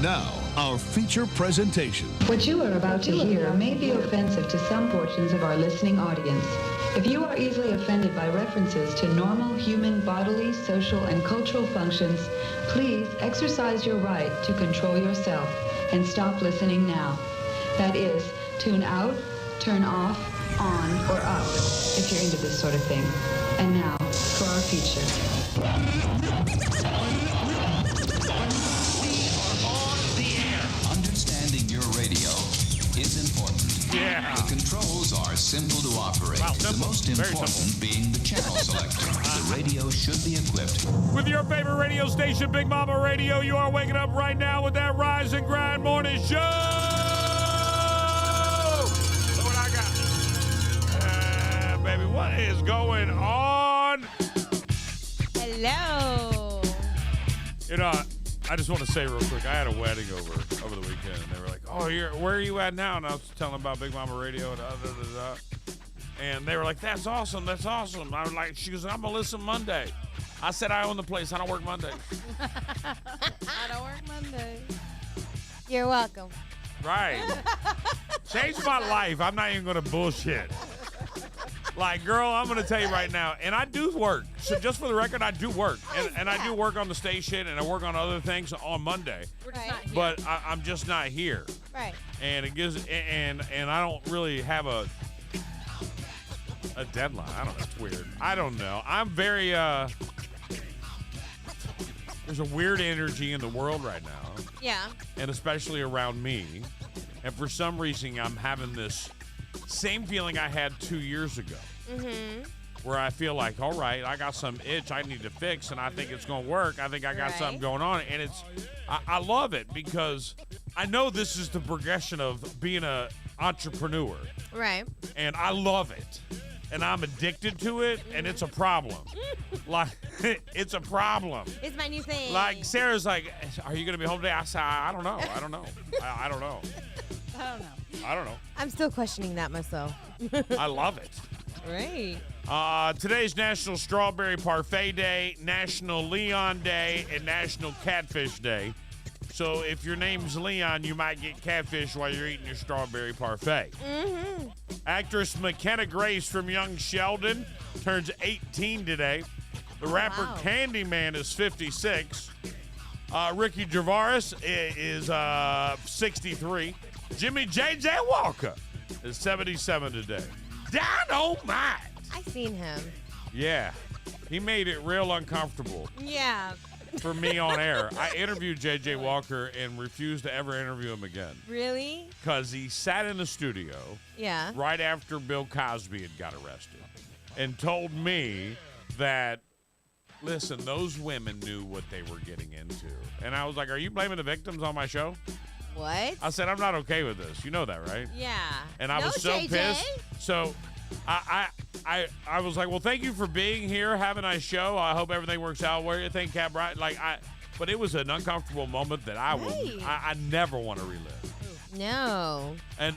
Now, our feature presentation. What you are about to hear may be offensive to some portions of our listening audience. If you are easily offended by references to normal human bodily, social, and cultural functions, please exercise your right to control yourself and stop listening now. That is, tune out, turn off, on, or up if you're into this sort of thing. And now, for our feature. Understanding your radio is important. Yeah. The controls are simple to operate. Wow, simple. The most Very important simple. being the channel selector. The radio should be equipped With your favorite radio station, Big Mama Radio, you are waking up right now with that Rise and Grind Morning Show. Look what I got. Baby, what is going on? Hello. You know, I just want to say real quick, I had a wedding over the weekend, and they were like, oh, where are you at now? And I was telling them about Big Mama Radio, and they were like, that's awesome. I was like, she goes, I'm going to listen Monday. I said, I own the place. I don't work Monday. I don't work Monday. You're welcome. Right. Changed my life. I'm not even going to bullshit. Like, girl, I'm going to tell you right now, and I do work. So just for the record, I do work. And I do work on the station, and I work on other things on Monday. We're just not here. But I'm just not here. Right. And it gives, and I don't really have a deadline. I don't know. It's weird. I don't know. I'm very, there's a weird energy in the world right now. Yeah. And especially around me. And for some reason, I'm having this same feeling I had 2 years ago. Mm-hmm. Where I feel like, all right, I got some itch I need to fix, and I think it's going to work. I think I got something going on. And I love it because I know this is the progression of being an entrepreneur. Right. And I love it. And I'm addicted to it, and it's a problem. Like, it's a problem. It's my new thing. Like, Sarah's like, are you going to be home today? I said, I don't know. I don't know. I don't know. I don't know. I'm still questioning that myself. I love it. Right. Today's National Strawberry Parfait Day, National Leon Day, and National Catfish Day. So if your name's Leon, you might get catfish while you're eating your strawberry parfait. Mm-hmm. Actress McKenna Grace from Young Sheldon turns 18 today. The rapper Candyman is 56. Ricky Gervais is 63. Jimmy J.J. Walker is 77 today. Dynamite! I seen him. Yeah. He made it real uncomfortable Yeah. for me on air. I interviewed J.J. Walker and refused to ever interview him again. Really? Because he sat in the studio Yeah. right after Bill Cosby had got arrested and told me that, listen, those women knew what they were getting into. And I was like, are you blaming the victims on my show? What? I said, I'm not okay with this. You know that, right? Yeah. And I was so JJ. pissed. So I was like, well, thank you for being here. Have a nice show. I hope everything works out. Where you think, Cap? Right? But it was an uncomfortable moment that I never want to relive. No. And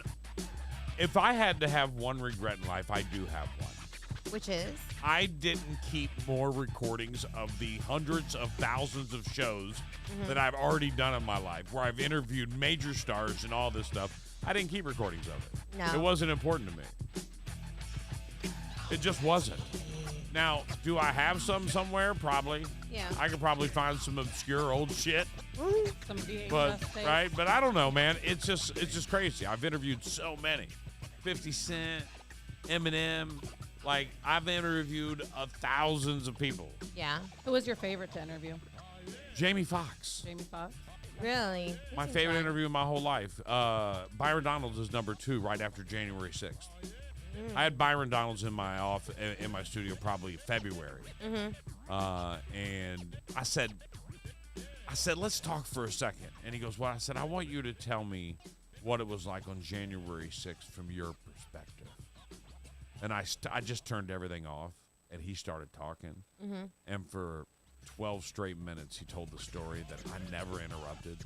if I had to have one regret in life, I do have one. Which is? I didn't keep more recordings of the hundreds of thousands of shows that I've already done in my life, where I've interviewed major stars and all this stuff. I didn't keep recordings of it. No. It wasn't important to me. It just wasn't. Now, do I have some somewhere? Probably. Yeah. I could probably find some obscure old shit. Some VHS But tapes. right, but I don't know, man. It's just crazy. I've interviewed so many. 50 Cent, Eminem. Like, I've interviewed thousands of people. Yeah. Who was your favorite to interview? Jamie Foxx. Jamie Foxx? Really? My favorite interview in my whole life. Byron Donalds is number 2 right after January 6th. I had Byron Donalds in my in my studio probably February. And I said, let's talk for a second. And he goes, well, I said, I want you to tell me what it was like on January 6th from your perspective. And I just turned everything off, and he started talking. And for 12 straight minutes, he told the story that I never interrupted.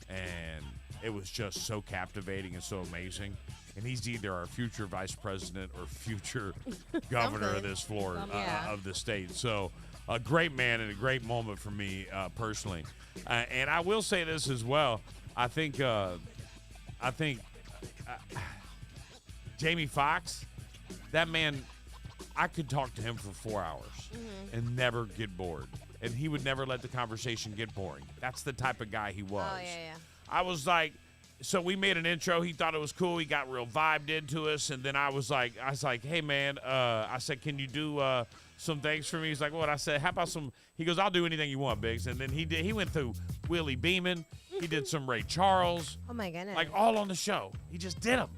And it was just so captivating and so amazing. and he's either our future vice president or future governor of this floor Yeah. of the state. So a great man and a great moment for me personally. And I will say this as well. I think Jamie Foxx, that man, I could talk to him for 4 hours and never get bored. And he would never let the conversation get boring. That's the type of guy he was. Oh, yeah. I was like, so we made an intro. He thought it was cool. He got real vibed into us. And then I was like, hey, man, I said, can you do some things for me? He's like, what? I said, how about some? He goes, I'll do anything you want, Biggs. And then he went through Willie Beeman. He did some Ray Charles. Oh, my goodness. Like all on the show. He just did them.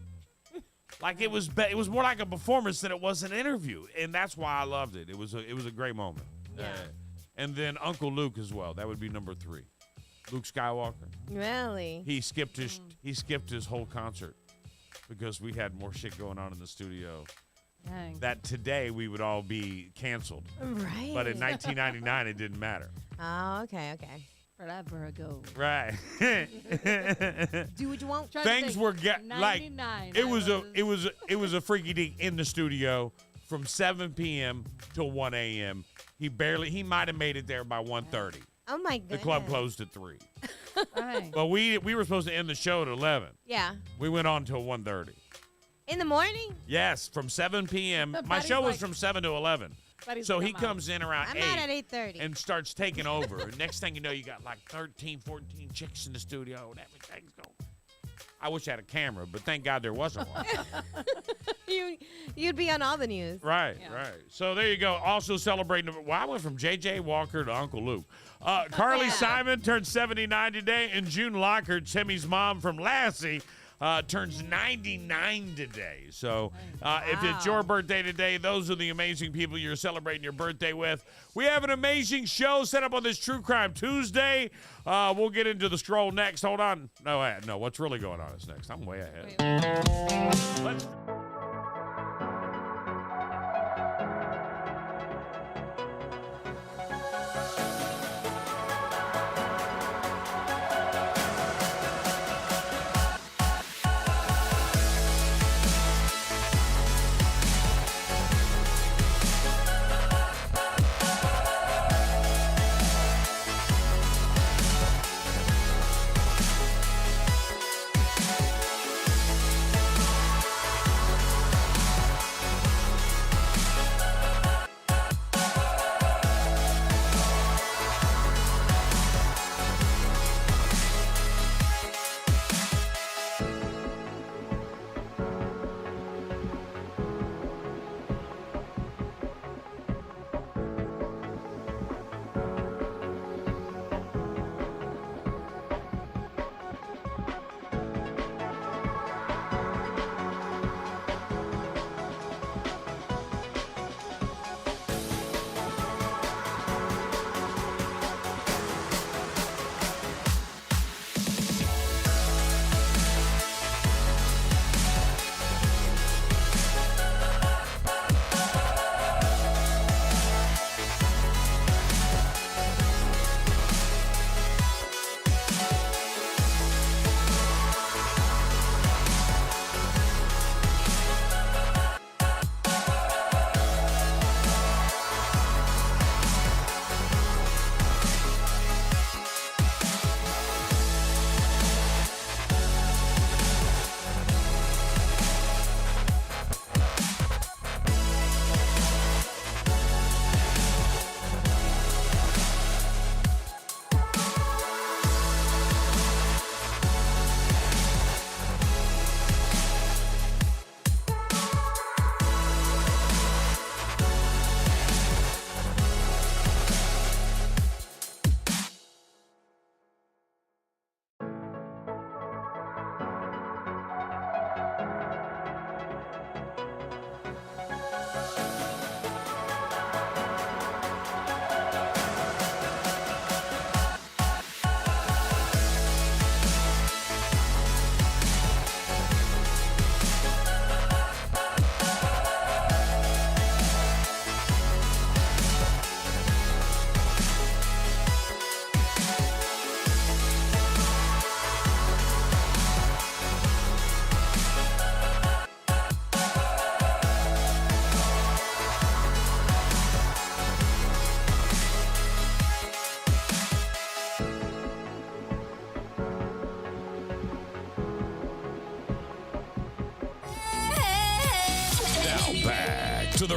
Like it was more like a performance than it was an interview. And that's why I loved it. It was a great moment. Yeah. And then Uncle Luke as well. That would be number 3. Luke Skywalker. Really? He skipped his whole concert because we had more shit going on in the studio. Dang. That today we would all be canceled. Right. But in 1999 it didn't matter. Oh, okay. Forever ago. Right. Do what you want. Trying to Things think. were like 99, it was a freaky deek in the studio from 7 p.m. till 1 a.m. He might have made it there by 1:30. Oh, my The goodness. club closed at 3. Right. But we were supposed to end the show at 11. Yeah. We went on till 1:30. In the morning? Yes, from 7 p.m. But My Buddy's show was like- from 7 to 11. Buddy's So like, he I'm out. comes in around I'm 8. out at 8:30. And starts taking over. And next thing you know, you got like 13, 14 chicks in the studio and everything's going. I wish I had a camera, but thank God there wasn't one. You'd be on all the news. Right, Yeah. right. So there you go. Also celebrating. Well, I went from J.J. Walker to Uncle Luke. Carly Yeah. Simon turned 79 today, and June Lockhart, Timmy's mom from Lassie, turns 99 today. So if it's your birthday today, those are the amazing people you're celebrating your birthday with. We have an amazing show set up on this True Crime Tuesday. We'll get into the scroll next. Hold on. No, what's really going on is next. I'm way ahead. Let's...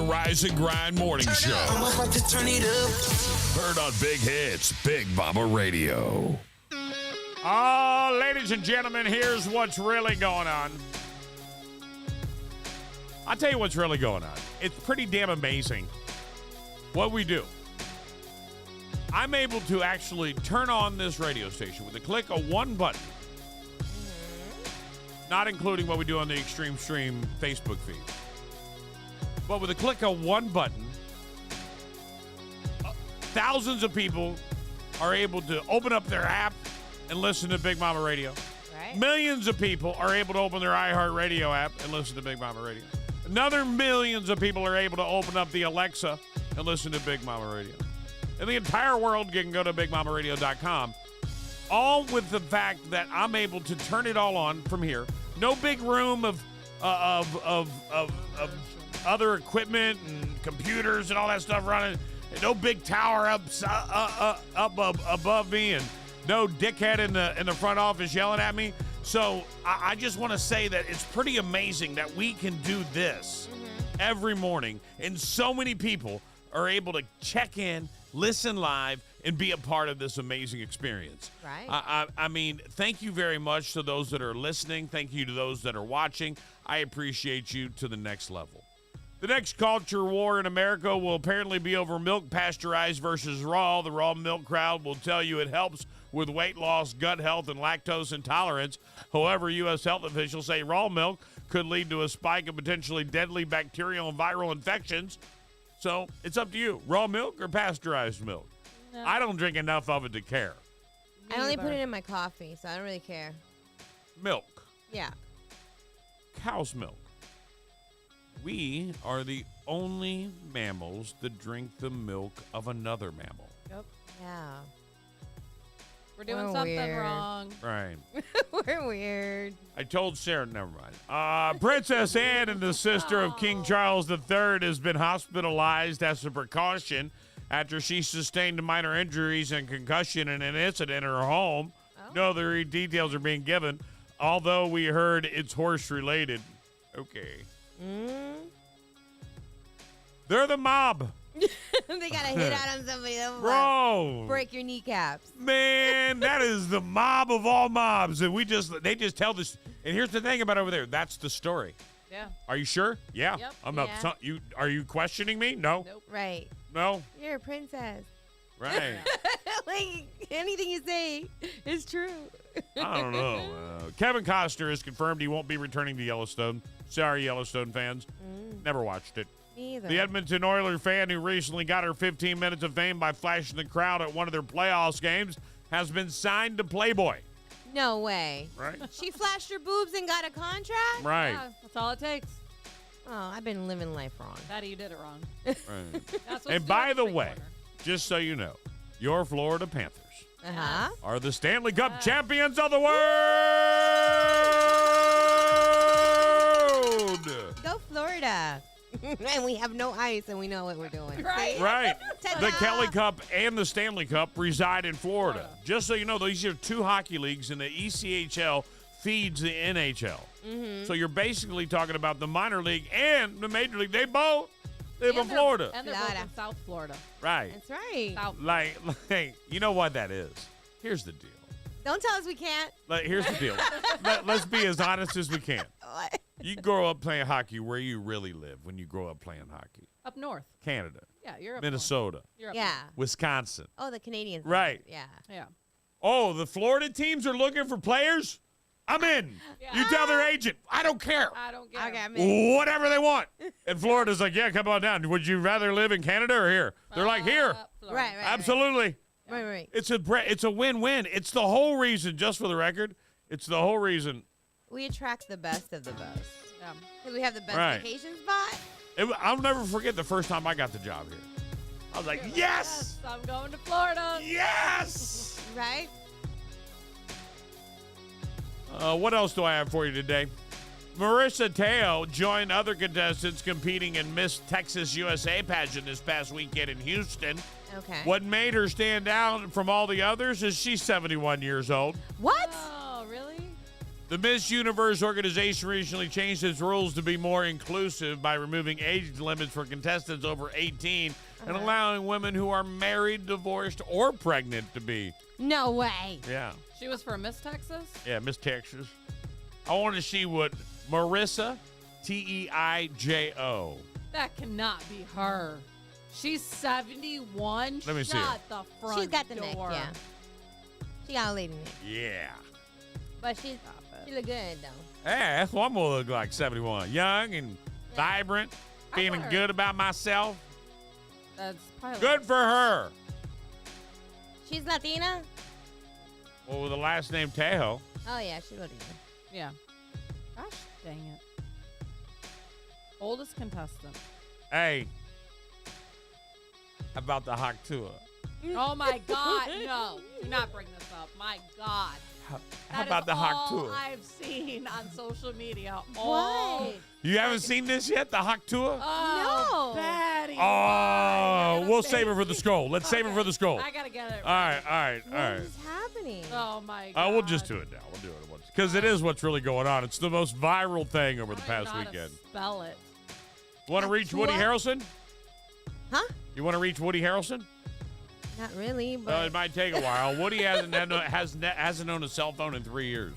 Rise and Grind Morning Show. Heard on Big Hits, Big Mama Radio. Oh, ladies and gentlemen, here's what's really going on. I'll tell you what's really going on. It's pretty damn amazing what we do. I'm able to actually turn on this radio station with a click of one button, not including what we do on the Extreme Stream Facebook feed. But with a click of one button, thousands of people are able to open up their app and listen to Big Mama Radio. Right. Millions of people are able to open their iHeartRadio app and listen to Big Mama Radio. Another millions of people are able to open up the Alexa and listen to Big Mama Radio. And the entire world can go to BigMamaRadio.com, all with the fact that I'm able to turn it all on from here. No big room of other equipment and computers and all that stuff running. And no big tower up above me, and no dickhead in the front office yelling at me. So I just want to say that it's pretty amazing that we can do this every morning, and so many people are able to check in, listen live, and be a part of this amazing experience. Right. I mean, thank you very much to those that are listening. Thank you to those that are watching. I appreciate you to the next level. The next culture war in America will apparently be over milk pasteurized versus raw. The raw milk crowd will tell you it helps with weight loss, gut health, and lactose intolerance. However, U.S. health officials say raw milk could lead to a spike of potentially deadly bacterial and viral infections. So it's up to you. Raw milk or pasteurized milk? No. I don't drink enough of it to care. I only put it in my coffee, so I don't really care. Milk. Yeah. Cow's milk. We are the only mammals that drink the milk of another mammal. Yep. Yeah. We're doing We're something weird. wrong. Right. We're weird. I told Sarah, never mind. Princess Anne and the sister of King Charles III has been hospitalized as a precaution after she sustained minor injuries and concussion in an incident in her home. Oh. No other details are being given, although we heard it's horse-related. Okay. They're the mob. They got a hit out on somebody. They'll Bro. break your kneecaps. Man, that is the mob of all mobs. And they just tell this. And here's the thing about over there. That's the story. Yeah. Are you sure? Yeah. Yep. I'm not. Yeah. Are you questioning me? No. Nope. Right. No. You're a princess. Right. Like, anything you say is true. I don't know. Kevin Costner has confirmed he won't be returning to Yellowstone. Sorry, Yellowstone fans. Never watched it. Me either. The Edmonton Oilers fan who recently got her 15 minutes of fame by flashing the crowd at one of their playoffs games has been signed to Playboy. No way. Right. She flashed her boobs and got a contract? Right. Yeah, that's all it takes. Oh, I've been living life wrong. Daddy, you did it wrong. Right. That's what's And by doing the street way, corner. just so you know, your Florida Panthers Uh-huh. are the Stanley Cup champions of the world. Go Florida. And we have no ice and we know what we're doing. Right. Right. Ta-da. The Kelly Cup and the Stanley Cup reside in Florida. Just so you know, these are two hockey leagues, and the ECHL feeds the NHL. So you're basically talking about the minor league and the major league. They both live in And they're- Florida. And they're both Florida. in South Florida. Right. That's right. South. Like, you know what that is? Here's the deal. Don't tell us we can't. Here's the deal. Let's be as honest as we can. What? You grow up playing hockey where you really live when you grow up playing hockey. Up north. Canada, Yeah, you're up Minnesota, north. You're up Yeah. Wisconsin. Oh, the Canadians. Right. Yeah. north. Yeah. Oh, the Florida teams are looking for players? I'm in. Yeah. You tell their agent. I don't care. I don't get Okay, it. I'm in. Whatever they want. And Florida's like, yeah, come on down. Would you rather live in Canada or here? They're like, here. Florida. Right, right. Absolutely. Right. It's a win-win. It's the whole reason, just for the record, it's the whole reason. We attract the best of the best. Yeah. Because we have the best Right. vacation spot. I'll never forget the first time I got the job here. I was like, yes! I'm going to Florida. Yes! Right? What else do I have for you today? Marissa Teo joined other contestants competing in Miss Texas USA pageant this past weekend in Houston. Okay. What made her stand out from all the others is she's 71 years old. What? Oh, really? The Miss Universe organization recently changed its rules to be more inclusive by removing age limits for contestants over 18 and allowing women who are married, divorced, or pregnant to be. No way. Yeah. She was for Miss Texas? Yeah, Miss Texas. I want to see what Marissa, Teijo. That cannot be her. She's 71. Let me see Shut her. the front She's got the neck, door. yeah. She got a lady neck. Yeah. But she look good, though. Hey, that's what I'm going to look like, 71. Young and vibrant, feeling her. good about myself. That's probably Good for her. She's Latina? Well, with the last name Tejo. Oh, yeah, she's Latina. Yeah. Gosh dang it. Oldest contestant. Hey, how about the hot tour? Oh my God, no. Do not bring this up. My God. How That about is the hot all tour? I've seen on social media. What? You haven't seen this yet, the hot tour? Oh, No. Betty. Oh, Why? we'll save it for the scroll. Let's save it for the scroll. I gotta get it. All right, all right, all What right. is happening? Oh my God. We'll just do it now. We'll do it at once. Because it is what's really going on. It's the most viral thing over the I don't past know how to weekend. Spell it. Want to reach Woody What? Harrelson? Huh? You want to reach Woody Harrelson? Not really, but It might take a while. Woody hasn't owned a cell phone in 3 years.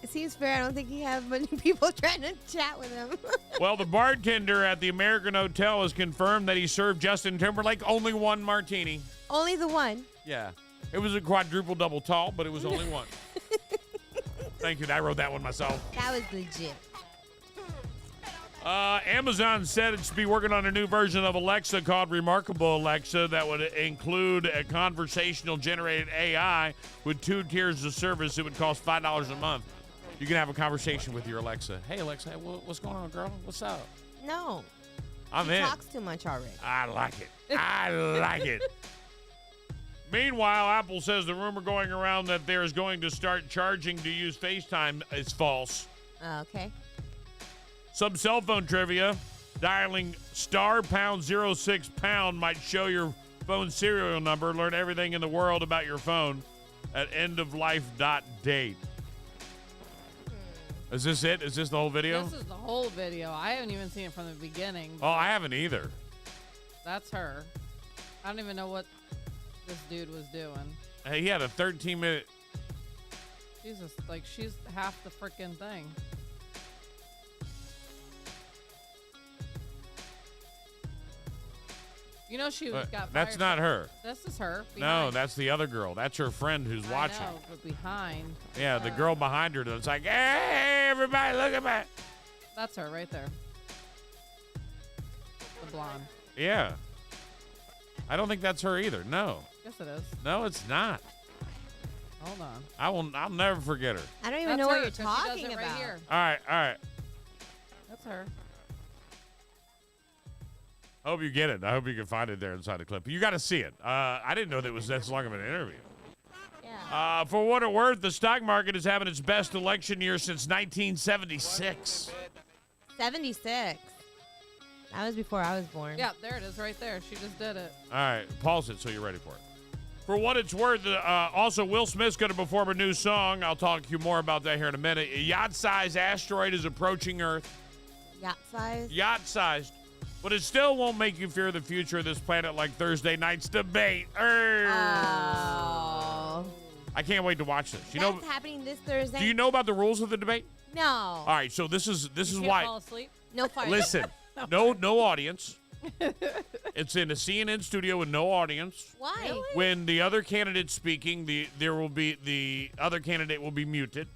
it seems fair. I don't think he has many people trying to chat with him. Well, the bartender at the American Hotel has confirmed that he served Justin Timberlake only one martini. Only the one. Yeah. It was a quadruple double tall, but it was only one. Thank you. I wrote that one myself. That was legit. Amazon said it's be working on a new version of Alexa called Remarkable Alexa that would include a conversational generated AI with 2 tiers of service. It would cost $5 a month. You can have a conversation with your Alexa. Hey, Alexa, what's going on, girl? What's up? No. I'm He in. talks too much already. I like it. I like it. Meanwhile, Apple says the rumor going around that there is going to start charging to use FaceTime is false. Okay. Some cell phone trivia. Dialing *#06# might show your phone serial number. Learn everything in the world about your phone at endoflife.date. Is this it? Is this the whole video? This is the whole video. I haven't even seen it from the beginning. Oh, I haven't either. That's her. I don't even know what this dude was doing. Hey, he had a 13-minute. Jesus, like she's half the freaking thing. You know she got fired. That's not her. This is her. No, behind. that's the other girl. That's her friend who's watching. I know, but behind. Yeah, the girl behind her that's like, hey, everybody, look at me. That's her right there. The blonde. Yeah. I don't think that's her either. No. Yes, it is. No, it's not. Hold on. I'll never forget her. I don't even That's know what her, you're 'cause she does talking it about. right here. All right. That's her. I hope you get it. I hope you can find it there inside the clip. You got to see it. I didn't know that it was this long of an interview. Yeah. For what it's worth, the stock market is having its best election year since 1976. 76. That was before I was born. Yeah, there it is right there. She just did it. All right, pause it so you're ready for it. For what it's worth, also Will Smith's going to perform a new song. I'll talk to you more about that here in a minute. A yacht-sized asteroid is approaching Earth. Yacht size? Yacht-sized. But it still won't make you fear the future of this planet like Thursday night's debate. Oh. I can't wait to watch this. You That's know? happening this Thursday? Do you know about the rules of the debate? No. All right, so this is Can't why. fall asleep. No fire. Listen, no audience. It's in a CNN studio with no audience. Why? Really? When the other candidate's speaking, the other candidate will be muted.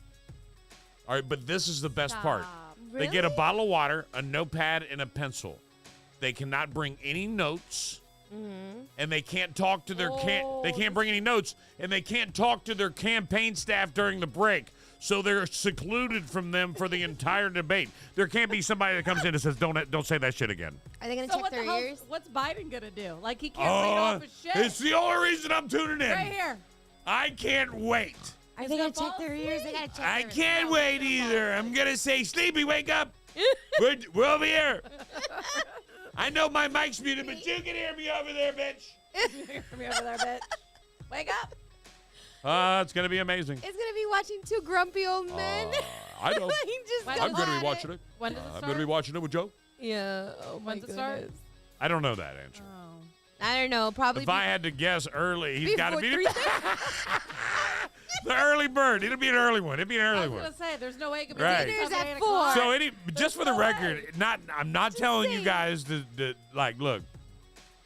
All right, but this is the best part. Stop. They get a Really? bottle of water, a notepad, and a pencil. They cannot bring any notes, and they can't talk to their they can't bring any notes, and they can't talk to their campaign staff during the break. So they're secluded from them for the entire debate. There can't be somebody that comes in and says, "Don't say that shit again." Are they going to So check what the their hell? ears? What's Biden gonna do? Like he can't read off his shit. It's the only reason I'm tuning in. Right here. I can't wait. Are He's they going to gonna check fall their ears? They asleep. got to check I their can't ears. wait either. I'm gonna say, "Sleepy, wake up. We're over here." I know my mic's muted, but you can hear me over there, bitch. Hear me over there, bitch. Wake up. It's going to be amazing. It's gonna be watching two grumpy old men. I know. He just I'm goes gonna be at watching it. When does it I'm start? going to be watching it with Joe. Yeah. Oh my When's it start? goodness. I don't know that answer. Oh. I don't know. Probably. If I had to guess early, he's got to before be the early bird. It'll be an early one. It'll be an I early was one. gonna say there's no way it could be Right. Dinner's Sunday at 8 o'clock. 4. So just for the no record, way. I'm not telling you saying. guys to like look.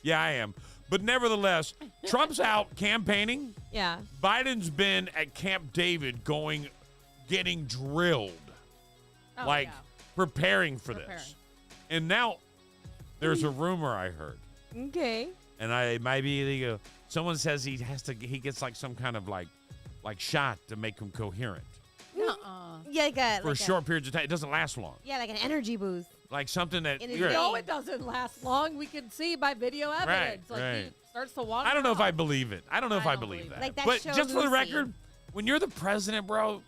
Yeah, I am. But nevertheless, Trump's out campaigning. Yeah. Biden's been at Camp David getting drilled, Oh, like yeah. preparing for Preparing. this. And now there's a rumor I heard, Okay. and it might be illegal. Someone says he gets like some kind of like shot to make him coherent Nuh-uh. Yeah, for short periods of time. It doesn't last long. Yeah, like an energy boost. Like something that In his you're- vein. No, it doesn't last long. We can see by video evidence. Like right. he starts to walk. I don't know if around. I believe it. I don't know if I I don't believe believe that. it. Like that but show, just for the Lucy. record, when you're the president, bro,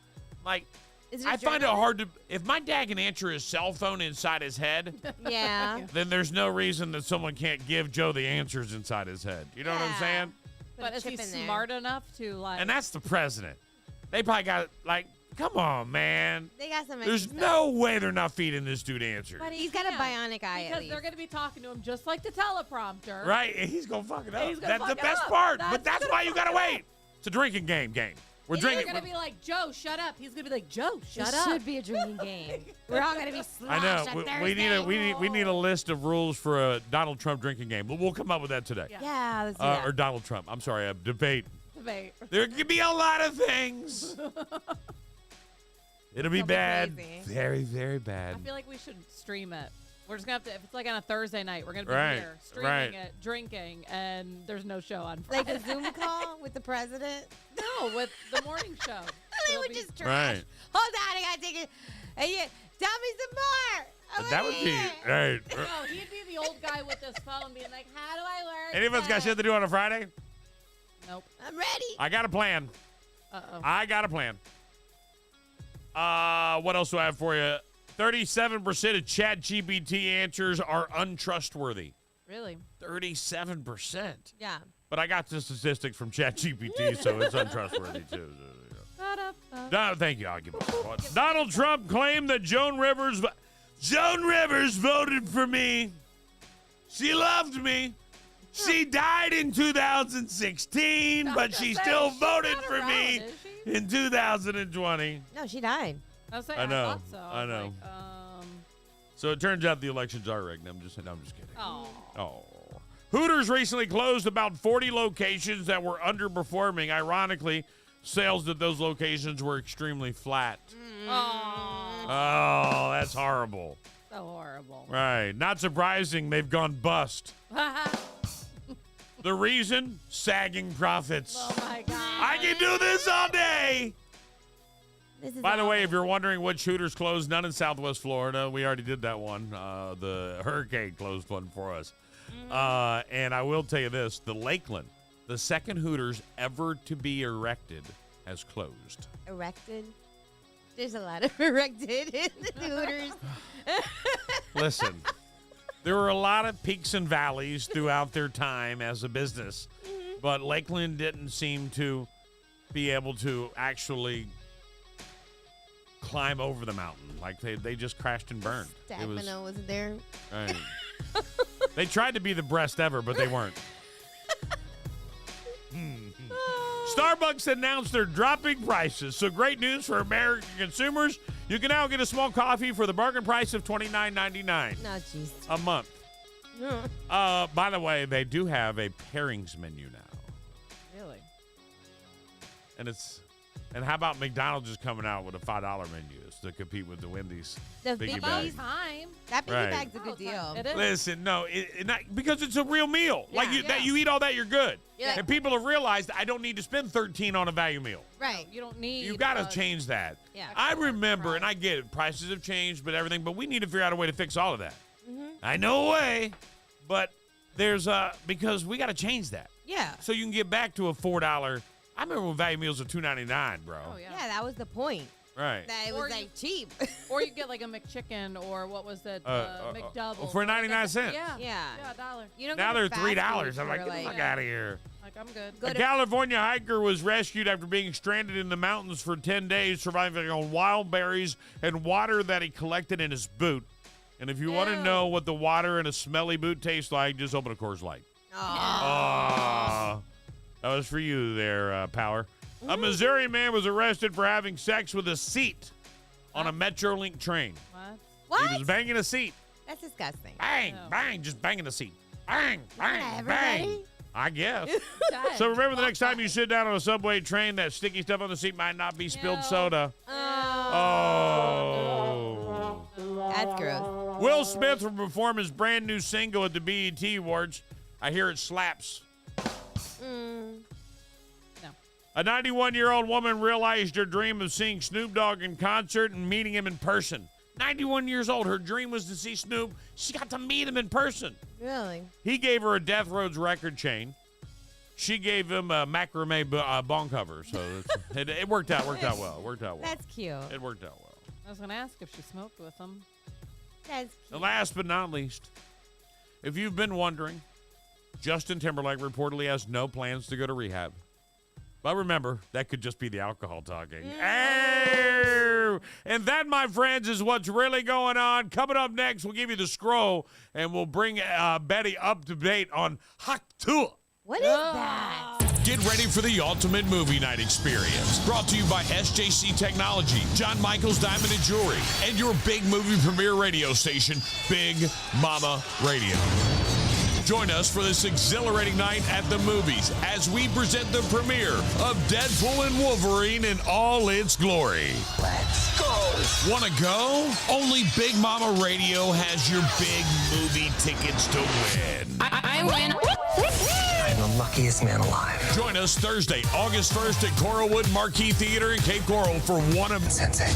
like Is it a I find it journalist? hard to. If my dad can answer his cell phone inside his head, Yeah. then there's no reason that someone can't give Joe the answers inside his head. You know what I'm Yeah. saying? Put But a is he chip in there. smart enough to like? And that's the president. They probably got like, come on, man. They got some. There's extra no way they're not feeding this dude answers. But He's got a bionic eye at because least. they're going to be talking to him just like the teleprompter. Right? And he's gonna fuck it up. He's gonna That's the fuck it best up. part. But That's that's why you gotta wait. It's a drinking game. We're They're drinking. going to be like, Joe, shut up. He's going to be like, Joe, shut It up. should be a drinking game. We're all gonna be I sloshed know. on We need Thursday. we need a list of rules for a Donald Trump drinking game. We'll come up with that today. Yeah. Yeah, let's do that. Or Donald Trump. I'm sorry, a debate. Debate. There could be a lot of things. It'll be It'll be bad. crazy. Very, very bad. I feel like we should stream it. We're just going to have to, if it's like on a Thursday night, we're going to be Right, here streaming right. it, drinking, and there's no show on Like Friday. a Zoom call with the president. No, with the morning show. They It'll would be- just trash. Right. Hold on, I gotta take it. Hey, yeah, tell me some more. I That wanna would be hear it. right. No, he'd be the old guy with his phone being like, how do I work Any of us got that?" shit to do on a Friday? Nope. I'm ready. I got a plan. Uh-oh. I got a plan. What else do I have for you? 37% of Chat GPT answers are untrustworthy. Really? 37%. Yeah. But I got the statistics from Chat GPT, so it's untrustworthy too. Thank you. I'll give it a one. Donald Trump claimed that Joan Rivers voted for me. She loved me. She died in 2016, but she still voted not for around, me is she? in 2020. No, she died. I know, thought so. I was know. Like, So it turns out the elections are rigged. I'm just kidding. oh. Oh. Hooters recently closed about 40 locations that were underperforming. Ironically, sales at those locations were extremely flat. Oh. Oh, that's horrible. So horrible. Right. Not surprising, they've gone bust. The reason? Sagging profits. Oh my God. I can do this all day. This is By the way, awful. if you're wondering which Hooters closed, none in Southwest Florida. We already did that one. The hurricane closed one for us. And I will tell you this, the Lakeland, the second Hooters ever to be erected, has closed. Erected. There's a lot of erected in the Hooters. Listen, there were a lot of peaks and valleys throughout their time as a business, but Lakeland didn't seem to be able to actually climb over the mountain. Like they just crashed and burned. It was Stefano was there. right. They tried to be the best ever, but they weren't. Starbucks announced they're dropping prices. So great news for American consumers. You can now get a small coffee for the bargain price of $29.99 No, jeez. a month. By the way, they do have a pairings menu now. Really? And how about McDonald's just coming out with a $5 menu to compete with the Wendy's The Biggie Biggie Bag? Time. That Biggie Right. bag's a good Oh, it's not- deal. It is. Listen, no, not, because it's a real meal. Like Yeah. that, you eat all that, you're good. Yeah. And people have realized I don't need to spend $13 on a value meal. Right. You don't need. You got to change that. Yeah. I remember, and I get it, prices have changed, but everything. But we need to figure out a way to fix all of that. I know a way, but there's because we got to change that Yeah. so you can get back to a $4. I remember when value meals were $2.99, bro. Oh yeah. Yeah, that was the point. Right. That it Or was you- like cheap. Or you get like a McChicken or what was that? McDouble. for 99 cents. Yeah. Yeah. Yeah, $1. You don't Now go they're to fast $3. food I'm like, for, get the fuck Yeah. out of here. Like, I'm good. A California hiker was rescued after being stranded in the mountains for 10 days, surviving on wild berries and water that he collected in his boot. And if you want to know what the water in a smelly boot tastes like, just open a Coors Light. Oh, that was for you there, Power. A Missouri man was arrested for having sex with a seat on a Metrolink train. What? He was banging a seat. That's disgusting. Bang, bang, just banging the seat. Bang, bang, bang. I guess. So remember, the next time you sit down on a subway train, that sticky stuff on the seat might not be spilled soda. Oh. That's gross. Will Smith will perform his brand new single at the BET Awards. I hear it slaps. No. A 91-year-old woman realized her dream of seeing Snoop Dogg in concert and meeting him in person. 91 years old. Her dream was to see Snoop. She got to meet him in person. Really? He gave her a Death Roads record chain. She gave him a macrame bong cover. So it worked out well. That's cute. It worked out well. I was going to ask if she smoked with him. That's cute. And last but not least, if you've been wondering, Justin Timberlake reportedly has no plans to go to rehab. But remember, that could just be the alcohol talking. Oh! And that, my friends, is what's really going on. Coming up next, we'll give you the scroll, and we'll bring Betty up to date on Hak Tua. What is that? Get ready for the ultimate movie night experience. Brought to you by SJC Technology, John Michael's Diamond and Jewelry, and your big movie premiere radio station, Big Mama Radio. Join us for this exhilarating night at the movies as we present the premiere of Deadpool and Wolverine in all its glory. Let's go. Want to go? Only Big Mama Radio has your big movie tickets to win. I win. I'm the luckiest man alive. Join us Thursday, August 1st at Coralwood Marquee Theater in Cape Coral for one of... Sensei.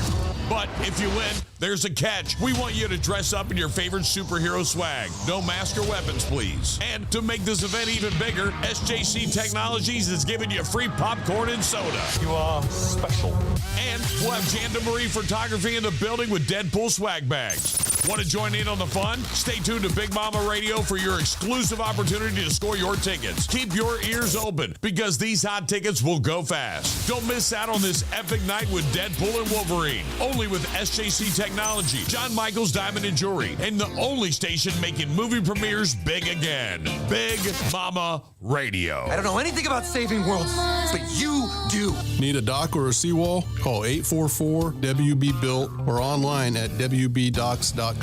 But if you win, there's a catch. We want you to dress up in your favorite superhero swag. No mask or weapons, please. And to make this event even bigger, SJC Technologies is giving you free popcorn and soda. You are special. And we'll have Janda Marie Photography in the building with Deadpool swag bags. Want to join in on the fun? Stay tuned to Big Mama Radio for your exclusive opportunity to score your tickets. Keep your ears open because these hot tickets will go fast. Don't miss out on this epic night with Deadpool and Wolverine. Only with SJC Technology, John Michael's Diamond and Jewelry, and the only station making movie premieres big again. Big Mama Radio. I don't know anything about saving worlds, but you do. Need a dock or a seawall? Call 844-WB-BUILT or online at WBDocks.com.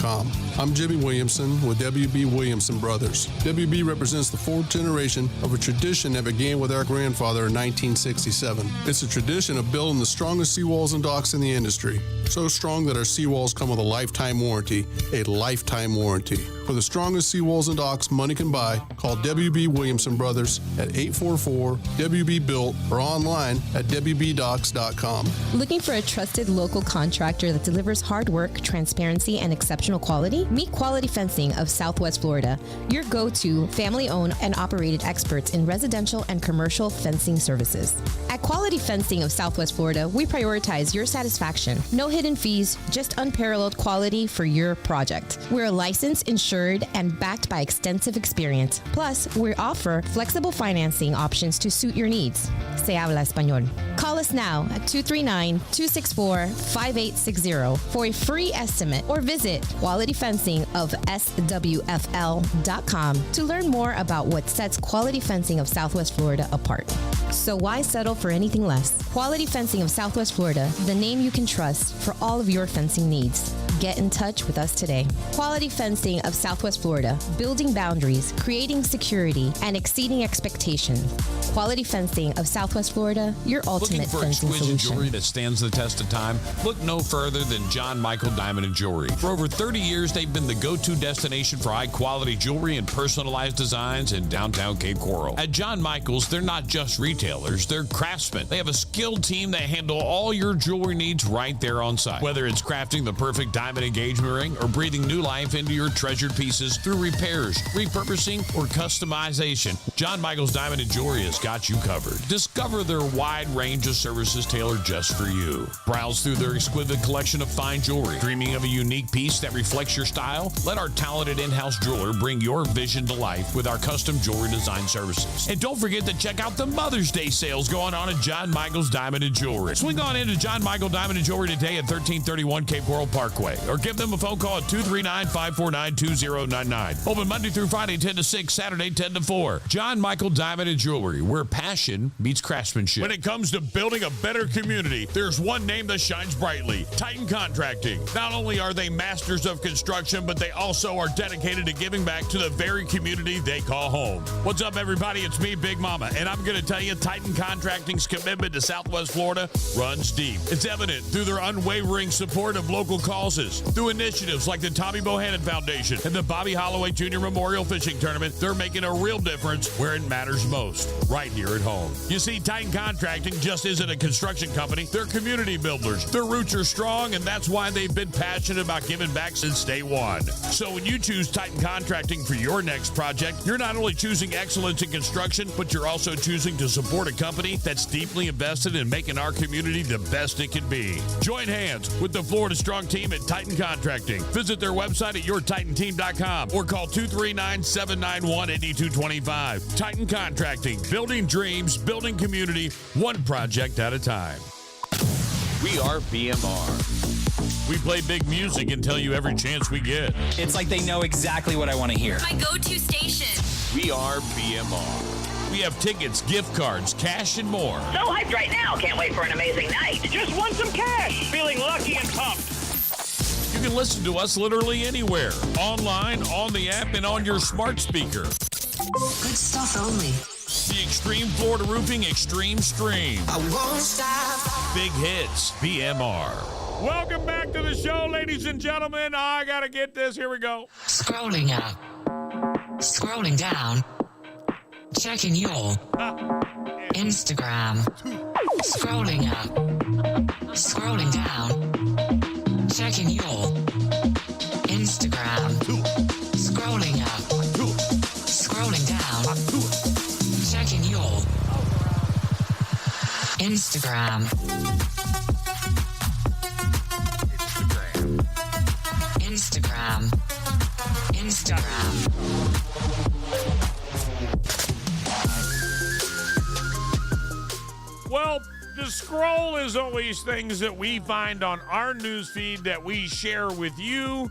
I'm Jimmy Williamson with WB Williamson Brothers. WB represents the fourth generation of a tradition that began with our grandfather in 1967. It's a tradition of building the strongest seawalls and docks in the industry. So strong that our seawalls come with a lifetime warranty. A lifetime warranty. For the strongest seawalls and docks money can buy, call WB Williamson Brothers at 844-WB-BUILT or online at WBDocks.com. Looking for a trusted local contractor that delivers hard work, transparency, and exceptional quality? Meet Quality Fencing of Southwest Florida, your go-to family-owned and operated experts in residential and commercial fencing services. At Quality Fencing of Southwest Florida, we prioritize your satisfaction. No hidden fees, just unparalleled quality for your project. We're licensed, insured, and backed by extensive experience. Plus, we offer flexible financing options to suit your needs. Se habla español. Call us now at 239-264-5860 for a free estimate or visit qualityfencingofswfl.com to learn more about what sets Quality Fencing of Southwest Florida apart. So why settle for anything less? Quality Fencing of Southwest Florida, the name you can trust for all of your fencing needs. Get in touch with us today. Quality Fencing of Southwest Florida, building boundaries, creating security, and exceeding expectations. Quality Fencing of Southwest Florida, your ultimate Looking for fencing exquisite solution. jewelry that stands the test of time? Look no further than John Michael Diamond and Jewelry. For over 30 years, they've been the go-to destination for high-quality jewelry and personalized designs in downtown Cape Coral. At John Michael's, they're not just retailers, they're craftsmen. They have a skilled team that handle all your jewelry needs right there on site. Whether it's crafting the perfect diamond engagement ring or breathing new life into your treasured pieces through repairs, repurposing, or customization, John Michael's Diamond and Jewelry is got you covered. Discover their wide range of services tailored just for you. Browse through their exquisite collection of fine jewelry. Dreaming of a unique piece that reflects your style? Let our talented in-house jeweler bring your vision to life with our custom jewelry design services. And don't forget to check out the Mother's Day sales going on at John Michael's Diamond and Jewelry. Swing on into John Michael Diamond and Jewelry today at 1331 Cape Coral Parkway, or give them a phone call at 239-549-2099. Open Monday through Friday 10 to 6, Saturday 10 to 4. John Michael Diamond and Jewelry, where passion meets craftsmanship. When it comes to building a better community, there's one name that shines brightly: Titan Contracting. Not only are they masters of construction, but they also are dedicated to giving back to the very community they call home. What's up, everybody? It's me, Big Mama, and I'm going to tell you, Titan Contracting's commitment to Southwest Florida runs deep. It's evident through their unwavering support of local causes, through initiatives like the Tommy Bohannon Foundation and the Bobby Holloway Jr. Memorial Fishing Tournament. They're making a real difference where it matters most, right here at home. You see, Titan Contracting just isn't a construction company. They're community builders. Their roots are strong, and that's why they've been passionate about giving back since day one. So when you choose Titan Contracting for your next project, you're not only choosing excellence in construction, but you're also choosing to support a company that's deeply invested in making our community the best it can be. Join hands with the Florida Strong team at Titan Contracting. Visit their website at yourtitanteam.com or call 239-791-8225. Titan Contracting, building dreams, building community, one project at a time. We are BMR. We play big music and tell you every chance we get. It's like they know exactly what I want to hear. My go-to station. We are BMR. We have tickets, gift cards, cash, and more. So hyped right now. Can't wait for an amazing night. Just want some cash. Feeling lucky and pumped. You can listen to us literally anywhere. Online, on the app, and on your smart speaker. Good stuff only. The Extreme Florida Roofing Extreme Stream. I won't stop. Big hits, BMR. Welcome back to the show, ladies and gentlemen. I gotta get this. Here we go. Scrolling up. Scrolling down. Checking your Instagram. Scrolling up. Scrolling down. Checking your Instagram. Scrolling up. Scrolling down. Checking your Instagram. Instagram. Well, the scroll is always things that we find on our newsfeed that we share with you.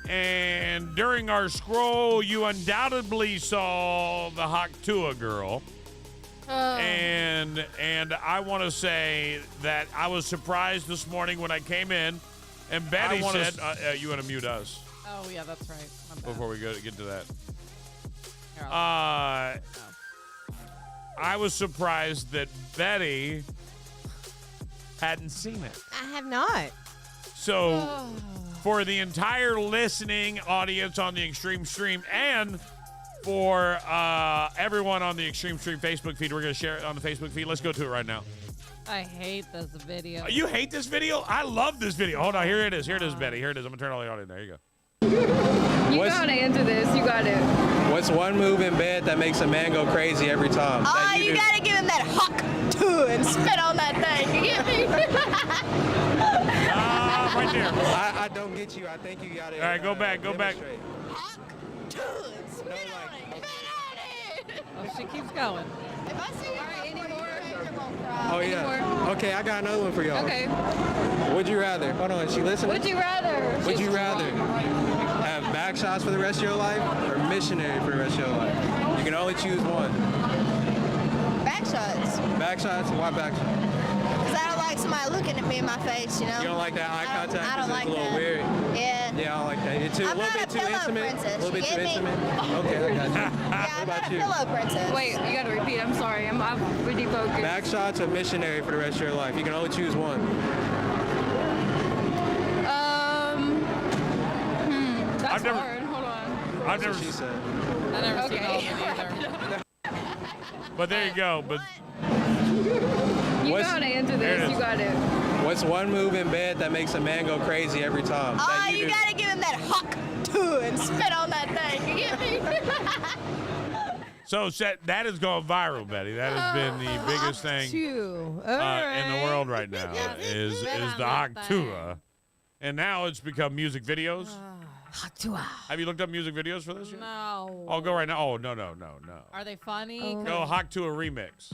And during our scroll, you undoubtedly saw the Haktua girl. And I want to say that I was surprised this morning when I came in, and Betty said, "You want to mute us?" Oh yeah, that's right. My bad. Before we get to that, Here, I was surprised that Betty hadn't seen it. I have not. So, for the entire listening audience on the Extreme Stream and for everyone on the Extreme Stream Facebook feed, we're going to share it on the Facebook feed. Let's go to it right now. I hate this video. You hate this video? I love this video. Hold on. Here it is. Here it is, Betty. Here it is. I'm going to turn all the audio. There you go. You gotta answer this. You gotta. What's one move in bed that makes a man go crazy every time? Oh, you gotta give him that huck to and spit on that thing. You get me? Right there. I don't get you. I think you gotta. All right, go back. Go back. Huck to and spit on it. Oh, she keeps going. If I see you anymore, you're gonna cry. Oh yeah. Okay, I got another one for y'all. Okay. Would you rather? Hold on, is she listening? Would you rather? Would you rather have back shots for the rest of your life or missionary for the rest of your life? You can only choose one. Back shots. Back shots? Why back shots? Because I don't like somebody looking at me in my face, you know? You don't like that eye contact? I don't like it's a little that. weird. Yeah. Yeah, I don't like that. It's a I'm little not bit a too pillow intimate. princess, A little bit you too get me? intimate. Okay, I got you. Yeah, What I'm about not a you? pillow princess. Wait, you gotta repeat. I'm sorry. I'm really focused. Back shots or missionary for the rest of your life? You can only choose one. That's I've never- hard. Hold on. I've never. She said. I never seen Okay. all of them either. But there you go. But You What's- gotta answer There it this. is. You gotta. What's one move in bed that makes a man go crazy every time? Oh, that you do? gotta give him that huck to and spit on that thing. You get me? So that has gone viral, Betty. That has been the biggest thing in the world right now is the Haktua. And now it's become music videos. Haktua. Have you looked up music videos for this yet? No. Oh, go right now. Oh, no. Are they funny? Go Haktua remix.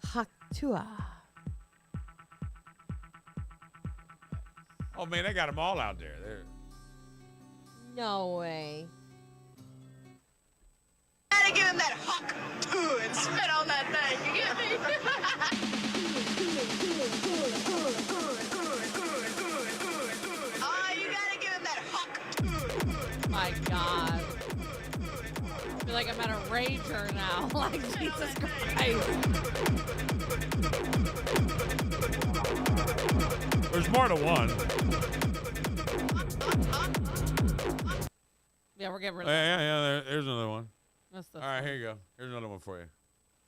Haktua. Oh, man, they got them all out there. No way. Gotta give him that hawk too and spit on that thing. You get me? Oh, you gotta give him that hawk too. My God. I feel like I'm at a rager now. Like, Jesus Christ. There's more to one. Yeah, we're getting rid of Yeah. There's another one. That's the All right, here you go. Here's another one for you.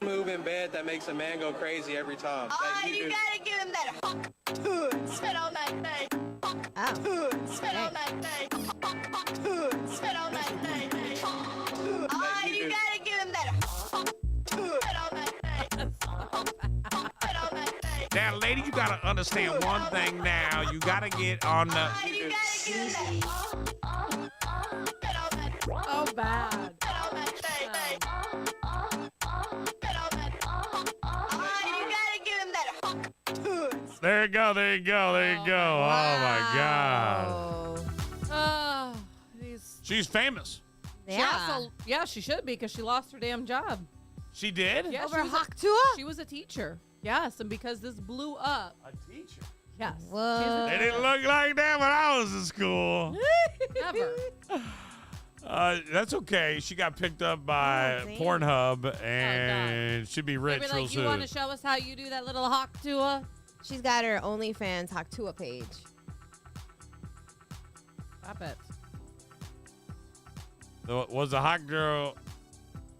Move in bed that makes a man go crazy every time. Oh, you gotta give him that hawk too and spit on that thing. Hawk too and spit on that thing. Hawk too and spit on that thing. Oh, you gotta give him that hawk too and spit on that thing. Spit on that thing. Now, lady, you got to understand one thing now. You got to get on the... Oh, you gotta give him that spit on that Oh, bad. spit on that thing. Spit on that. Oh, you gotta give him that hawk too. There you go. Oh, my God. She's famous. Yeah, she should be because she lost her damn job. She did? Yeah, Over she was Haktua? She was a teacher. Yes, and because this blew up. A teacher? Yes. Whoa. They didn't look like that when I was in school. Never. That's okay. She got picked up by Pornhub and should be rich Maybe real like, soon. you want to show us how you do that little Haktua? She's got her OnlyFans Haktua page. Stop it. Was the hot girl...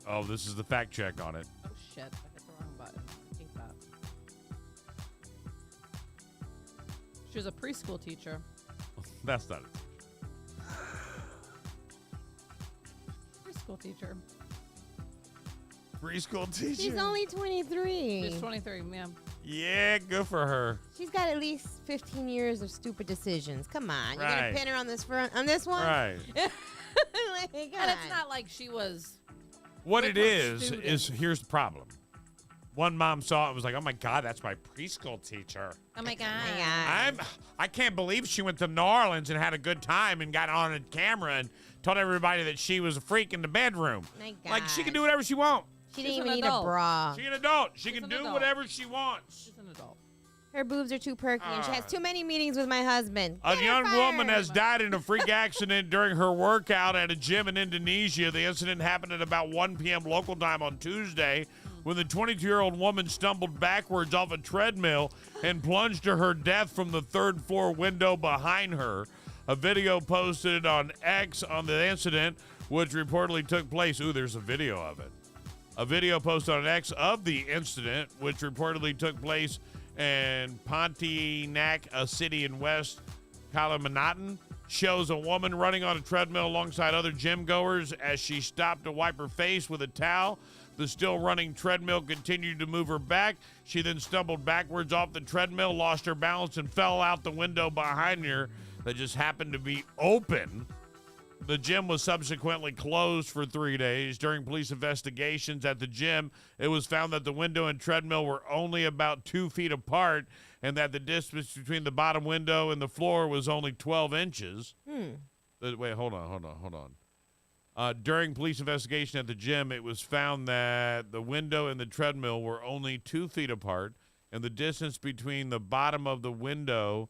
Oh, this is the fact check on it. Oh, shit. I hit the wrong button. I hate that. She was a preschool teacher. That's not it. Preschool teacher. Preschool teacher? She's only 23. She's 23, ma'am. Yeah, good for her. She's got at least 15 years of stupid decisions. Come on. You're Right. going to pin her on this one? Right. Like, And it's not like she was... What with it her is students. here's the problem. One mom saw it and was like, oh, my God, that's my preschool teacher. Oh, my God. I can't believe she went to New Orleans and had a good time and got on a camera and told everybody that she was a freak in the bedroom. My Like, she God. can do whatever she wants. She She's didn't an even need a adult. bra. She's an adult. She can an do adult. whatever she wants. She's an adult. Her boobs are too perky, and she has too many meetings with my husband. A Get her young woman fired. has died in a freak accident during her workout at a gym in Indonesia. The incident happened at about 1 p.m. local time on Tuesday when the 22-year-old woman stumbled backwards off a treadmill and plunged to her death from the third-floor window behind her. A video posted on X on the incident, which reportedly took place. Ooh, there's a video of it. A video posted on X of the incident, which reportedly took place in Pontianak, a city in West Kalimantan, shows a woman running on a treadmill alongside other gym goers as she stopped to wipe her face with a towel. The still running treadmill continued to move her back. She then stumbled backwards off the treadmill, lost her balance, and fell out the window behind her that just happened to be open. The gym was subsequently closed for 3 days. During police investigations at the gym, it was found that the window and treadmill were only about 2 feet apart and that the distance between the bottom window and the floor was only 12 inches. Wait, hold on. During police investigation at the gym, it was found that the window and the treadmill were only 2 feet apart and the distance between the bottom of the window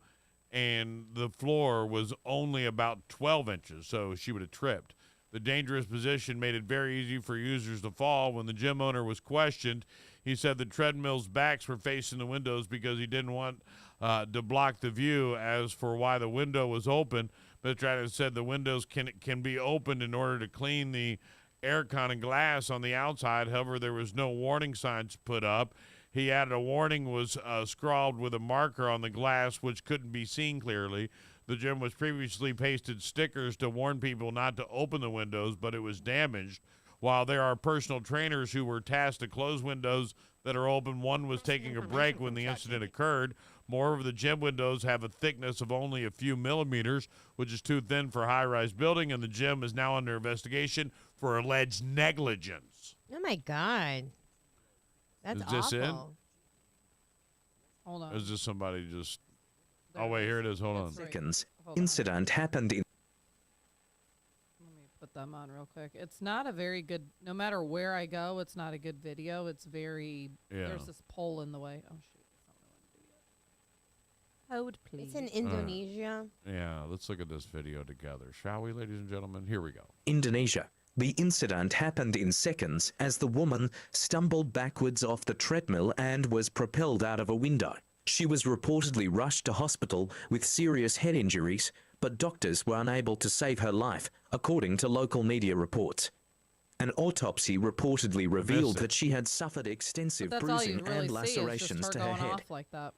and the floor was only about 12 inches, so she would have tripped. The dangerous position made it very easy for users to fall. When the gym owner was questioned, he said the treadmill's backs were facing the windows because he didn't want to block the view. As for why the window was open, Mr. Adams said the windows can be opened in order to clean the aircon and glass on the outside. However, there was no warning signs put up. He added a warning was scrawled with a marker on the glass, which couldn't be seen clearly. The gym was previously pasted stickers to warn people not to open the windows, but it was damaged. While there are personal trainers who were tasked to close windows that are open, one was taking a break when the incident occurred. Moreover, the gym windows have a thickness of only a few millimeters, which is too thin for a high-rise building, and the gym is now under investigation for alleged negligence. Oh, my God. That's Is this awful. it? Hold on. Is this somebody just... Oh, wait, here it is. Hold on. Seconds. Incident happened in... Let me put them on real quick. It's not a very good, no matter where I go, it's not a good video. It's very, there's this pole in the way. Oh, shoot. Hold, please. It's in Indonesia. Yeah, let's look at this video together, shall we, ladies and gentlemen? Here we go. Indonesia. The incident happened in seconds as the woman stumbled backwards off the treadmill and was propelled out of a window. She was reportedly rushed to hospital with serious head injuries, but doctors were unable to save her life, according to local media reports. An autopsy reportedly revealed that she had suffered extensive bruising and lacerations to her head. Off like that.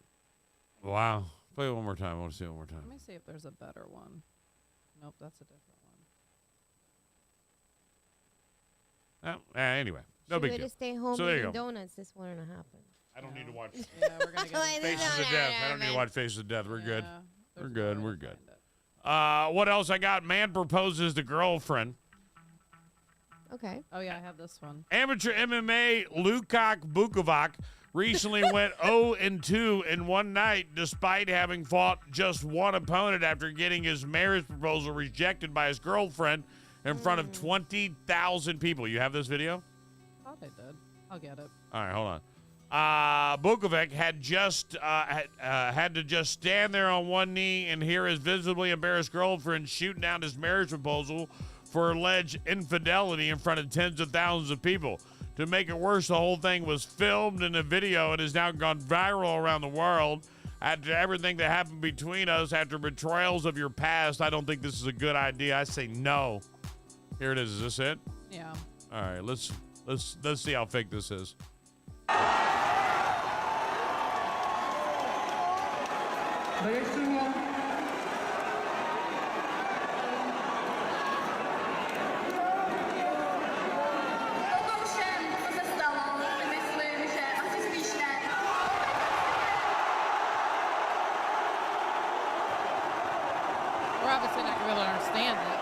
Wow. Play it one more time. I want to see it one more time. Let me see if there's a better one. Nope, that's a different one. Anyway, no big deal. To stay home so there you eating go. donuts. This wouldn't happen. I don't need to watch Yeah, we're gonna get Faces of Death. I don't need to watch Faces of Death. We're good. Yeah, We're good. We're good. What else I got? Man proposes to girlfriend. Okay. Oh, yeah, I have this one. Amateur MMA Lukac Bukovac recently went 0-2 in one night despite having fought just one opponent after getting his marriage proposal rejected by his girlfriend in front of 20,000 people. You have this video? Thought I did. I'll get it. All right, hold on. Bukovac had had to just stand there on one knee and hear his visibly embarrassed girlfriend shooting down his marriage proposal for alleged infidelity in front of tens of thousands of people. To make it worse, the whole thing was filmed in a video and has now gone viral around the world. After everything that happened between us, after betrayals of your past, I don't think this is a good idea. I say no. Here it is. Is this it? Yeah. All right. Let's see how fake this is. We're obviously not going to be able to understand it.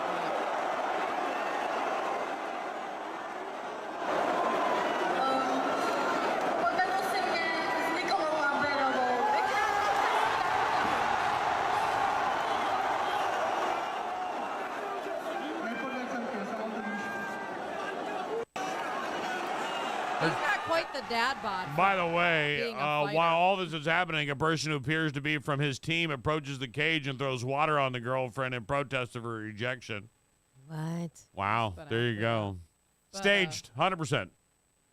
He's not quite the dad bod. By the way, being a fighter. while all this is happening, a person who appears to be from his team approaches the cage and throws water on the girlfriend in protest of her rejection. What? Wow. There you go. But, Staged. 100%.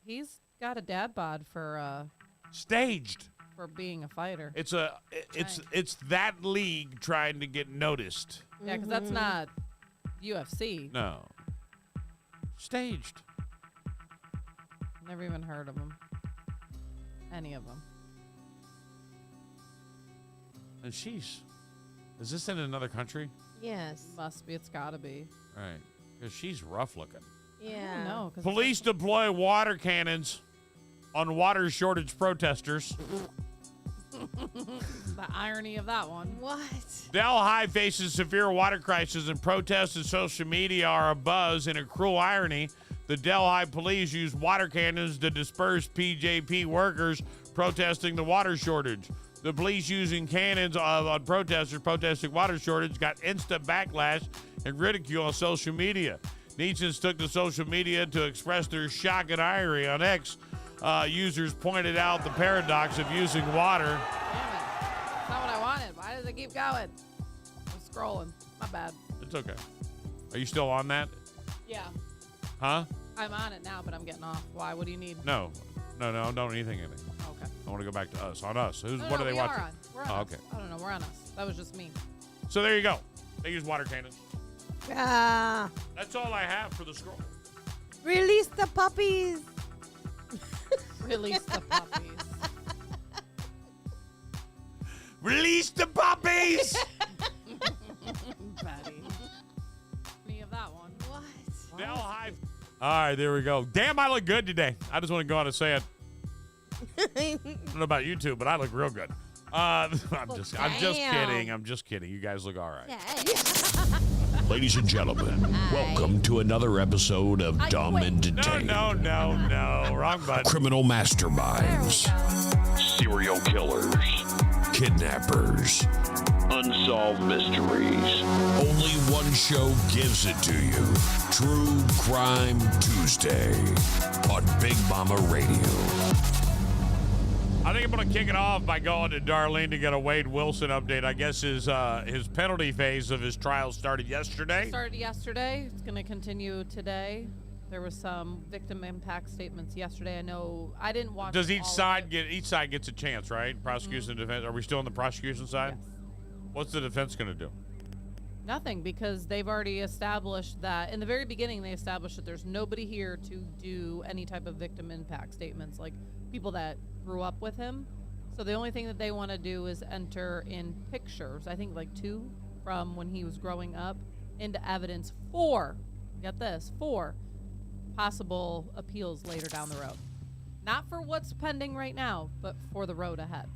He's got a dad bod for Staged. for being a fighter. It's that league trying to get noticed. Yeah, because that's not UFC. No. Staged. Never even heard of them. Any of them. And is this in another country? Yes. Must be. It's got to be. Right. Because she's rough looking. Yeah. No. Police deploy water cannons on water shortage protesters. The irony of that one. What? Delhi faces severe water crisis, and protests and social media are abuzz. In a cruel irony, the Delhi police used water cannons to disperse PJP workers protesting the water shortage. The police using cannons on protesters protesting water shortage got instant backlash and ridicule on social media. Netizen took to social media to express their shock and irony. On X, users pointed out the paradox of using water. Damn it. That's not what I wanted. Why does it keep going? I'm scrolling. My bad. It's okay. Are you still on that? Yeah. Huh? I'm on it now, but I'm getting off. Why? What do you need? No, don't anything. Okay. I want to go back to us. On us. No, What are they we watching? Are on. We're on Oh, us. okay. I don't know. We're on us. That was just me. So there you go. They use water cannons. Ah. That's all I have for the scroll. Release the puppies. Release the puppies. Release the puppies! Betty. Any of that one. What? Delhi. All right, there we go. Damn, I look good today. I just want to go on and say it. I don't know about you two, but I look real good. I'm just kidding. I'm just kidding. You guys look all right. Ladies and gentlemen, welcome to another episode of Dumb and Detained. No. Wrong button. Criminal masterminds, serial killers, kidnappers, unsolved mysteries. Only one show gives it to you. True Crime Tuesday on Big Mama Radio. I think I'm going to kick it off by going to Darlene to get a Wade Wilson update. I guess his penalty phase of his trial started yesterday. It's going to continue today. There was some victim impact statements yesterday. I know I didn't watch. Does each side gets a chance, right? Prosecution and defense. Are we still on the prosecution side? Yes. What's the defense going to do? Nothing, because they've already established that in the very beginning. They established that there's nobody here to do any type of victim impact statements, like people that grew up with him. So the only thing that they want to do is enter in pictures, I think like 2 from when he was growing up, into evidence for possible appeals later down the road. Not for what's pending right now, but for the road ahead.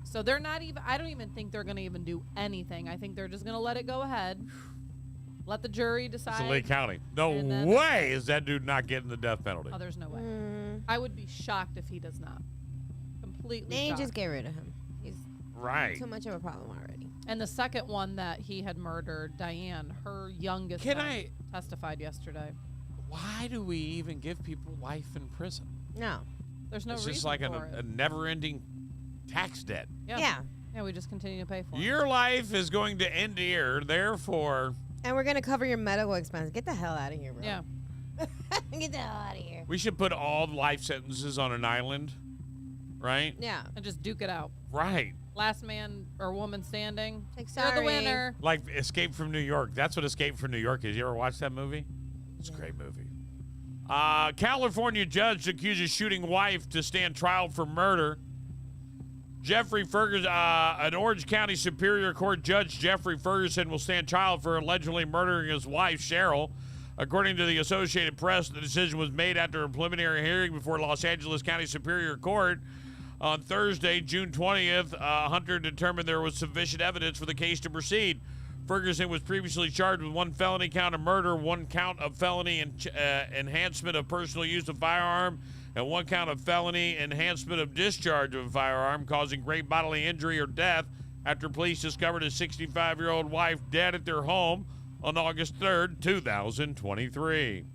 So they're not even, I don't even think they're going to even do anything. I think they're just going to let it go ahead. Let the jury decide. It's Lee County. No way is that dude not getting the death penalty. Oh, there's no way. I would be shocked if he does not. Completely They shocked. just get rid of him. He's right. too much of a problem already. And the second one that he had murdered, Diane, her youngest son, testified yesterday. Why do we even give people life in prison? No. There's no it's reason just like for a never-ending tax debt. Yeah, we just continue to pay for it. Your life is going to end here, therefore... And we're going to cover your medical expenses. Get the hell out of here, bro. Yeah. Get the hell out of here. We should put all life sentences on an island, right? Yeah. And just duke it out. Right. Last man or woman standing. Like, You're the sorry. winner. Like Escape from New York. That's what Escape from New York is. You ever watch that movie? It's a great movie. California judge accuses shooting wife to stand trial for murder. Jeffrey Ferguson, an Orange County Superior Court judge, Jeffrey Ferguson, will stand trial for allegedly murdering his wife, Cheryl. According to the Associated Press, the decision was made after a preliminary hearing before Los Angeles County Superior Court. On Thursday, June 20th, Hunter determined there was sufficient evidence for the case to proceed. Ferguson was previously charged with 1 felony count of murder, 1 count of felony enhancement of personal use of firearm, and 1 count of felony enhancement of discharge of a firearm causing great bodily injury or death after police discovered his 65-year-old wife dead at their home on August 3rd, 2023.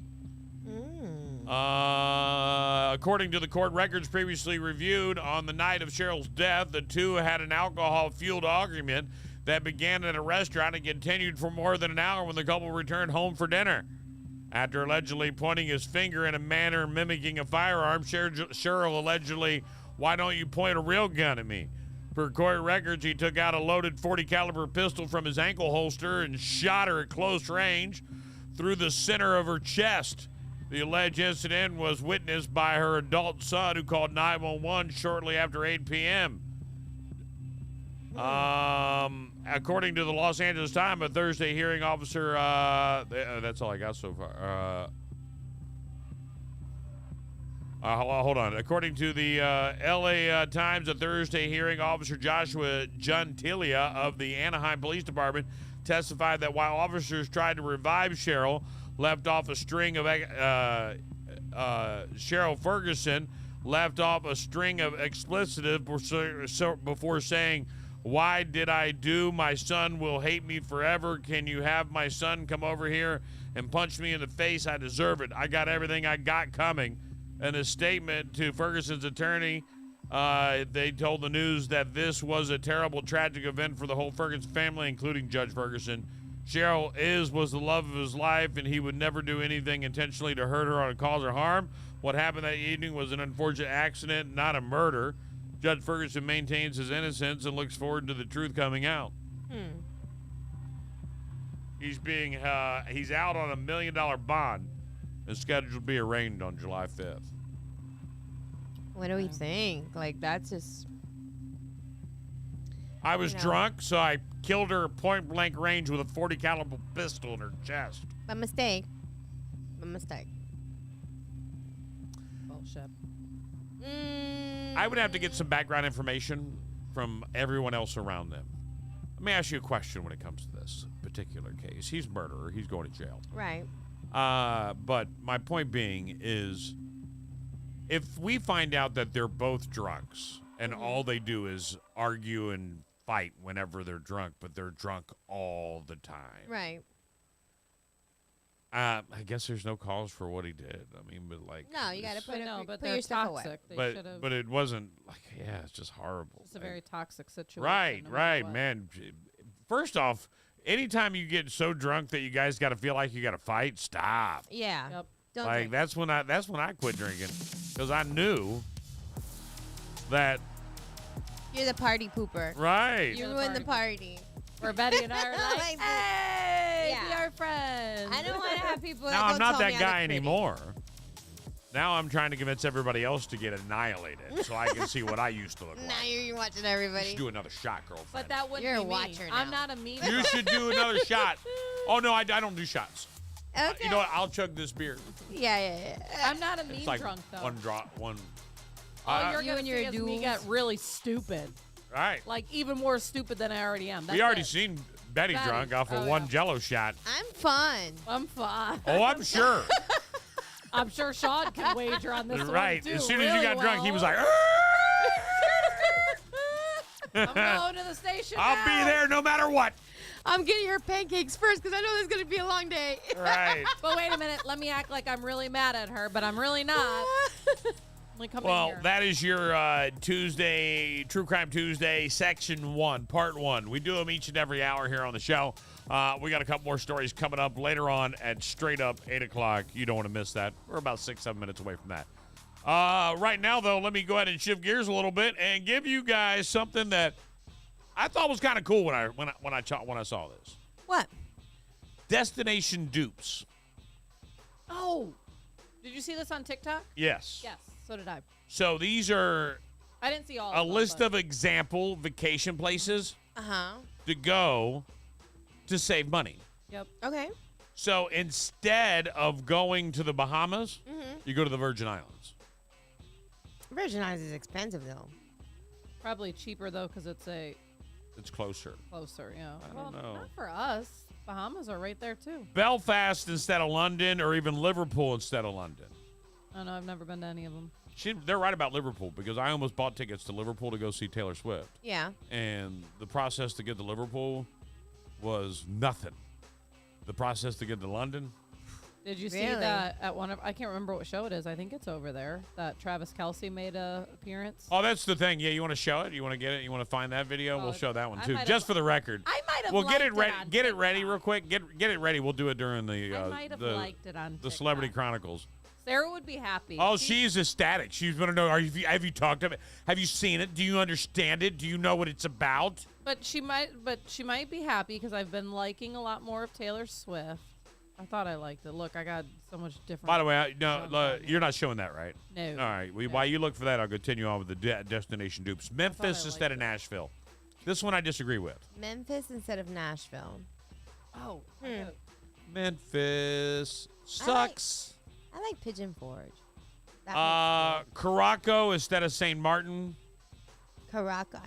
According to the court records previously reviewed, on the night of Cheryl's death, the two had an alcohol-fueled argument that began at a restaurant and continued for more than an hour when the couple returned home for dinner. After allegedly pointing his finger in a manner mimicking a firearm, Cheryl allegedly, "Why don't you point a real gun at me?" Per court records, he took out a loaded .40 caliber pistol from his ankle holster and shot her at close range through the center of her chest. The alleged incident was witnessed by her adult son, who called 911 shortly after 8 p.m. According to the Los Angeles Times, a Thursday hearing officer, that's all I got so far. Hold on. According to the LA Times, a Thursday hearing officer, Joshua Juntilia of the Anaheim Police Department, testified that while officers tried to revive Cheryl, Cheryl Ferguson left off a string of explicitives before saying, "Why did I do? My son will hate me forever. Can you have my son come over here and punch me in the face? I deserve it. I got everything I got coming." In a statement to Ferguson's attorney, they told the news that this was a terrible, tragic event for the whole Ferguson family, including Judge Ferguson. Cheryl was the love of his life, and he would never do anything intentionally to hurt her or cause her harm. What happened that evening was an unfortunate accident, not a murder. Judge Ferguson maintains his innocence and looks forward to the truth coming out. He's out on $1 million bond and scheduled to be arraigned on July 5th. What do we think? Like, that's just... I was drunk, so I killed her point blank range with a .40 caliber pistol in her chest. A mistake. A mistake. ship. I would have to get some background information from everyone else around them. Let me ask you a question when it comes to this particular case. He's a murderer. He's going to jail. Right. But my point being is, if we find out that they're both drunks and all they do is argue and fight whenever they're drunk, but they're drunk all the time. Right. I guess there's no cause for what he did. I mean, but like, No, you got to put but put they're your stuff away. toxic. They but should've- but it wasn't like, yeah, it's just horrible. It's a very toxic situation. Right, no matter right, what. man. First off, anytime you get so drunk that you guys got to feel like you got to fight, stop. Yeah. Yep. Don't Like drink. that's when I quit drinking, because I knew that. You're the party pooper. Right. You ruined the party. Where Betty and I are like, hey, we are friends. I don't want to have people Now I'm that not tell that me I guy look pretty. anymore. Now I'm trying to convince everybody else to get annihilated, so I can see what I used to look like. Now you're watching You everybody. should do another shot, girlfriend. But that wouldn't You're a be me. watcher I'm now. not a mean. You should do another shot. Oh no, I don't do shots. Okay. You know what? I'll chug this beer. Yeah. I'm not a mean It's like drunk though. one drop, one. All you're You gonna and see your is me duels. get really stupid. Right. Like even more stupid than I already am. That's We already it. seen Betty Betty. drunk off of Oh, one yeah. Jello shot. I'm fun. I'm fine. Oh, I'm sure. I'm sure Sean can wager on this Right. one too. As soon as you really got drunk, he was well. like, I'm going to the station. I'll now. be there no matter what. I'm getting your pancakes first because I know this is going to be a long day. Right. But wait a minute. Let me act like I'm really mad at her, but I'm really not. Let me come in Well, here. that is your Tuesday, True Crime Tuesday, Section 1, Part 1. We do them each and every hour here on the show. We got a couple more stories coming up later on at straight up 8 o'clock. You don't want to miss that. We're about 6-7 minutes away from that. Right now, though, let me go ahead and shift gears a little bit and give you guys something that I thought was kind of cool when I saw this. What? Destination Dupes. Oh, did you see this on TikTok? Yes. Yes, so did I. So these are I didn't see all a of them, list but- of example vacation places Uh-huh. to go to save money. Yep. Okay. So instead of going to the Bahamas, Mm-hmm. you go to the Virgin Islands. Virgin Islands is expensive, though. Probably cheaper though because it's It's closer. closer. Yeah. I Well, don't know. not for us. Bahamas are right there too. Belfast instead of London, or even Liverpool instead of London. I don't know. I've never been to any of them. They're right about Liverpool, because I almost bought tickets to Liverpool to go see Taylor Swift. Yeah. And the process to get to Liverpool was nothing. The process to get to London, Did you see Really? that at one of? I can't remember what show it is. I think it's over there. That Travis Kelce made a appearance. oh, that's the thing. Yeah, you want to show it? You want to get it? You want to find that video? Oh, We'll show that one I too, might just have- for the record. I might have. We'll get liked it ready. on Get it ready TikTok. ready real quick. Get it ready. We'll do it during the I might have liked it on the Celebrity Chronicles. Sarah would be happy. Oh, she's ecstatic. She's going to know. Have you talked to it? Have you seen it? Do you understand it? Do you know what it's about? But she might be happy because I've been liking a lot more of Taylor Swift. I thought I liked it. Look, I got so much different. By the way, you're not showing that, right? No. All right. While you look for that, I'll continue on with the Destination Dupes. Memphis instead of Nashville. This one I disagree with. Memphis instead of Nashville. Oh. Memphis sucks. I like Pigeon Forge. That Caraco instead of St. Martin. Caraca.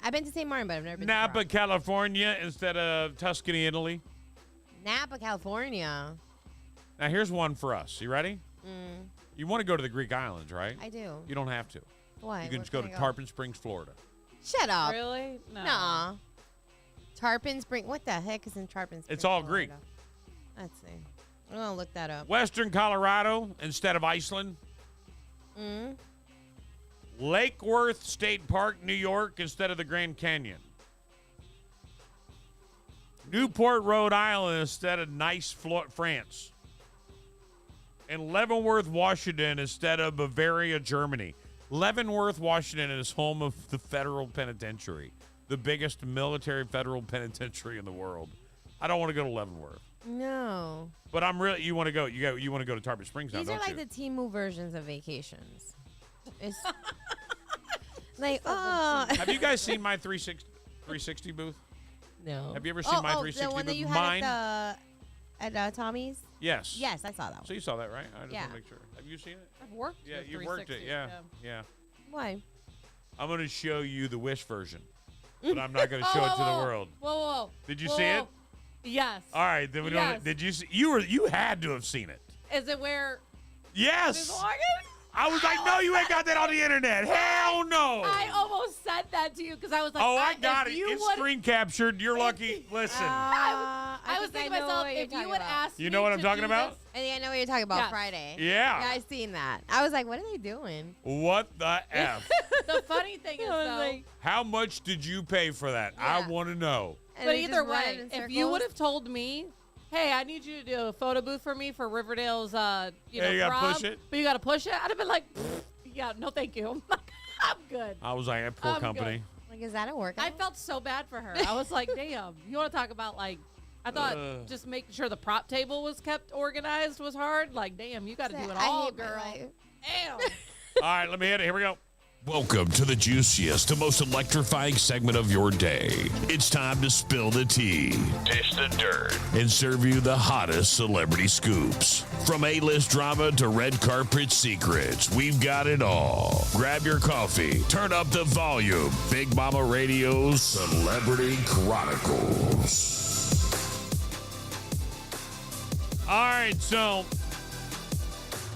I've been to St. Martin, but I've never been Napa, California instead of Tuscany, Italy. to Napa, California. Now, here's one for us. You ready? Mm, You want to go to the Greek islands, right? I do. You don't have to. Why? You can Where just go can to I go? Tarpon Springs, Florida. Shut up. Really? No. Nah. Tarpon Spring. What the heck is in Tarpon Springs? It's all Greek. Florida? Let's see. I'm going to look that up. Western Colorado instead of Iceland. Mm. Lake Worth State Park, New York instead of the Grand Canyon. Newport, Rhode Island instead of Nice, France. And Leavenworth, Washington instead of Bavaria, Germany. Leavenworth, Washington is home of the federal penitentiary, the biggest military federal penitentiary in the world. I don't want to go to Leavenworth. No. But I'm really, you want to go to Tarpon Springs now, These don't are like you? the Temu versions of vacations. It's like, oh. Have you guys seen my 360 booth? No. Have you ever seen my 360 the one that booth? you Mine? had at Tommy's? Yes. Yes, I saw that one. So you saw that, right? I just Yeah. want to make sure. Have you seen it? I've worked. Yeah, with you worked it. 360s, Yeah. Why? I'm going to show you the Wish version, but I'm not going to show it to the world. Whoa. Did you see it? Yes. All right. Then we Yes. don't. Did you see? You had to have seen it. Is it where? Yes. He's walking? I was like, no, you ain't got that on the internet. Hell no. I almost said that to you because I was like, Oh, I got it. You It's would, screen captured. You're lucky. Listen. I was think thinking I to know myself, what you're if you talking would about. ask You me know what I'm to talking do about? this- I think I know what you're talking about. Yes. Friday. Yeah. Yeah, I've seen that. I was like, what are they doing? What the F? The funny thing is, though, How much did you pay for that? I Yeah. want to know. And but they either just run way, in if you circles? would have told me, hey, I need you to do a photo booth for me for Riverdale's, you Yeah, you gotta prom, push it? but you got to push it, I'd have been like, yeah, no, thank you. I'm good. I was like, poor I'm company. Like, is that a workout? I felt so bad for her. I was like, damn, you want to talk about like, I thought just making sure the prop table was kept organized was hard. Like, damn, you got to do it I all, hate my girl. life. Damn. All right, let me hit it. Here we go. Welcome to the juiciest and most electrifying segment of your day. It's time to spill the tea, dish the dirt, and serve you the hottest celebrity scoops. From A-list drama to red carpet secrets, we've got it all. Grab your coffee, turn up the volume. Big Mama Radio's Celebrity Chronicles. All right, so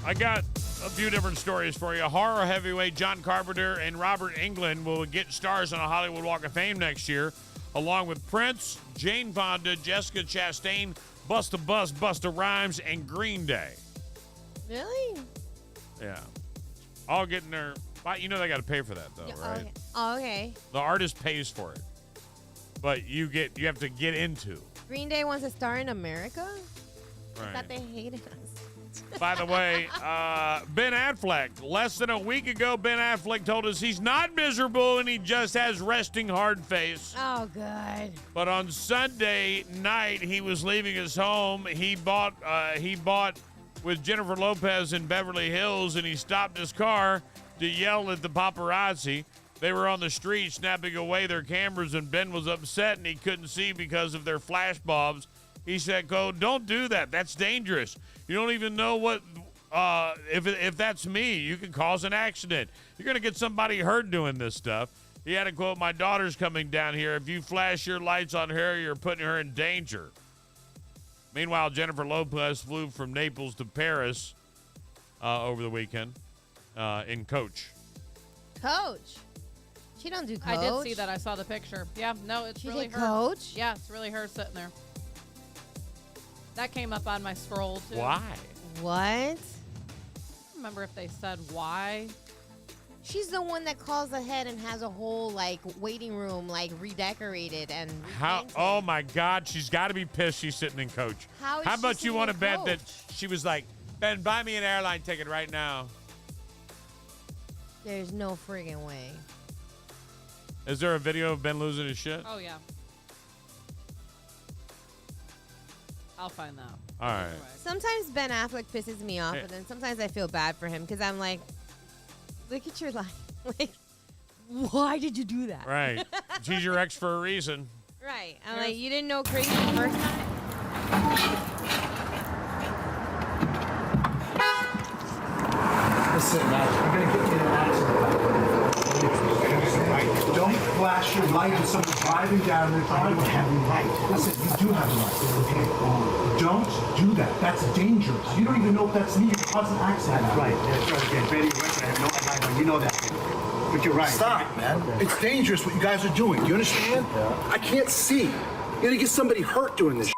I got a few different stories for you. Horror heavyweight John Carpenter and Robert Englund will get stars on a Hollywood Walk of Fame next year, along with Prince, Jane Fonda, Jessica Chastain, Busta Bus, Busta Rhymes, and Green Day. Really? Yeah. All getting their... You know they got to pay for that, though, right? Okay. Oh, okay. The artist pays for it. But you have to get into. Green Day wants to star in America? I Right. thought they hated us. By the way, Ben Affleck. Less than a week ago, Ben Affleck told us he's not miserable and he just has resting hard face. Oh, good. But on Sunday night, he was leaving his home. He bought with Jennifer Lopez in Beverly Hills, and he stopped his car to yell at the paparazzi. They were on the street snapping away their cameras, and Ben was upset and he couldn't see because of their flash bulbs. He said, don't do that. That's dangerous. You don't even know what, if that's me, you can cause an accident. You're going to get somebody hurt doing this stuff. He had a quote, my daughter's coming down here. If you flash your lights on her, you're putting her in danger. Meanwhile, Jennifer Lopez flew from Naples to Paris over the weekend in coach. Coach? She don't do coach. I did see that. I saw the picture. Yeah, no, it's She really did her. coach? Yeah, it's really her sitting there. That came up on my scroll, too. Why? What? I don't remember if they said why. She's the one that calls ahead and has a whole, like, waiting room, like, redecorated and How? repainted. Oh, my God. She's got to be pissed she's sitting in coach. How is How she much you sitting want in to bet that coach? she was like, Ben, buy me an airline ticket right now. There's no friggin' way. Is there a video of Ben losing his shit? Oh, yeah. I'll find that. All right. Sometimes Ben Affleck pisses me off, Hey. and then sometimes I feel bad for him because I'm like, look at your life. Like, why did you do that? Right. She's your ex for a reason. Right. I'm like, you didn't know crazy the first time? Listen, man, you're going to get in an accident. Don't flash your light when someone's driving down the driveway. I don't have a light. Listen, you do have a light. Don't do that. That's dangerous. You don't even know if that's me. You cause an accident. That's right. That's right. Again, Betty West, I have no light on. You know that. But you're right. Stop, man. It's dangerous what you guys are doing. Do you understand? Yeah. I can't see. You're going to get somebody hurt doing this.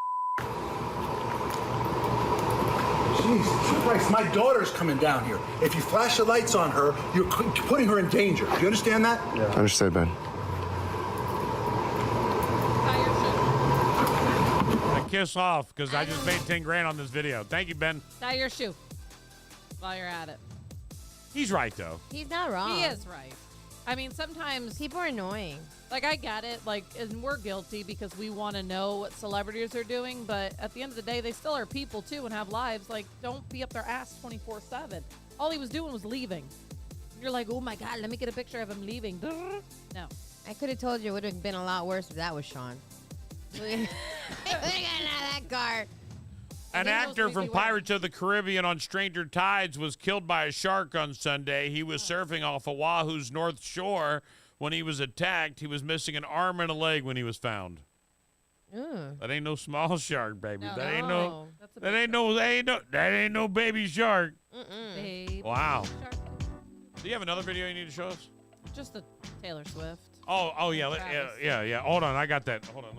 Jesus Christ, my daughter's coming down here. If you flash the lights on her, you're putting her in danger. Do you understand that? Yeah. Understood, Ben. Kiss off because I just made 10 grand on this video. Thank you, Ben. Tie your shoe while you're at it. He's right, though. He's not wrong. He is right. I mean, sometimes people are annoying. Like, I get it. Like, and we're guilty because we want to know what celebrities are doing. But at the end of the day, they still are people, too, and have lives. Like, don't be up their ass 24/7. All he was doing was leaving. You're like, oh, my God, let me get a picture of him leaving. No. I could have told you it would have been a lot worse if that was Sean. We would have gotten out of that car. An actor from Pirates of the Caribbean on Stranger Tides was killed by a shark on Sunday. He was surfing off Oahu's North Shore when he was attacked. He was missing an arm and a leg when he was found. That ain't no small shark, baby. No, that ain't no baby shark. Baby Wow. shark. Do you have another video you need to show us? Just the Taylor Swift. Oh yeah, Travis. yeah. Hold on, I got that. Hold on,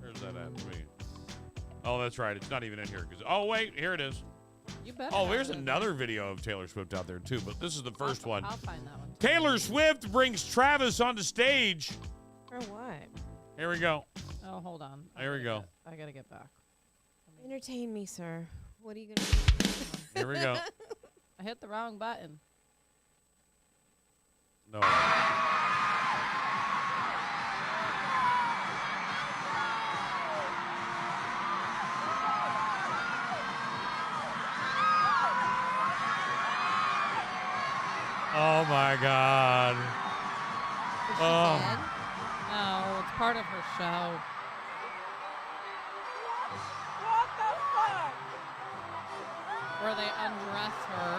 where's that at? Oh, that's right. It's not even in here. Oh wait, here it is. You better. Oh, there's another video of Taylor Swift out there too, but this is the first one. I'll find that one. Taylor Swift brings Travis onto stage. For what? Here we go. Oh, hold on. Here we go. I gotta get back. Entertain me, sir. What are you gonna do? Here we go. I hit the wrong button. No. Oh my God. Is she Oh. dead? No, it's part of her show. What the fuck? Where they undress her.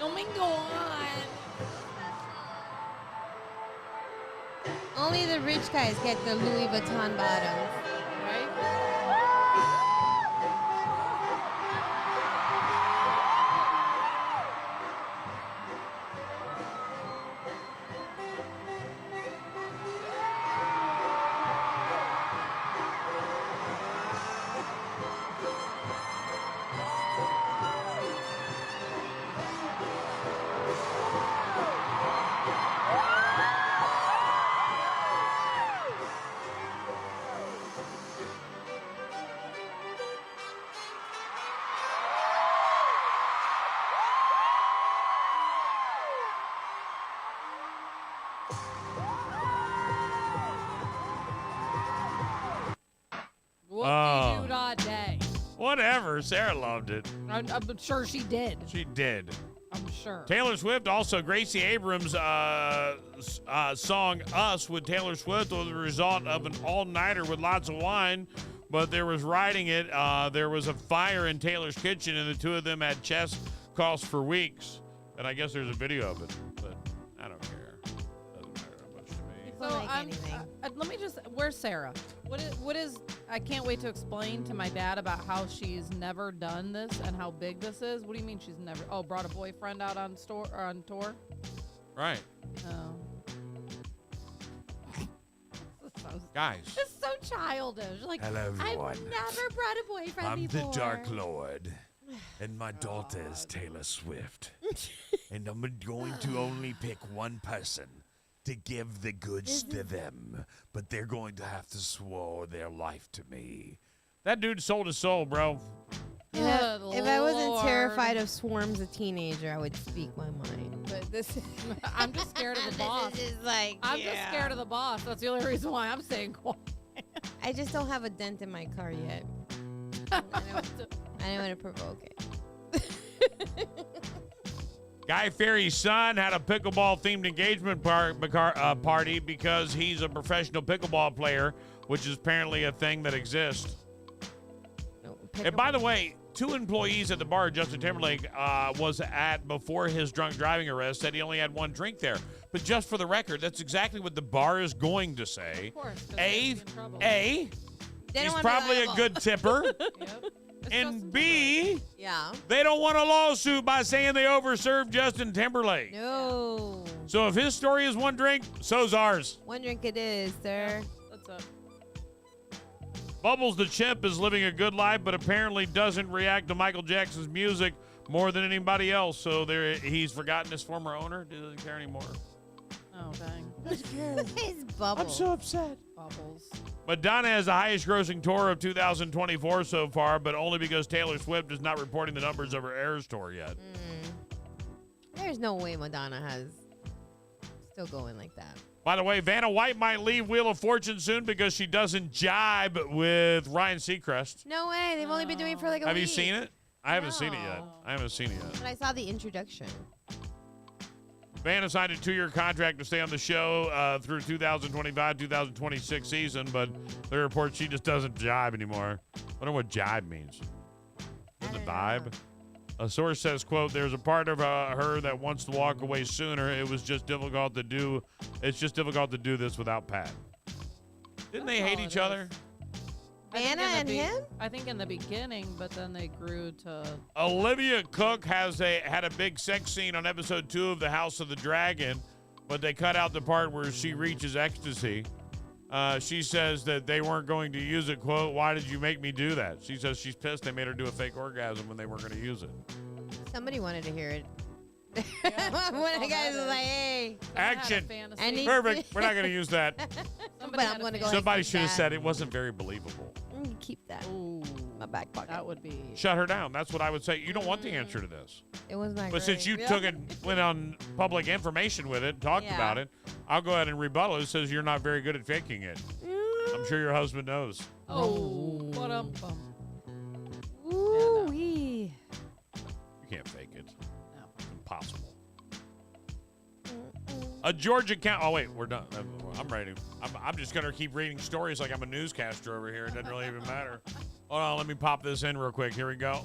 Oh my God. Only the rich guys get the Louis Vuitton bottoms. Right? Whoopie-doo-dah-day. Whatever. Sarah loved it. I'm sure she did. She did. I'm sure. Taylor Swift, also Gracie Abrams' song Us with Taylor Swift was the result of an all-nighter with lots of wine, but there was writing it. There was a fire in Taylor's kitchen, and the two of them had chest coughs for weeks. And I guess there's a video of it, but I don't care. Doesn't matter that much to me. So let me just, where's Sarah? What is, I can't wait to explain to my dad about how she's never done this and how big this is. What do you mean she's never, brought a boyfriend out on tour? Right. Oh. Guys. It's so childish. Like, Hello, everyone. I've never brought a boyfriend I'm before. the Dark Lord, and my daughter is Taylor Swift. And I'm going to only pick one person to give the goods to them, but they're going to have to swear their life to me. That dude sold his soul, bro. If I wasn't terrified of swarms of teenager, I would speak my mind. But this is I'm just scared of the boss. This is just like, I'm just scared of the boss. That's the only reason why I'm staying quiet. I just don't have a dent in my car yet. I don't want to provoke it. Guy Fieri's son had a pickleball-themed engagement party because he's a professional pickleball player, which is apparently a thing that exists. And by the way, 2 employees at the bar Justin Timberlake was at before his drunk driving arrest said he only had 1 drink there. But just for the record, that's exactly what the bar is going to say. Of course. He's probably a good tipper. Yep. And B, yeah, they don't want a lawsuit by saying they overserved Justin Timberlake. No. So if his story is 1 drink, so's ours. 1 drink it is, sir. That's it. Bubbles the Chimp is living a good life, but apparently doesn't react to Michael Jackson's music more than anybody else. So he's forgotten his former owner. Doesn't care anymore. Oh, dang. It's Bubbles. I'm so upset. Bubbles. Madonna has the highest grossing tour of 2024 so far, but only because Taylor Swift is not reporting the numbers of her Eras tour yet. There's no way Madonna has still going like that. By the way, Vanna White might leave Wheel of Fortune soon because she doesn't jibe with Ryan Seacrest. No way. They've only been doing it for like a week. Have you seen it? I haven't seen it yet. I haven't seen it yet. But I saw the introduction. Vanna signed a 2-year contract to stay on the show through 2025-2026 season, but they report she just doesn't jive anymore. I wonder what jive means. Is it vibe? A source says, quote, there's a part of her that wants to walk away sooner. It was just difficult to do. It's just difficult to do this without Pat. Didn't they hate each other? Vanna and him? I think in the beginning, but then they grew to. Olivia Cook had a big sex scene on episode 2 of The House of the Dragon, but they cut out the part where she reaches ecstasy. She says that they weren't going to use it, quote, why did you make me do that? She says she's pissed they made her do a fake orgasm when they weren't going to use it. Somebody wanted to hear it. One of the guys was like, hey. Action. Perfect. We're not going to use that. But I'm going to go Somebody should have said it wasn't very believable. Keep that in my back pocket. That would be. Shut her down. That's what I would say. You don't want the answer to this. It was not But great. since you took it, went on public information with it, talked about it, I'll go ahead and rebuttal. It says you're not very good at faking it. I'm sure your husband knows. Oh, what a bum. Ooh-wee. You can't fake it. No. It's impossible. A Georgia county. Oh, wait, we're done. I'm ready. I'm just going to keep reading stories like I'm a newscaster over here. It doesn't really even matter. Hold on, let me pop this in real quick. Here we go.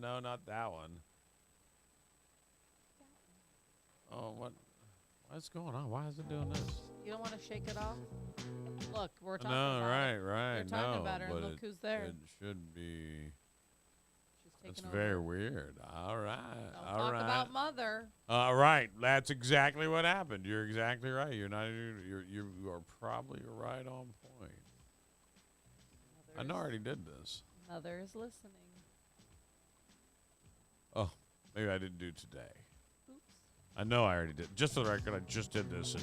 No, not that one. Oh, what's going on? Why is it doing this? You don't want to shake it off? Look, we're talking about it. Right. We're talking about her, and but look who's there. It should be. That's over. very weird. All right. Don't talk about mother. All right. That's exactly what happened. You're exactly right. You are probably right on point. I know I already did this. Mother is listening. Oh, maybe I didn't do today. Oops. I know I already did. Just for the record, I just did this at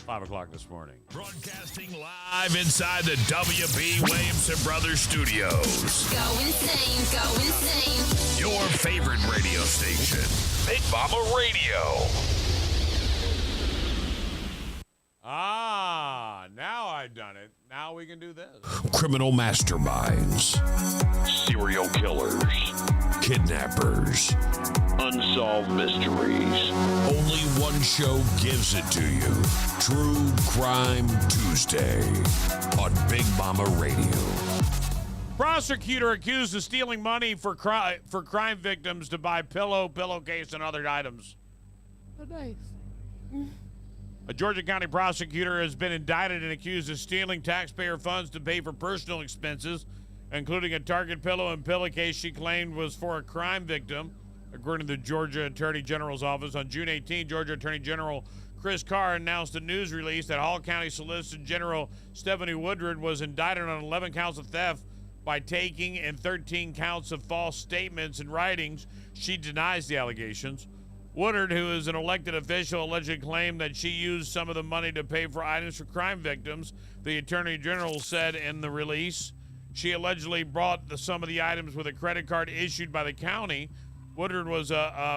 5 o'clock this morning. Broadcasting live inside the W.B. Williamson Brothers studios. Go insane, go insane. Your favorite radio station, Big Mama Radio. Now I've done it. Now we can do this. Criminal masterminds, serial killers, kidnappers, unsolved mysteries. Only one show gives it to you. True Crime Tuesday on Big Mama Radio. Prosecutor accused of stealing money for crime victims to buy pillowcase, and other items. Oh, nice. A Georgia County prosecutor has been indicted and accused of stealing taxpayer funds to pay for personal expenses, including a Target pillow and pillowcase she claimed was for a crime victim. According to the Georgia Attorney General's office, on June 18, Georgia Attorney General Chris Carr announced a news release that Hall County Solicitor General Stephanie Woodard was indicted on 11 counts of theft by taking and 13 counts of false statements and writings. She denies the allegations. Woodard, who is an elected official, allegedly claimed that she used some of the money to pay for items for crime victims, the Attorney General said in the release. She allegedly bought some of the items with a credit card issued by the county. Woodard was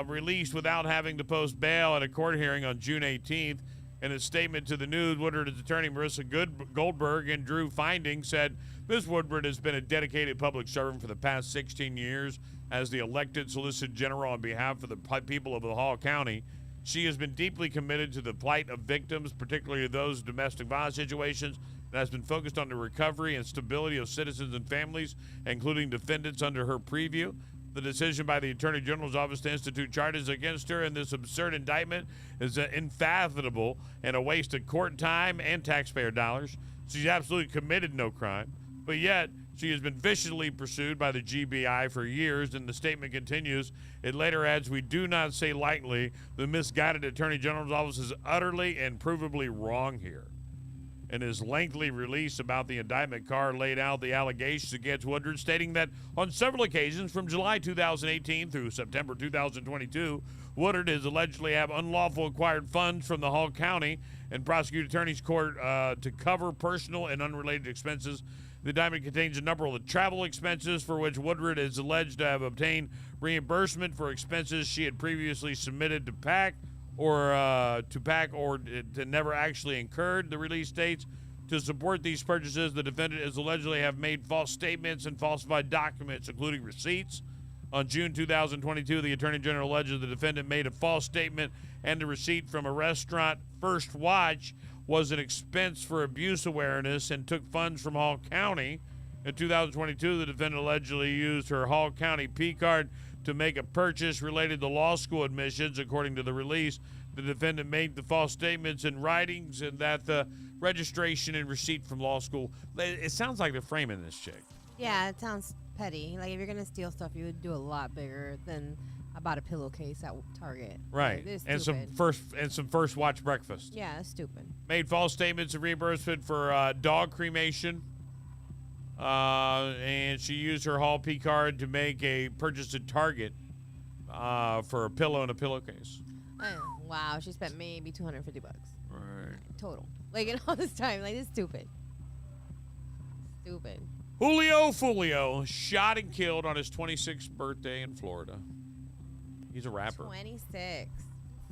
released without having to post bail at a court hearing on June 18th. In a statement to the news, Woodard's attorney Marissa Goldberg and Drew Finding said, Ms. Woodward has been a dedicated public servant for the past 16 years as the elected Solicitor General on behalf of the people of the Hall County. She has been deeply committed to the plight of victims, particularly those domestic violence situations, and has been focused on the recovery and stability of citizens and families, including defendants under her purview. The decision by the Attorney General's office to institute charges against her in this absurd indictment is unfathomable and a waste of court time and taxpayer dollars. She's absolutely committed no crime, but yet she has been viciously pursued by the GBI for years, and the statement continues. It later adds, we do not say lightly the misguided Attorney General's office is utterly and provably wrong here. In his lengthy release about the indictment, Carr laid out the allegations against Woodard, stating that on several occasions from July 2018 through September 2022, Woodard is allegedly have unlawful acquired funds from the Hall County and Prosecuting Attorney's Court to cover personal and unrelated expenses. The indictment contains a number of the travel expenses for which Woodard is alleged to have obtained reimbursement for expenses she had previously submitted to PAC or to never actually incurred, the release states. To support these purchases, the defendant is allegedly have made false statements and falsified documents, including receipts. On June 2022, the Attorney General alleges the defendant made a false statement and the receipt from a restaurant, First Watch, was an expense for abuse awareness and took funds from Hall County. In 2022, the defendant allegedly used her Hall County P card to make a purchase related to law school admissions. According to the release, the defendant made the false statements in writings and that the registration and receipt from law school. It sounds like they're framing this chick. Yeah, it sounds petty. Like, if you're gonna steal stuff, you would do a lot bigger than about a pillowcase at Target. Right. Like, and some First Watch breakfast. Yeah, it's stupid. Made false statements of reimbursement for dog cremation. And she used her Hall P card to make a purchase at Target for a pillow and a pillowcase. Wow, she spent maybe $250 Right. total. Like, in all this time, like, it's stupid. Stupid. Julio Fulio shot and killed on his 26th birthday in Florida. He's a rapper. 26.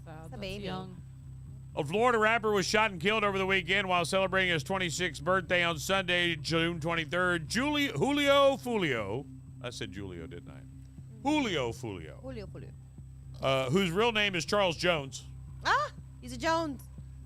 That's a baby. Young. A Florida rapper was shot and killed over the weekend while celebrating his 26th birthday on Sunday, June 23rd. Julio Fulio. I said Julio, didn't I? Julio Fulio. Julio Fulio. Whose real name is Charles Jones. Ah, he's a Jones.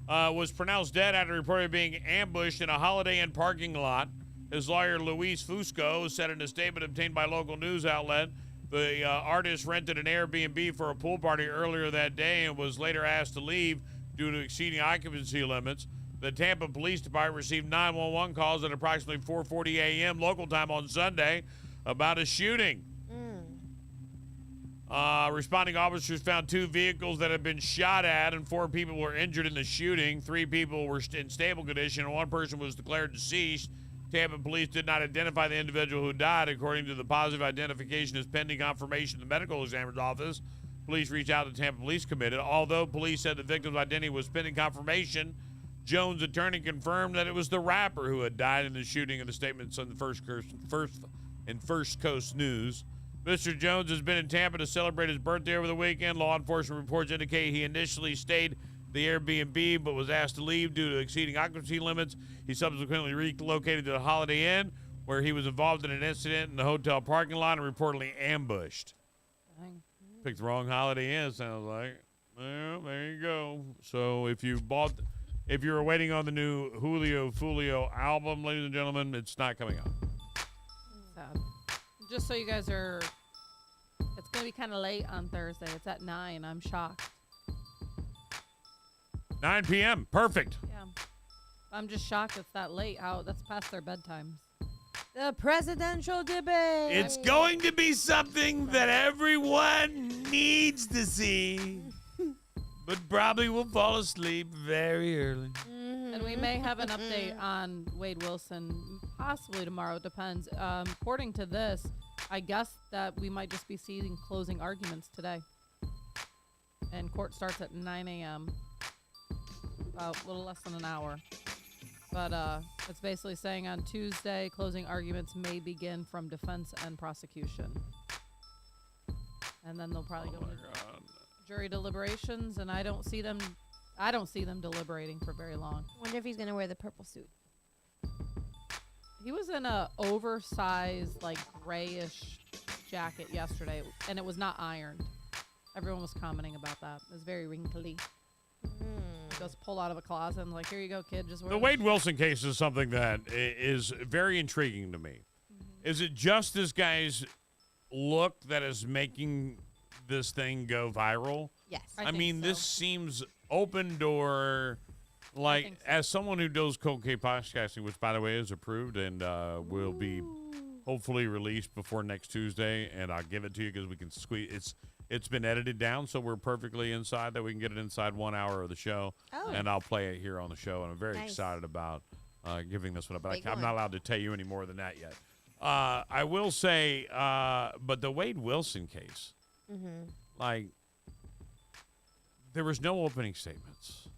Was pronounced dead after reportedly being ambushed in a Holiday Inn parking lot. His lawyer, Luis Fusco, said in a statement obtained by local news outlet, the artist rented an Airbnb for a pool party earlier that day and was later asked to leave due to exceeding occupancy limits. The Tampa Police Department received 911 calls at approximately 4:40 a.m. local time on Sunday about a shooting. Responding officers found 2 vehicles that had been shot at, and 4 people were injured in the shooting. 3 people were in stable condition, and 1 person was declared deceased. Tampa police did not identify the individual who died. According to the positive identification is pending confirmation in the medical examiner's office. Police reached out to Tampa Police Committee. Although police said the victim's identity was pending confirmation, Jones' attorney confirmed that it was the rapper who had died in the shooting. In the statements on the First Coast News. Mr. Jones has been in Tampa to celebrate his birthday over the weekend. Law enforcement reports indicate he initially stayed the Airbnb but was asked to leave due to exceeding occupancy limits. He subsequently relocated to the Holiday Inn, where he was involved in an incident in the hotel parking lot and reportedly ambushed. Dang. Picked the wrong Holiday Inn, sounds like. Well, there you go. So if you're waiting on the new Julio Fulio album, ladies and gentlemen, it's not coming out. Sad. Just so you guys are, it's going to be kind of late on Thursday. It's at 9. I'm shocked. 9 p.m. Perfect. Yeah. I'm just shocked it's that late. That's past their bedtimes. The presidential debate. It's going to be something that everyone needs to see, but probably will fall asleep very early. And we may have an update on Wade Wilson possibly tomorrow. It depends. According to this, I guess that we might just be seeing closing arguments today. And court starts at 9 a.m. About a little less than an hour. But it's basically saying on Tuesday, closing arguments may begin from defense and prosecution. And then they'll probably go into jury deliberations, and I don't see them deliberating for very long. Wonder if he's gonna wear the purple suit. He was in a oversized, like, grayish jacket yesterday, and it was not ironed. Everyone was commenting about that. It was very wrinkly. Just pull out of a closet and like, here you go, kid. Just wear The Wade Wilson case is something that is very intriguing to me. Is it just this guy's look that is making this thing go viral? Yes. I mean, this seems open door. Like, as someone who does cold K podcasting, which, by the way, is approved and will be hopefully released before next Tuesday, and I'll give it to you because we can squeeze. It's been edited down, so we're perfectly inside that we can get it inside 1 hour of the show, and I'll play it here on the show, and I'm very excited about giving this one up. But I'm not allowed to tell you any more than that yet. I will say, but the Wade Wilson case, like, there was no opening statements.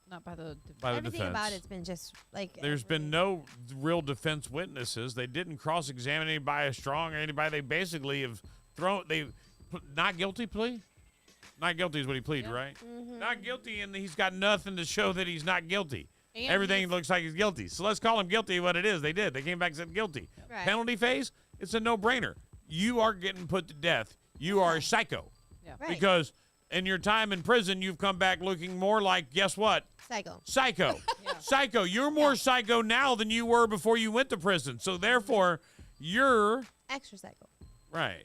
Not by the Everything defense. about it's been just like. There's been no real defense witnesses. They didn't cross-examine anybody as strong or anybody. They basically have thrown. Not guilty plea? Not guilty is what he pleaded, right? Not guilty, and he's got nothing to show that he's not guilty. And everything looks like he's guilty. So let's call him guilty what it is. They did. They came back and said guilty. Right. Penalty phase, it's a no-brainer. you are getting put to death. You are a psycho. Yeah. Right. Because in your time in prison, you've come back looking more like, guess what? Psycho. Psycho. Psycho. You're more psycho now than you were before you went to prison. So therefore, you're Extra psycho. right.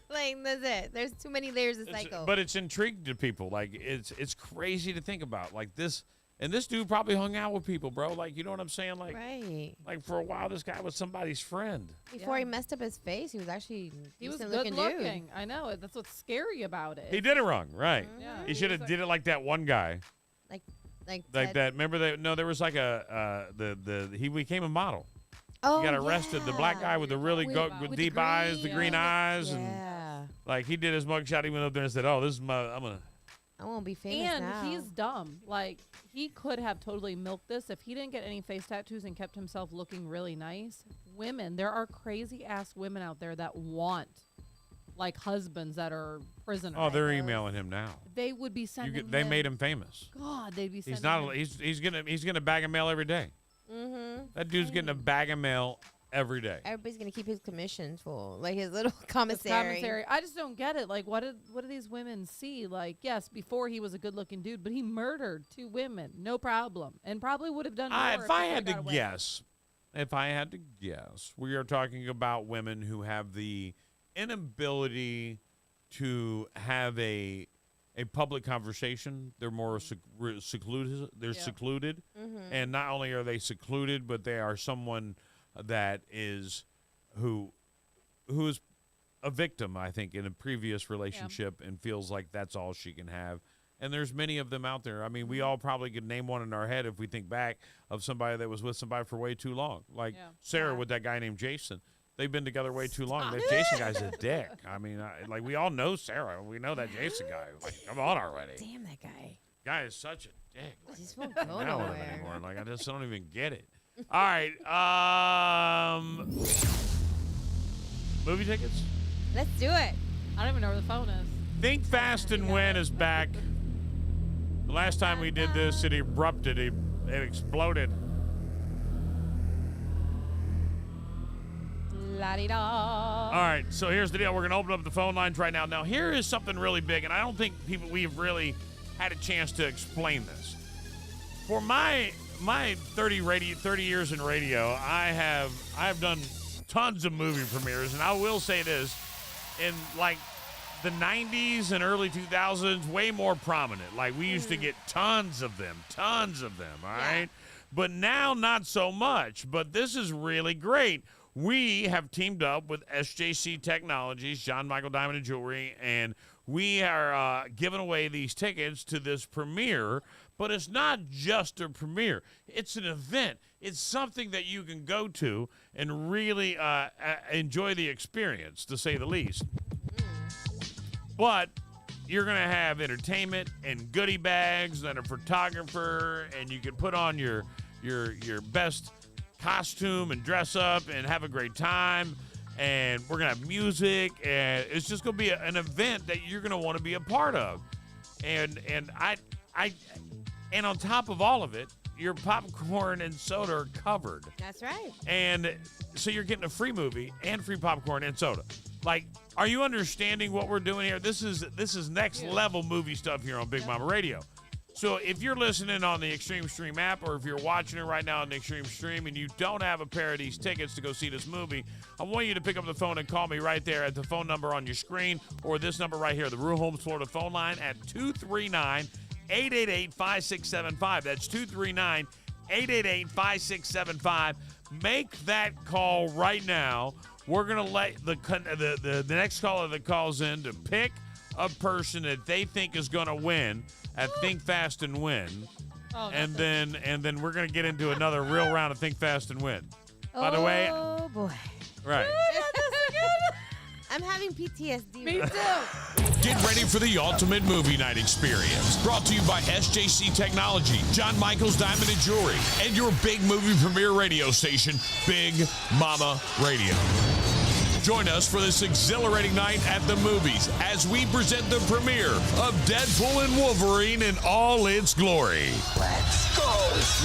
Like, that's it. There's too many layers of psycho. But it's intriguing to people. Like, it's crazy to think about. Like this, and this dude probably hung out with people, bro. Like, you know what I'm saying? Like, right. like for a while, this guy was somebody's friend. Before he messed up his face, he was actually He was decent good looking. dude. I know. That's what's scary about it. He did it wrong, right? Yeah. He should have did it like that one guy. Like Like that. Remember that? No, there was like he became a model. Oh, he got arrested. The black guy with the really with deep eyes, the green eyes, and like he did his mugshot. He went up there and said, "Oh, this is I won't be famous And now." he's dumb. Like, he could have totally milked this if he didn't get any face tattoos and kept himself looking really nice. Women, there are crazy ass women out there that want like husbands that are prisoners. Oh, they're emailing him now. They would be sending. They made him famous. God, they'd be. He's sending not. him. He's getting a bag of mail every day. Mm-hmm. That dude's getting a bag of mail every day. Everybody's gonna keep his commissions full, like his little commissary. I just don't get it. Like, what do these women see? Like, yes, before he was a good-looking dude, but he murdered 2 women, no problem, and probably would have done more. If I had to guess, we are talking about women who have the inability to have a public conversation. They're more secluded. They're secluded, and not only are they secluded, but they are someone that is who is a victim, I think, in a previous relationship and feels like that's all she can have. And there's many of them out there. I mean, we all probably could name one in our head if we think back of somebody that was with somebody for way too long, like Sarah with that guy named Jason. They've been together way too long. That Jason guy's a dick. I mean, like, we all know Sarah. We know that Jason guy. Like, come on already. Damn, that guy. Guy is such a dick. Like, Just won't go now with him nowhere. anymore. Like, I just don't even get it. All right. Movie tickets? Let's do it. I don't even know where the phone is. Think Fast and Win is back. The last time we did this, it erupted. It exploded. La-di-da. All right, so here's the deal. We're going to open up the phone lines right now. Now, here is something really big, and I don't think we've really had a chance to explain this. For my 30 years in radio, I have done tons of movie premieres, and I will say this, in like the 90s and early 2000s, way more prominent. Like, we used to get tons of them, all right? But now, not so much. But this is really great. We have teamed up with SJC Technologies, John Michael Diamond and Jewelry, and we are giving away these tickets to this premiere. But it's not just a premiere. It's an event. It's something that you can go to and really enjoy the experience, to say the least. But you're going to have entertainment and goodie bags and a photographer, and you can put on your best costume and dress up and have a great time. And we're going to have music, and it's just going to be an event that you're going to want to be a part of. And on top of all of it, your popcorn and soda are covered. That's right. And so you're getting a free movie and free popcorn and soda. Like, are you understanding what we're doing here? This is next level movie stuff here on Big Mama Radio. So if you're listening on the Extreme Stream app, or if you're watching it right now on the Extreme Stream and you don't have a pair of these tickets to go see this movie, I want you to pick up the phone and call me right there at the phone number on your screen, or this number right here, the Rural Homes Florida phone line at 239-888-5675. That's 239-888-5675. Make that call right now. We're going to let the next caller that calls in to pick a person that they think is going to win at Think Fast and Win. Oh, and then we're going to get into another real round of Think Fast and Win. By the way. Oh, boy. Right. I'm having PTSD. Me too. Get ready for the ultimate movie night experience. Brought to you by SJC Technology, John Michael's Diamond and Jewelry, and your big movie premiere radio station, Big Mama Radio. Join us for this exhilarating night at the movies as we present the premiere of Deadpool and Wolverine in all its glory. Let's go.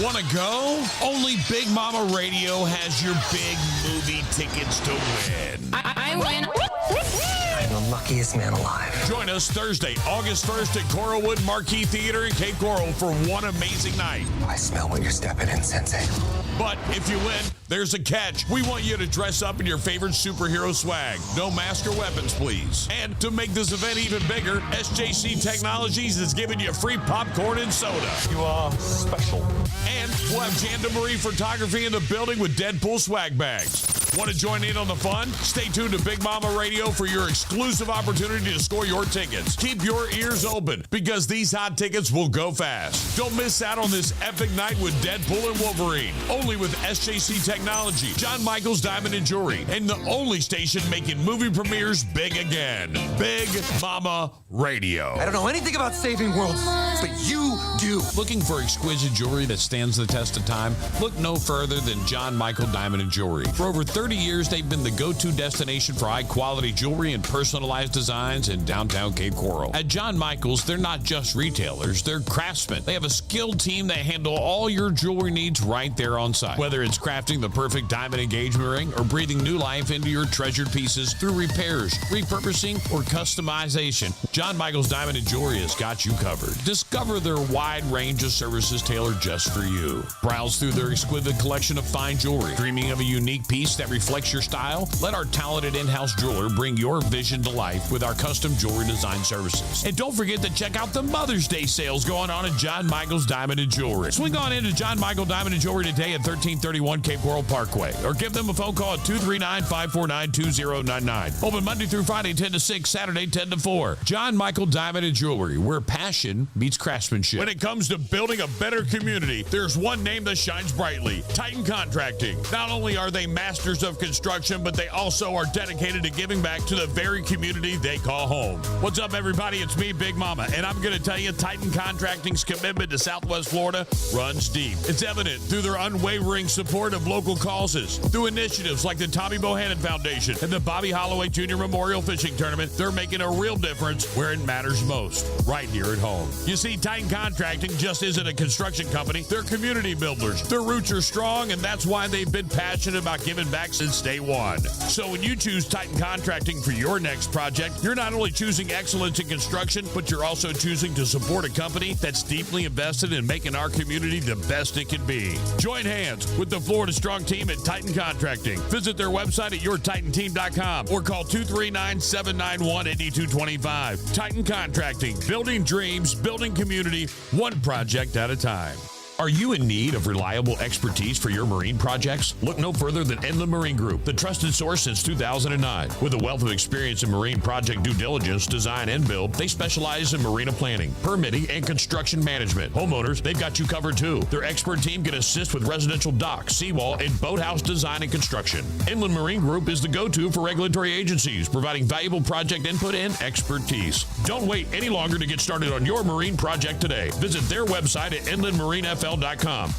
Want to go? Only Big Mama Radio has your big movie tickets to win. I win. I'm the luckiest man alive. Join us Thursday, August 1st at Coralwood Marquee Theater in Cape Coral for one amazing night. I smell what you're stepping in, Sensei. But if you win, there's a catch. We want you to dress up in your favorite superhero swag. No mask or weapons, please. And to make this event even bigger, SJC Technologies is giving you free popcorn and soda. You are special. And we'll have Janda Marie Photography in the building with Deadpool swag bags. Want to join in on the fun? Stay tuned to Big Mama Radio for your exclusive opportunity to score your tickets. Keep your ears open because these hot tickets will go fast. Don't miss out on this epic night with Deadpool and Wolverine. Only with SJC Technology, John Michael's Diamond and Jewelry, and the only station making movie premieres big again. Big Mama Radio. I don't know anything about saving worlds, but you do. Looking for exquisite jewelry that stands the test of time? Look no further than John Michael Diamond and Jewelry. For over 30 years, they've been the go-to destination for high-quality jewelry and personalized designs in downtown Cape Coral. At John Michael's, they're not just retailers, they're craftsmen. They have a skilled team that handle all your jewelry needs right there on site. Whether it's crafting the perfect diamond engagement ring or breathing new life into your treasured pieces through repairs, repurposing, or customization, John Michael's Diamond and Jewelry has got you covered. Discover their wide range of services tailored just for you. Browse through their exquisite collection of fine jewelry. Dreaming of a unique piece that reflects your style? Let our talented in-house jeweler bring your vision to life with our custom jewelry design services. And don't forget to check out the Mother's Day sales going on at John Michael's Diamond and Jewelry. Swing on into John Michael Diamond and Jewelry today at 1331 Cape Coral Parkway, or give them a phone call at 239-549-2099. Open Monday through Friday 10 to 6, Saturday 10 to 4. John Michael Diamond and Jewelry, where passion meets craftsmanship. When it comes to building a better community, there's one name that shines brightly: Titan Contracting. Not only are they masters of construction, but they also are dedicated to giving back to the very community they call home. What's up, everybody? It's me, Big Mama, and I'm going to tell you Titan Contracting's commitment to Southwest Florida runs deep. It's evident through their unwavering support of local causes, through initiatives like the Tommy Bohannon Foundation and the Bobby Holloway Jr. Memorial Fishing Tournament. They're making a real difference where it matters most, right here at home. You see, Titan Contracting just isn't a construction company. They're community builders. Their roots are strong, and that's why they've been passionate about giving back since day one. So when you choose Titan Contracting for your next project, you're not only choosing excellence in construction, but you're also choosing to support a company that's deeply invested in making our community the best it can be. Join hands with the Florida Strong team at Titan Contracting. Visit their website at yourtitanteam.com or call 239-791-8225. Titan Contracting, building dreams, building community, one project at a time. Are you in need of reliable expertise for your marine projects? Look no further than Inland Marine Group, the trusted source since 2009. With a wealth of experience in marine project due diligence, design, and build, they specialize in marina planning, permitting, and construction management. Homeowners, they've got you covered too. Their expert team can assist with residential dock, seawall, and boathouse design and construction. Inland Marine Group is the go-to for regulatory agencies, providing valuable project input and expertise. Don't wait any longer to get started on your marine project today. Visit their website at inlandmarinefl.com.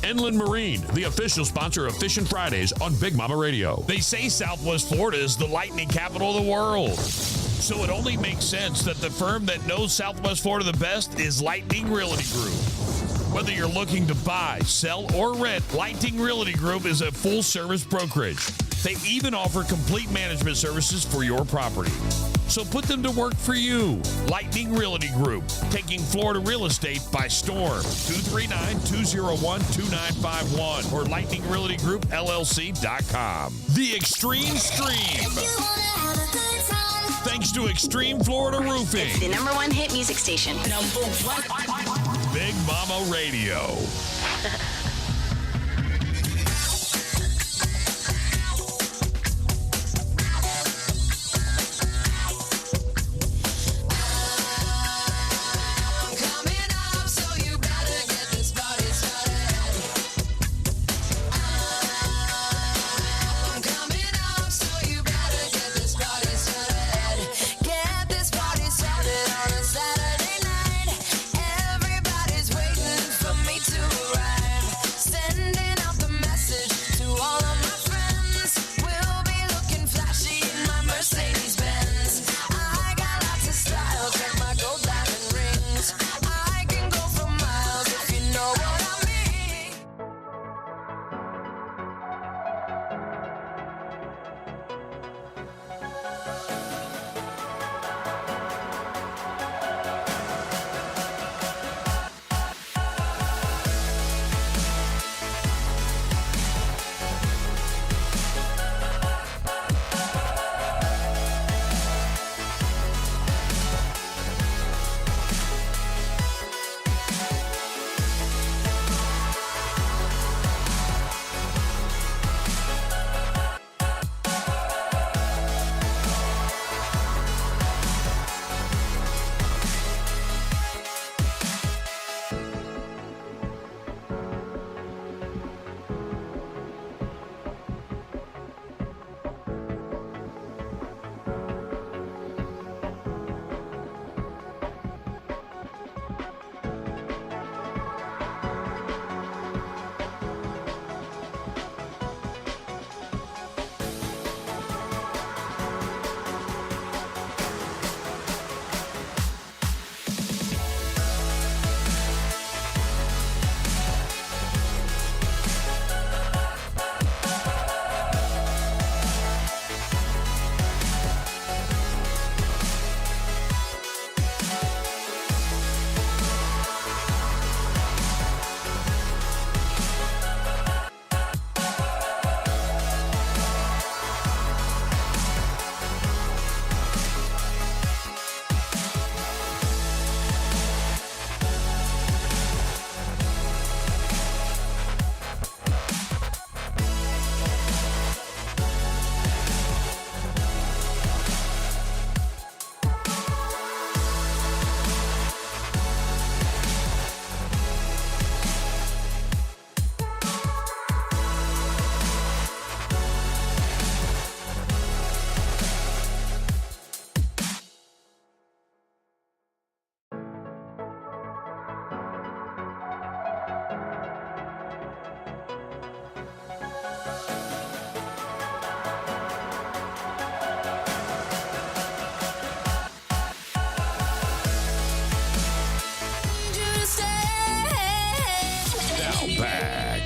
Inland Marine, the official sponsor of Fishin' Fridays on Big Mama Radio. They say Southwest Florida is the lightning capital of the world. So it only makes sense that the firm that knows Southwest Florida the best is Lightning Realty Group. Whether you're looking to buy, sell, or rent, Lightning Realty Group is a full-service brokerage. They even offer complete management services for your property. So put them to work for you. Lightning Realty Group, taking Florida real estate by storm. 239-201-2951 or lightningrealtygroup.llc.com. The Extreme Stream. Thanks to Extreme Florida Roofing. It's the #1 hit music station. #1. Big Mama Radio. Saturday night, everybody's waiting for me to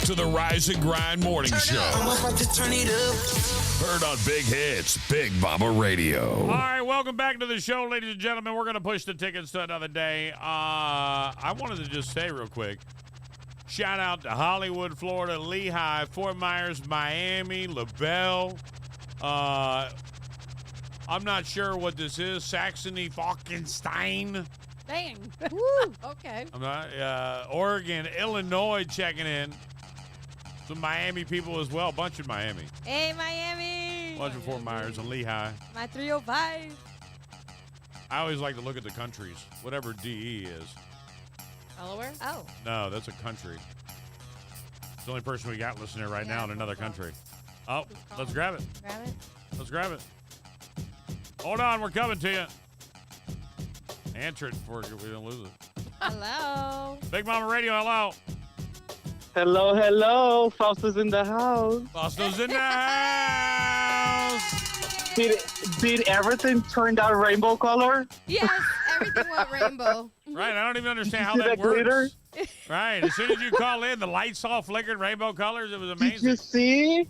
to the Rise and Grind Morning Show. I'ma have to turn it up. Heard on Big Hits, Big Mama Radio. All right, welcome back to the show, ladies and gentlemen. We're going to push the tickets to another day. I wanted to just say real quick, shout out to Hollywood, Florida, Lehigh, Fort Myers, Miami, LaBelle. I'm not sure what this is. Saxony, Falkenstein. Dang. Woo. Okay. I'm not. Oregon, Illinois checking in. Some Miami people as well. A bunch in Miami. Hey, Miami. A bunch in Fort Myers and Lehigh. My 305. I always like to look at the countries, whatever DE is. Delaware? Oh. No, that's a country. It's the only person we got listening right now in another country. Oh, let's grab it. Grab it. Let's grab it. Hold on, we're coming to you. Answer it before we don't lose it. Hello. Big Mama Radio, hello. Hello, hello. Fausto's in the house. Fausto's in the house. Did everything turn out rainbow color? Yes, everything went rainbow. Right, I don't even understand how See that that glitter? works. Right, as soon as you call in, the lights all flickered rainbow colors. It was amazing. Did you see?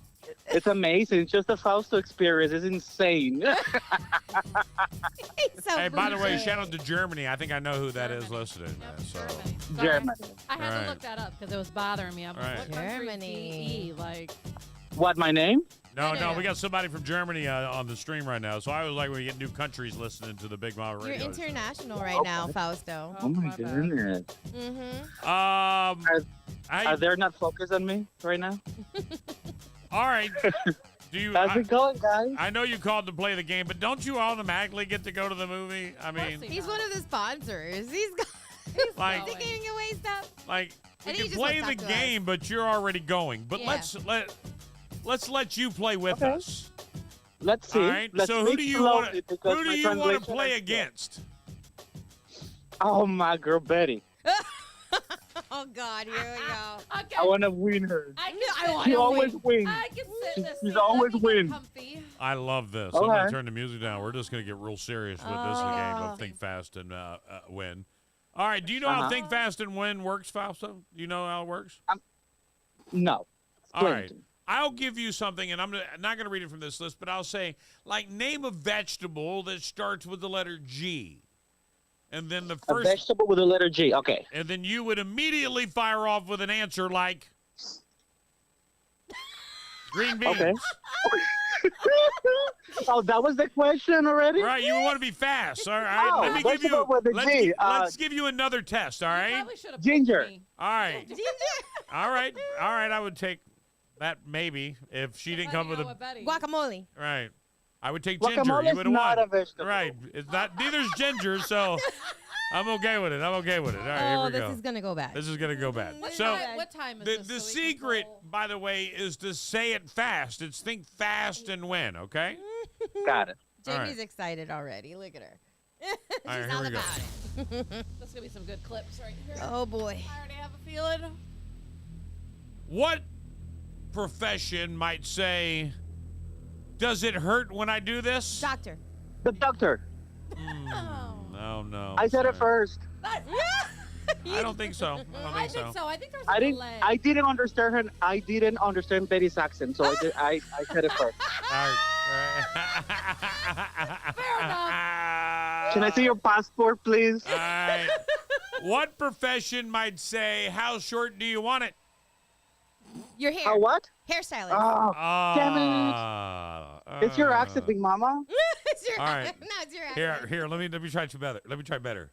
It's amazing. It's just a Fausto experience. It's insane. Hey, by the way, shout out to Germany. I think I know who that is listening. So. Germany. I had Right. to look that up because it was bothering me. I'm like, Right. what country is Germany. DE? Like, What, my name? No, we got somebody from Germany on the stream right now. So I was like, we get new countries listening to the Big Mama You're Radio. international right now, Fausto. Oh, my goodness. Mm-hmm. Are they not focused on me right now? All right. Do you? How's it going, guys? I know you called to play the game, but don't you automatically get to go to the movie? I mean, He's one of the sponsors. He's like, giving away stuff. like we And he can just play won't the talk to us. game, but you're already going. But Yeah. let's let you play with us. Let's see. All right. Let's So who speak do you slowly want? because Who do my you want to translation play is- against? Oh, my girl, Betty. Oh God, here we go. I want to win her. I She always wins. I can sit in this She's seat. always Let me get wins. comfy. I love this. I'm gonna Okay. turn the music down. We're just gonna get real serious with this game of Think Fast and Win. All right. Do you know how Think Fast and Win works, Fausto? Do you know how it works? No. All Explain right. to me. I'll give you something, and I'm not going to read it from this list, but I'll say, like, name a vegetable that starts with the letter G. And then the A first, vegetable with the letter G. Okay. and then you would immediately fire off with an answer like green beans. Okay. Oh, that was the question already? Right, you want to be fast. All right, Oh, let me give you. vegetable with a G. Let's give you another test. All right. Ginger. All right. All right. All right. I would take that maybe if she didn't come with a Guacamole. right. I would take ginger. Guacamole You is would have not won. a vegetable. Right. It's not. Neither's ginger. So I'm okay with it. I'm okay with it. All right. Oh, here we this go. is gonna go bad. This is gonna go bad. What So time, what time is the this? the so we can secret, roll? by the way, is to say it fast. It's think fast and win. Okay. Got it. All right. Jamie's excited already. Look at her. All right. Here we go. That's gonna be some good clips right here. Oh boy. I already have a feeling. What profession might say, does it hurt when I do this? Doctor. The doctor. No. I said it sorry. first. I don't think so. I think so. I think there's a I didn't. delay. I didn't understand her. I didn't understand Betty's accent, so I said it first. Fair enough. Can I see your passport, please? All right. What profession might say, how short do you want it? Your hair. How what? Hairstylist. Oh, damn it! It's your accent, Big Mama. It's your all right. No, it's your accent. Here, let me try to better. Let me try better.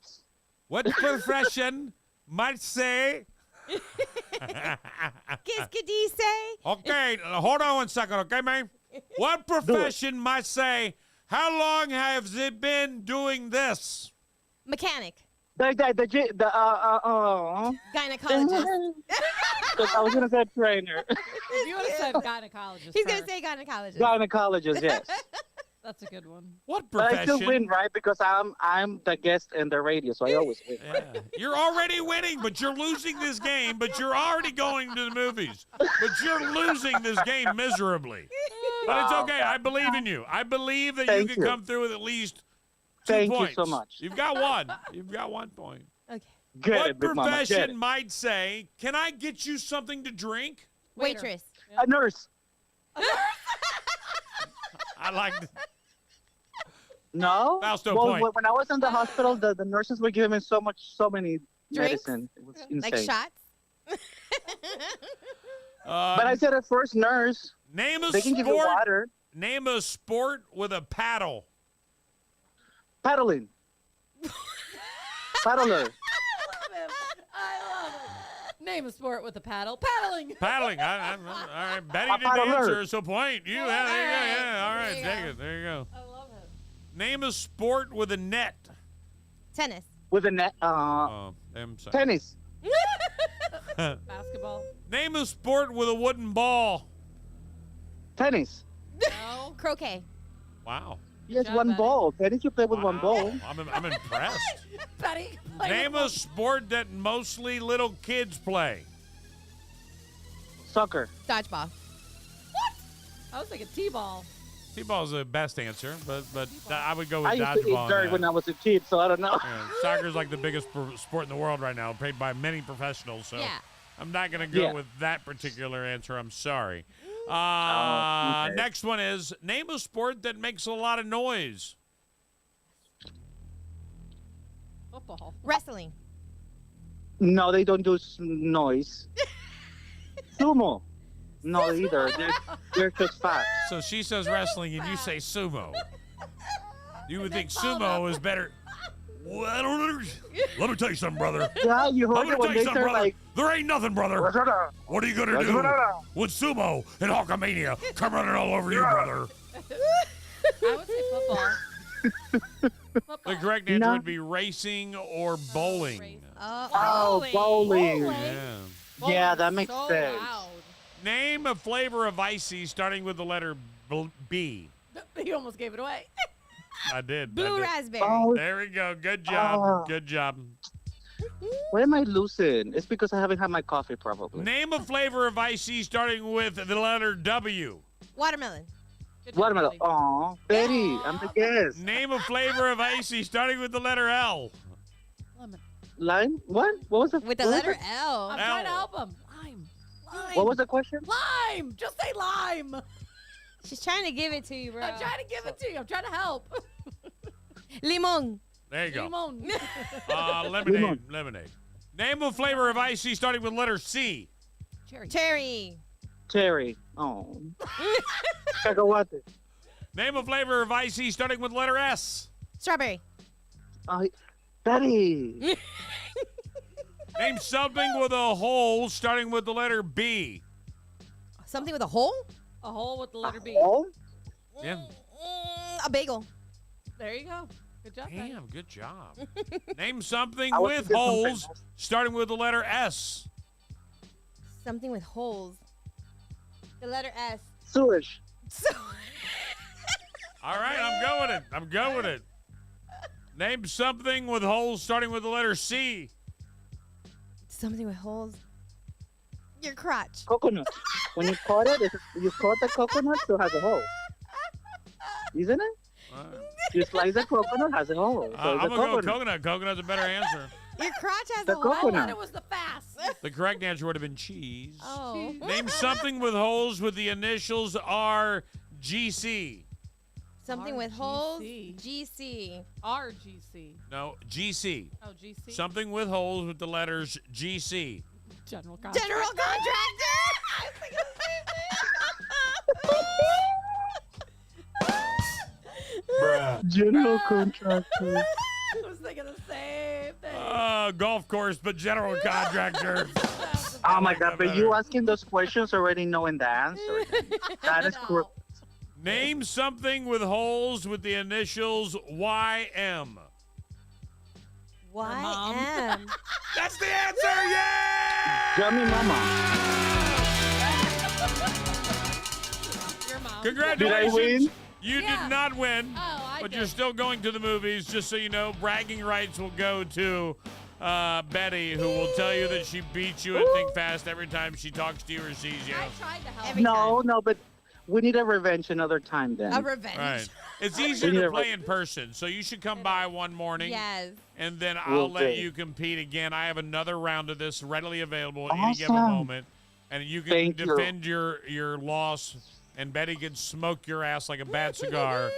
What profession might say? Qu'est-ce que dit say? Okay, hold on 1 second, okay, man? What profession might say, how long has it been doing this? Mechanic. Gynecologist. I was gonna say trainer. If you would have said gynecologist. He's gonna first, say gynecologist. Gynecologist, yes. That's a good one. What But I profession? still win, right? Because I'm the guest in the radio, so I always win. Yeah. You're already winning, but you're losing this game, but you're already going to the movies. But you're losing this game miserably. But it's okay. I believe in you. I believe that Thank you can you. come through with at least 2 Thank you points. so much. You've got one. You've got 1 point. Okay. Get What it, Big Mama, get profession it. might say, can I get you something to drink? Waitress. A nurse. I like. No. Fausto well, point. when I was in the hospital, the nurses were giving me so many Drinks? medicine. It was insane. Like shots? But I said at first nurse. Name a They can give you sport. water. Name a sport with a paddle. Paddling. Paddler. I love it. Name a sport with a paddle. Paddling. Paddling. All right. Betty A didn't paddler. answer, so point. You. Yeah, there you go. right. Yeah. All right. There you Take go. it. There you go. I love it. Name a sport with a net. Tennis. With a net. Oh, I'm sorry. Tennis. Basketball. Name a sport with a wooden ball. Tennis. No. Croquet. Wow. Yes, job, one Betty. ball. Tennis you play with one ball. I'm impressed. Betty. Name a sport that mostly little kids play. Soccer. Dodgeball. I was thinking T-ball. T-ball is the best answer, but I would go with I used to eat dodgeball. on dirt that. when I was a kid, so I don't know. Yeah, soccer is like the biggest sport in the world right now, played by many professionals. So Yeah. I'm not going to go Yeah. with that particular answer. I'm sorry. okay. Next one is name a sport that makes a lot of noise. Football. Wrestling. No, they don't do noise. Sumo. No, either. They're just fat. So she says wrestling and you say sumo. You would think sumo is better. Well, I don't understand. Let me tell you something, brother. Yeah, you I'm heard gonna tell it when you they something, said brother. like. There ain't nothing, brother. What are you gonna do with sumo and Hulkamania come running all over you, brother? I would say football. The correct answer No. would be racing or bowling. Oh, bowling. Yeah. Yeah, that makes so sense. Loud. Name a flavor of icy starting with the letter B. He almost gave it away. I did. Blue I did. raspberry. Oh, There we go. Good job. Oh. Good job. why am I losing? It's because I haven't had my coffee, probably. Name a flavor of icy starting with the letter W. Watermelon. Good job, Watermelon. Betty. Aw, Betty, I'm the guest. Name a flavor of icy starting with the letter L. Lemon. Lime? What? What was the With the what was letter it? L. I'm trying to help him. Lime. Lime. What was the question? Lime. Just say lime. She's trying to give it to you, bro. I'm trying to give it to you. I'm trying to help. Limon. There you go. Limon. Lemonade. Lemonade. Name a flavor of icy starting with letter C. Cherry. Cherry. Cherry. Oh. Cacahuate. Name a flavor of icy starting with letter S. Strawberry. Betty. Name something with a hole starting with the letter B. Something with a hole? A hole with the letter B. Oh? Yeah. A bagel. There you go. Good job. Betty. Damn, good job. Name something I was with thinking something holes else. starting with the letter S. Something with holes. The letter S. Sewage. All right, I'm going with it. I'm going with it. Name something with holes starting with the letter C. Something with holes. Your crotch. Coconut. When you cut it, you cut the coconut, so it has a hole. Isn't it? You slice the coconut, has a hole. So I'm it's a going to go coconut. coconut. Coconut's a better answer. Your crotch has The a hole. I coconut. thought it was the fast. The correct answer would have been cheese. Oh. Name something with holes with the initials RGC. Something with holes. RGC. GC. RGC. No, GC. Oh, GC. Something with holes with the letters GC. General contractor. General contractor. I was thinking the same thing. General contractor. I was thinking the same thing. Golf course, but general contractor. Oh my like God, that but better. you asking those questions already knowing the answer. That is correct. Name something with holes with the initials YM. YM. That's the answer, yeah! Yummy mama. Your mom. Congratulations. Did I win? You Yeah. did not win, Oh, I but did. you're still going to the movies. Just so you know, bragging rights will go to Betty, who will tell you that she beats you at Think Fast every time she talks to you or sees you. I tried to help. No, but we need a revenge another time then. A revenge. Right. It's easier We need to a play in person, so you should come by one morning. Yes. And then Will I'll let do. you compete again. I have another round of this readily available at any given Awesome. moment. and you can Thank you. defend your loss, and Betty can smoke your ass like a bad cigar.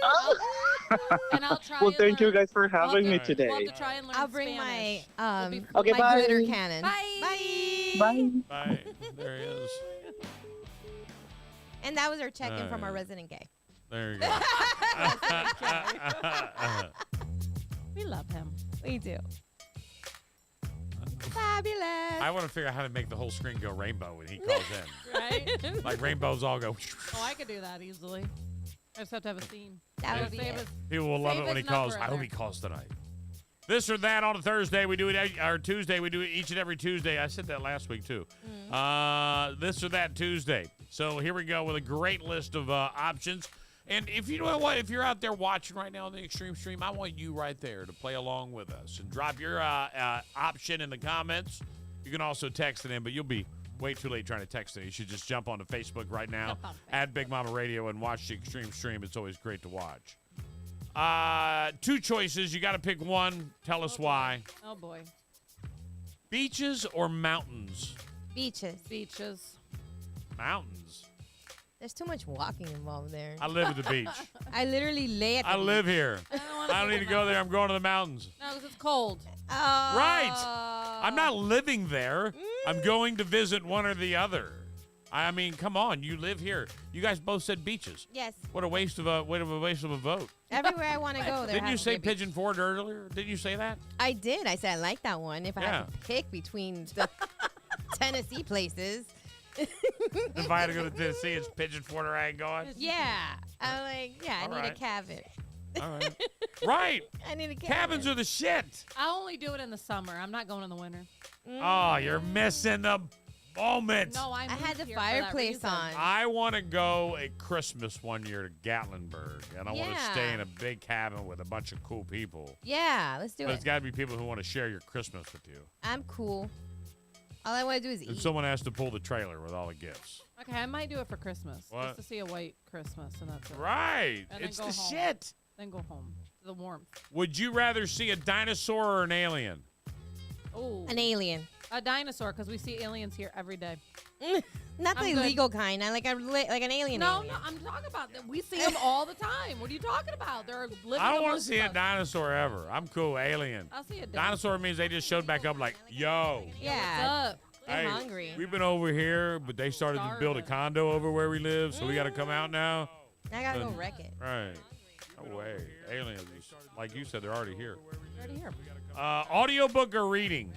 And I'll try. Well, and thank you learn. guys for having me We'll today. have to try and learn I'll bring Spanish. my Okay, my bye. glitter cannon. Bye. Bye. Bye. There he is. And that was our check-in from our resident gay. There you go. We love him. We do. Fabulous. I want to figure out how to make the whole screen go rainbow when he calls in. Right? Like rainbows all go. Oh, I could do that easily. I just have to have a scene. That would be Save it. us- People will love save it when he his calls. number I in hope there. he calls tonight. This or that on a Thursday. We do it, or Tuesday. We do it each and every Tuesday. I said that last week, too. This or that Tuesday. So here we go with a great list of options. And if you know what, if you're out there watching right now on the Extreme Stream, I want you right there to play along with us and drop your option in the comments. You can also text it in, but you'll be way too late trying to text it. You should just jump onto Facebook right now at Big Mama Radio and watch the Extreme Stream. It's always great to watch. Two choices. You got to pick one. Tell us why. Oh boy. Beaches or mountains? Beaches. Beaches. Mountains. There's too much walking involved there. I live at the beach. I literally lay at the I beach. live here. I don't need to go there. I'm going to the mountains. No, because it's cold. Right. I'm not living there. I'm going to visit one or the other. I mean, come on. You live here. You guys both said beaches. Yes. What a waste of a vote. Everywhere I want to go, there Didn't you has to say be a beach. Pigeon Forge earlier? Didn't you say that? I did. I said I like that one. If I Yeah. had to pick between the Tennessee places. If I had to go to Tennessee, it's Pigeon Forge or I ain't going. Yeah. I'm like, I All need a right. cabin. All right. Right. I need a cabin. Cabins are the shit. I only do it in the summer. I'm not going in the winter. Oh, you're missing the moment. No, I had the moved here for that fireplace reason. on. I want to go at Christmas one year to Gatlinburg, and I want to Yeah. stay in a big cabin with a bunch of cool people. Yeah, let's do But it. it's got to be people who want to share your Christmas with you. I'm cool. All I want to do is And eat. someone has to pull the trailer with all the gifts. Okay, I might do it for Christmas. What? Just to see a white Christmas, and that's it. Right. And then It's go the home. shit. Then go home. To the warmth. Would you rather see a dinosaur or an alien? Oh. An alien. A dinosaur, because we see aliens here every day. Not the I'm good. illegal kind. I like like an alien. No, alien. no, I'm talking about that. We see them all the time. What are you talking about? They're living. I don't want to amongst see a us. dinosaur ever. I'm cool. Alien. I'll see a Dinosaur means they just showed back up like, yo. Yeah. What's up? They're Hey, hungry. We've been over here, but they started to build a condo over where we live, so we got to come out now. I gotta go wreck it. Right. No way. Aliens, like you said, they're already here. They're already here. Audiobook or reading?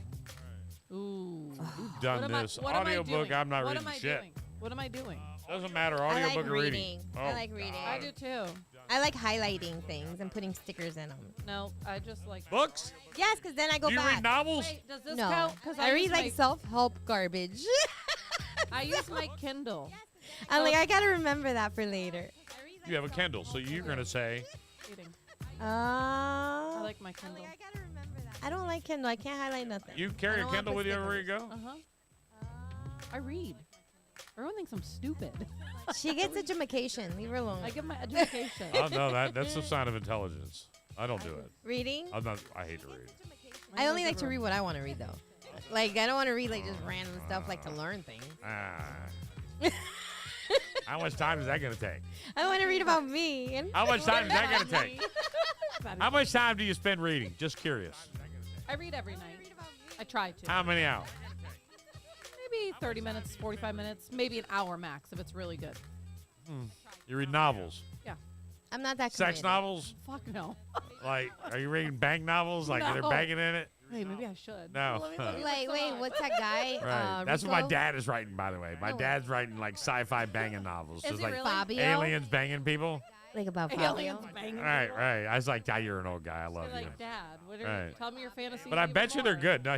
Ooh. We've done What am I- this. what am I Audiobook, doing? I'm not What reading am I shit. doing? What am I doing? Doesn't matter. I Audiobook like or reading. reading? I Oh, like reading. I do too. I like highlighting things and putting stickers in them. No, I just like books. Yes, because then I go Do you back. read novels? Wait, does this No, count? Because I read use like my, self-help garbage. I use my Kindle. I'm like, I gotta remember that for later. You have a Kindle, so you're going to say, Reading. I I like my Kindle. I don't like Kindle. I can't highlight nothing. you I carry don't a wanna Kindle put with you everywhere you stickers. go? Uh-huh. I read. Everyone thinks I'm stupid. She gets education. Leave her alone. I get my education. Oh, no, that's a sign of intelligence. I don't do it. Reading? I hate to read. I only like to read what I want to read, though. Like, I don't want to read, like, just random stuff, like, to learn things. How much time is that going to take? I want to read about me. And How much time is that going to take? How much time do you spend reading? Just curious. I read every night. I try to. How many hours? Maybe 30 minutes, 45 minutes, maybe an hour max if it's really good. You read novels? Yeah. I'm not that Sex committed. novels? Fuck no. Like, are you reading bang novels? Like, they're No. banging in it? Wait, maybe I should. No. Like, wait, what's that guy? Right. That's what my Rico? dad is writing, by the way. My dad's writing, like, sci-fi banging novels. Is Just he like really? Fabio? aliens banging people. Like about Aliens Fabio? banging. Right. I was like, Dad, you're an old guy. I love You're you. like, Dad, what are Right. tell me your fantasy. But I bet you they're more. good. No,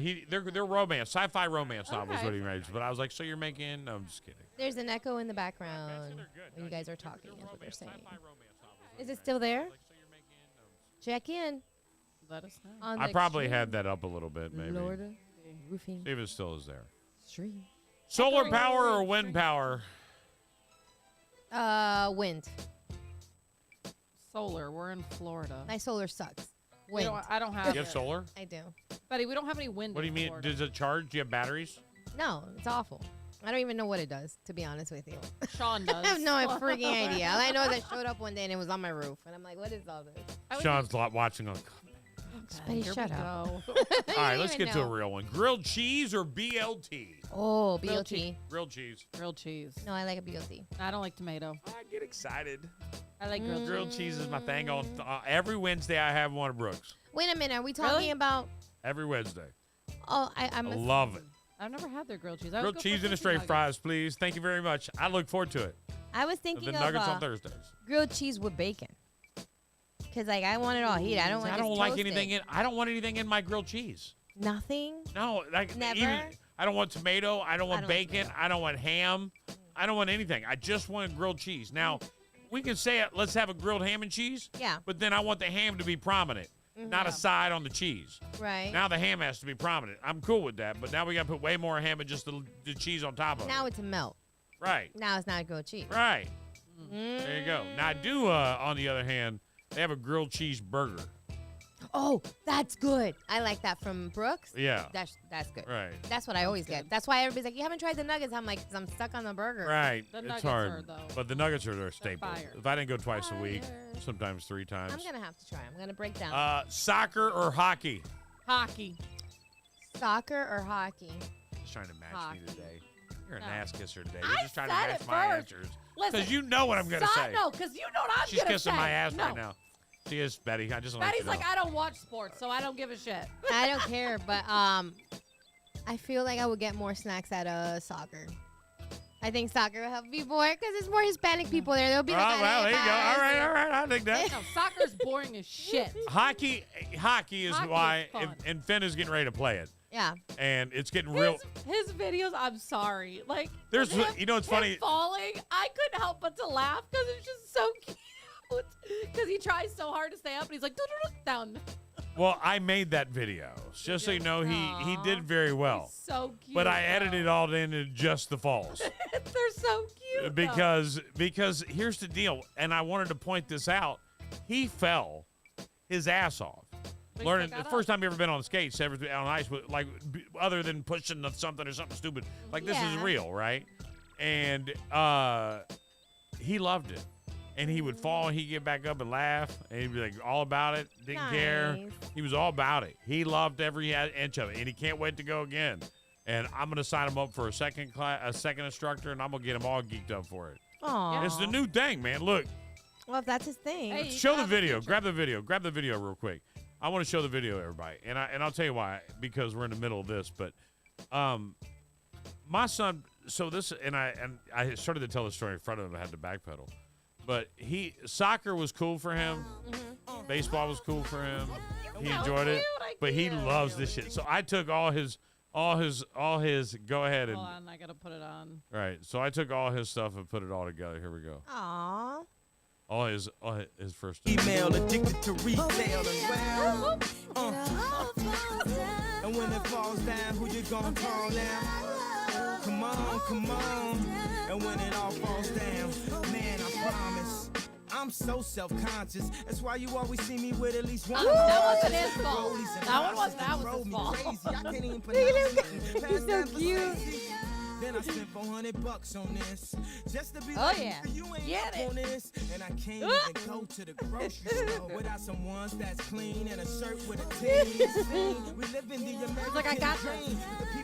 they're romance, sci-fi romance novels. Okay. What he writes. But I was like, so you're making? No, I'm just kidding. There's an echo in the background when you guys are talking, is what they're saying. Is it still there? Check in. Let us know. On I the probably Extreme had that up a little bit, maybe. Florida Roofing See if it still is there. Stream. Solar power or wind power? Wind. Solar. We're in Florida. My solar sucks. We Wind. don't- I don't have. You have it. solar? I do. Buddy, we don't have any wind. What do you in mean? Florida. Does it charge? Do you have batteries? No, it's awful. I don't even know what it does, to be honest with you. Sean does. I have no freaking idea. All I know is I showed up one day and it was on my roof. And I'm like, what is all this? Sean's watching on. Buddy, shut up. All right, let's get to a real one. Grilled cheese or BLT? Oh, BLT. Grilled cheese. Grilled cheese. No, I like a BLT. I don't like tomato. I get excited. I like grilled cheese is my thing. On every Wednesday, I have one at Brooks. Wait a minute. Are we talking about? Every Wednesday. Oh, I love it. I've never had their grilled cheese. Grilled cheese and a straight fries, please. Thank you very much. I look forward to it. I was thinking the of nuggets on Thursdays. Grilled cheese with bacon. Cause like I want it all heat. I don't want. I don't like anything in. I don't want anything in my grilled cheese. Nothing. No, like Never. Even, I don't want tomato. I don't want bacon. I don't want ham. I don't want anything. I just want grilled cheese. Now, we can say it. Let's have a grilled ham and cheese. Yeah. But then I want the ham to be prominent, not a side on the cheese. Right. Now the ham has to be prominent. I'm cool with that. But now we got to put way more ham and just the cheese on top of it. Now it's a melt. Right. Now it's not grilled cheese. Right. There you go. Now I do. On the other hand, they have a grilled cheese burger. Oh, that's good. I like that from Brooks. Yeah. That's good. Right. That's what I always get. That's why everybody's like, you haven't tried the nuggets. I'm like, 'cause I'm stuck on the burger. Right. The it's nuggets hard. are, though. But the nuggets are their staple. fire. If I didn't go twice a week, sometimes 3 times. I'm going to have to try. I'm going to break down. Soccer or hockey? Hockey. Soccer or hockey? Just trying to match Hockey. me today. You're an ass kisser today. I You're just trying to said match it my first. answers. Listen, Because you know what I'm going to say. No, because you know what I'm She's going to say. kissing my ass no. right now. She is, Betty. I just want Betty's to let like, you know. I don't watch sports, so I don't give a shit. I don't care, but I feel like I would get more snacks at soccer. I think soccer will help me more because there's more Hispanic people there. They'll be like, well, there you go. All right. I think that. No, soccer's boring as shit. Hockey is Hockey why, is fun. and Finn is getting ready to play it. Yeah. And it's getting real. His videos, I'm sorry. Like, There's, him, you know, it's him funny. falling, I couldn't help but to laugh because it's just so cute. Because he tries so hard to stay up, and he's like, down. Well, I made that video. Just so you know, he did very well. He's so cute. But I edited all into just the falls. They're so cute. Because here's the deal, and I wanted to point this out. He fell his ass off. But Learning he the got first time he ever been on skates, ever on ice, like other than pushing something or something stupid. Like this is Yeah. real, right? And he loved it. And he would fall, and he'd get back up and laugh, and he'd be like all about it, didn't care. Nice. He was all about it. He loved every inch of it, and he can't wait to go again. And I'm gonna sign him up for a second instructor, and I'm gonna get him all geeked up for it. Aw. It's the new thing, man. Look, Well, if that's his thing. Hey, show the video. Grab the video real quick. I want to show the video, everybody, and I'll tell you why, because we're in the middle of this. But my son, so this, and I started to tell the story in front of him. I had to backpedal. But soccer was cool for him. Baseball was cool for him. He enjoyed it. But he loves this shit. So I took all his. Go ahead and. Hold on, I gotta put it on. Right. So I took all his stuff and put it all together. Here we go. Aw. All his first. Email addicted to retail as well. And when it falls down, who you gonna call now? Come on. And when it all falls down, man, I promise. I'm so self-conscious. That's why you always see me with at least one. That wasn't his fault. That was his fault. I can't even pronounce it. He's so cute. Then I spent $400 on this just to be Oh, like, yeah. you ain't Get up it. on this. And I can't even go to the grocery store without some ones that's clean and a shirt with a team. We live in the American like, I got dream.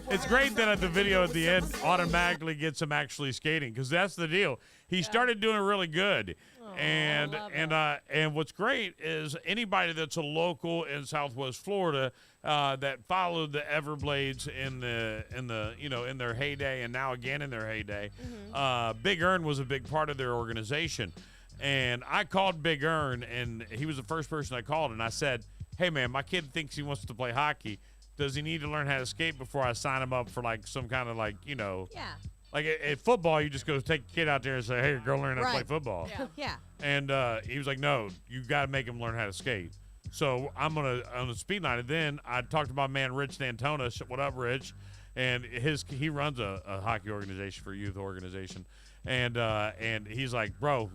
It's great that at the video at the end automatically gets him actually skating, because that's the deal. He started doing really good. And what's great is anybody that's a local in Southwest Florida that followed the Everblades in their heyday, and now again in their heyday. Big Earn was a big part of their organization, and I called Big Earn, and he was the first person I called, and I said, "Hey man, my kid thinks he wants to play hockey. Does he need to learn how to skate before I sign him up for like some kind of Yeah. Like at football, you just go take a kid out there and say, "Hey, go learn how to play Right. football." Yeah. And he was like, "No, you got to make him learn how to skate." So I'm on the speed line, and then I talked to my man Rich D'Antona. What up, Rich? And he runs a hockey organization for a youth organization, and he's like, "Bro,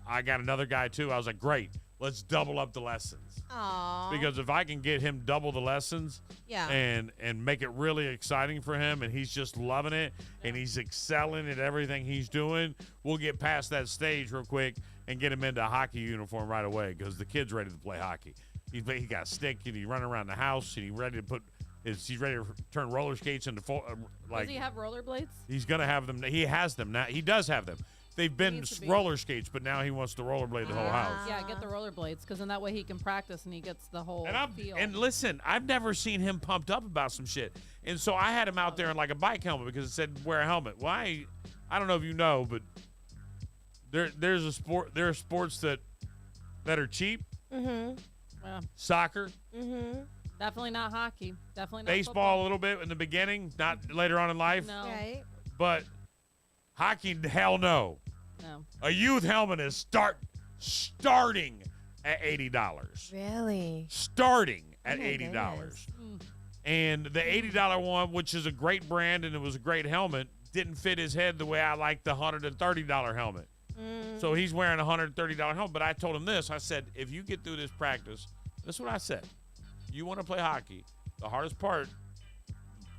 I got another guy too." I was like, "Great, let's double up the lessons. Aww. Because if I can get him double the lessons Yeah. and make it really exciting for him and he's just loving it and he's excelling at everything he's doing, we'll get past that stage real quick and get him into a hockey uniform right away because the kid's ready to play hockey. He got a stick and he's running around the house and he's ready to turn roller skates into Does he have rollerblades? He's going to have them. He has them now. He does have them. They've been roller skates, but now he wants to rollerblade the whole house. Yeah, get the rollerblades because then that way he can practice and he gets the whole feel. And listen, I've never seen him pumped up about some shit. And so I had him out there in like a bike helmet because it said wear a helmet. Why? I don't know if you know, but there are sports that are cheap. Mm-hmm. Yeah. Soccer. Mm-hmm. Definitely not hockey. Definitely not Baseball football. a little bit in the beginning, not later on in life. No. Right. But hockey, hell no. No. A youth helmet is starting at $80. Really? Starting at Oh my $80. goodness. And the $80 one, which is a great brand and it was a great helmet, didn't fit his head the way I like the $130 helmet. So he's wearing a $130 helmet. But I told him this. I said, if you get through this practice, this is what I said. You want to play hockey, the hardest part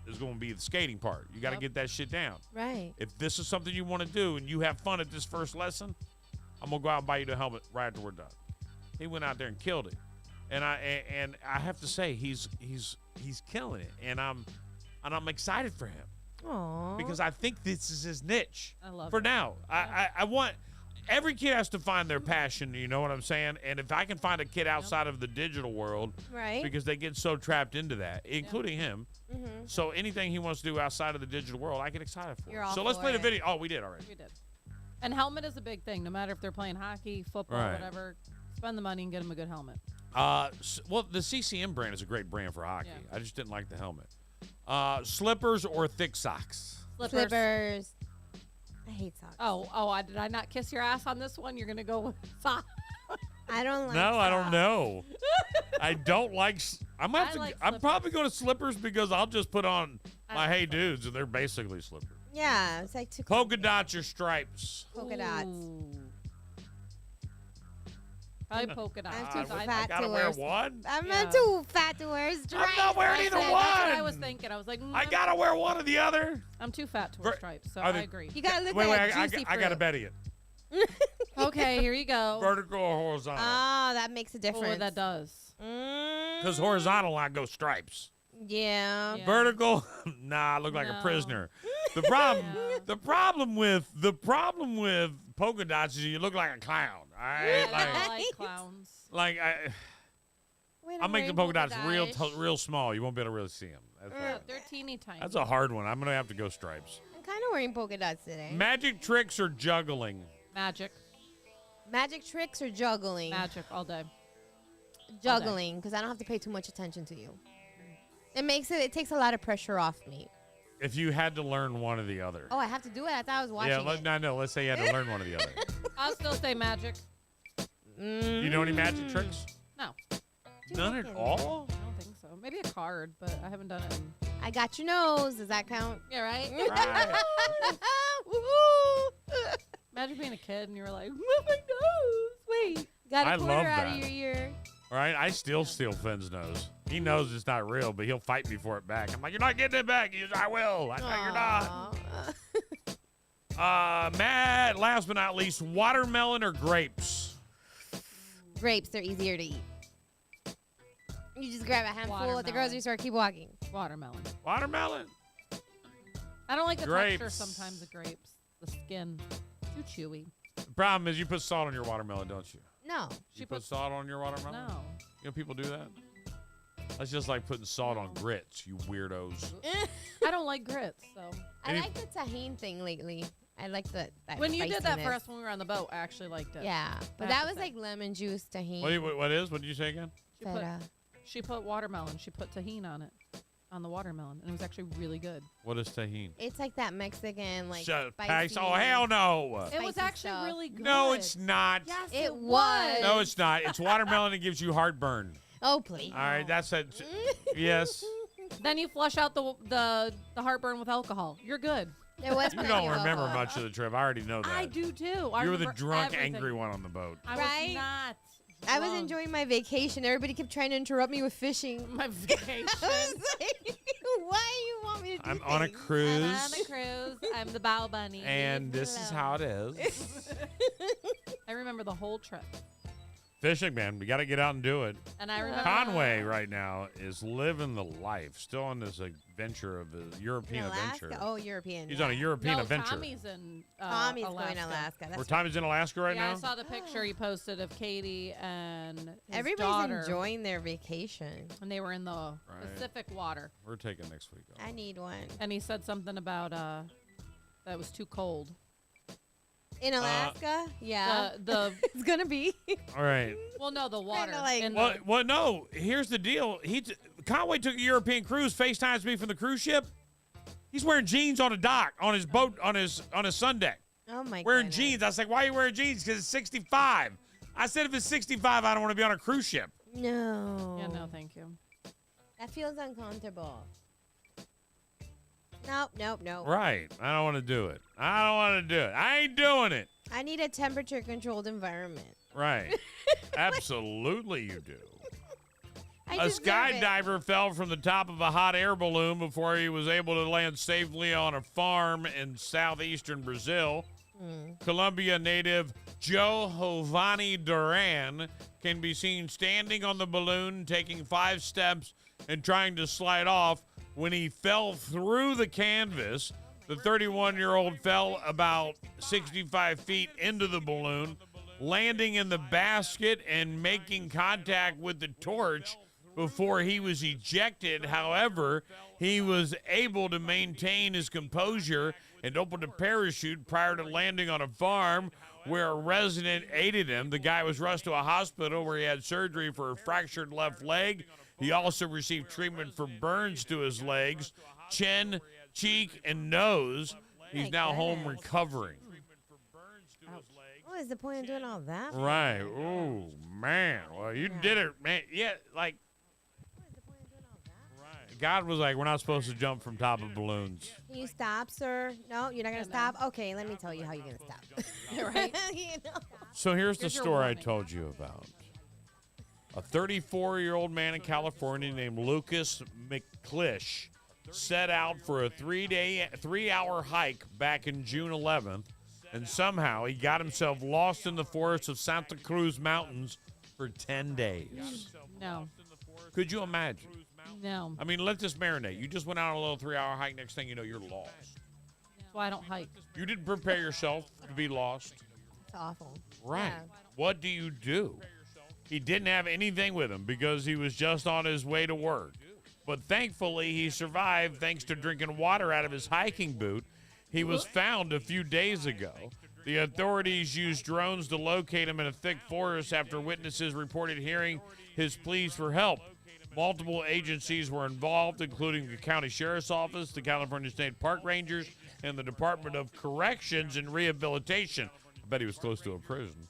is going to be the skating part. You got to get that shit down. Right. If this is something you want to do and you have fun at this first lesson, I'm going to go out and buy you the helmet right after we're done. He went out there and killed it. And I have to say he's killing it. And I'm excited for him. Aww. Because I think this is his niche. I love for it. now. I want every kid has to find their passion, you know what I'm saying? And if I can find a kid outside of the digital world, right? Because they get so trapped into that, including him. Mm-hmm. So anything he wants to do outside of the digital world, I get excited for. You're all So let's for play the it. video. Oh, we did already. We did. And helmet is a big thing. No matter if they're playing hockey, football, Right. whatever, spend the money and get them a good helmet. Well, the CCM brand is a great brand for hockey. Yeah. I just didn't like the helmet. Slippers or thick socks? Slippers. I hate socks. Did I not kiss your ass on this one? You're gonna go with socks. I don't like No, socks. I don't know. I don't like. I'm like probably going to slippers because I'll just put on my Hey Dudes and they're basically slippers. Yeah, it's like too Polka dots or stripes? polka dots. Probably polka dots. I'm too I fat gotta to wear wear. one. I'm not too fat to wear stripes. I'm not wearing either one. That's what I was thinking. I was like, I gotta wear one or the other. I'm too fat to wear stripes, so Are I they- agree. You gotta look Wait, like wait, a juicy I gotta fruit. bet it. Okay, here you go. Vertical or horizontal? Oh, that makes a difference. Oh, that does. Because horizontal, I go stripes. Yeah. Vertical, nah, I look like a prisoner. The problem with polka dots is you look like a clown. All right, I like clowns. like I'll make the polka dots real small. You won't be able to really see them. They're teeny tiny. That's a hard one. I'm gonna have to go stripes. I'm kind of wearing polka dots today. Magic tricks or juggling? Magic. Magic tricks or juggling? Magic all day. Juggling, because I don't have to pay too much attention to you. It takes a lot of pressure off me. If you had to learn one or the other. Oh, I have to do it? I thought I was watching it. No. Let's say you had to learn one or the other. I'll still say magic. You know any magic tricks? No. None at all? I don't think so. Maybe a card, but I haven't done it. I got your nose. Does that count? Yeah, right? Right. Imagine being a kid and you were like, my nose. Wait. Got I a love quarter out that. of your ear. All right, I still steal Finn's nose. He knows it's not real, but he'll fight me for it back. I'm like, you're not getting it back. He goes, I will. I know you're not. Matt, last but not least, watermelon or grapes? Grapes, they're easier to eat. You just grab a handful at the Watermelon. grocery store, keep walking. Watermelon. Watermelon? I don't like the texture Grapes. sometimes of grapes. The skin. Too chewy. The problem is you put salt on your watermelon, don't you? No. You put salt on your watermelon? No. You know people do that? That's just like putting salt on grits, you weirdos. I don't like grits, so. I like the tahini thing lately. I like that When you did that for spiciness. us when we were on the boat, I actually liked it. Yeah, but I that have to was say. like lemon juice tahini. What did you say again? She put watermelon. She put tahini on it, on the watermelon, and it was actually really good. What is tahini? It's like that Mexican, like Pax- spicy. Oh, hell no. It was Spicy actually stuff. really good. No, it's not. Yes, It was. No, it's not. It's watermelon that gives you heartburn. Oh, please. All right, that's it. Yes. Then you flush out the heartburn with alcohol. You're good. There was You plenty don't of remember alcohol. much of the trip. I already know that. I do too. You were the remember drunk, everything. angry one on the boat. I Right? was not I was enjoying my vacation. Everybody kept trying to interrupt me with fishing. My vacation. I was like, why you want me to do I'm on a things? cruise. I'm on a cruise. I'm the bow bunny. And this is how it is. I remember the whole trip. Fishing, man. We got to get out and do it. And I remember Conway right now is living the life. Still on this adventure of a European adventure. Oh, European. He's on a European adventure. Tommy's in Tommy's Alaska. going to Alaska. That's Where Tommy's in Alaska right yeah, now? I saw the picture he posted of Katie and his Everybody's daughter. enjoying their vacation. And they were in the Pacific water. We're taking next week off. I need one. And he said something about that it was too cold. In Alaska? Yeah. It's going to be. All right. Well, no, the water. Well, no. Here's the deal. Conway took a European cruise. FaceTimes me from the cruise ship. He's wearing jeans on a dock on his boat on his sun deck. Oh my god. Wearing jeans. I was like, why are you wearing jeans? Because it's 65. I said if it's 65, I don't want to be on a cruise ship. No. Yeah, no, thank you. That feels uncomfortable. Nope. Right. I don't want to do it. I ain't doing it. I need a temperature-controlled environment. Right. Absolutely you do. I A deserve it. skydiver fell from the top of a hot air balloon before he was able to land safely on a farm in southeastern Brazil. Colombia native Giovanni Duran can be seen standing on the balloon, taking 5 steps and trying to slide off when he fell through the canvas. The 31-year-old fell about 65 feet into the balloon, landing in the basket and making contact with the torch before he was ejected. However, he was able to maintain his composure and opened a parachute prior to landing on a farm where a resident aided him. The guy was rushed to a hospital where he had surgery for a fractured left leg. He also received treatment for burns to his legs, chin, cheek, and nose. He's now home recovering. What is the point of doing all that? Right. Oh, man. Well, you did it, man. Yeah, like, God was like, we're not supposed to jump from top of balloons. Can you stop, sir? No, you're not going to stop? Okay, let me tell you how you're going to stop. Right? You know? So here's the Here's your story I warning. told you about. A 34-year-old man in California named Lucas McClish set out for a 3-hour hike back in June 11th, and somehow he got himself lost in the forest of Santa Cruz Mountains for 10 days. No. Could you imagine? No. I mean, let this marinate. You just went out on a little 3-hour hike. Next thing you know, you're lost. That's why I don't hike. You didn't prepare yourself to be lost. It's awful. Right. Yeah. What do you do? He didn't have anything with him because he was just on his way to work. But thankfully, he survived thanks to drinking water out of his hiking boot. He was found a few days ago. The authorities used drones to locate him in a thick forest after witnesses reported hearing his pleas for help. Multiple agencies were involved, including the county sheriff's office, the California State Park Rangers, and the Department of Corrections and Rehabilitation. I bet he was close to a prison.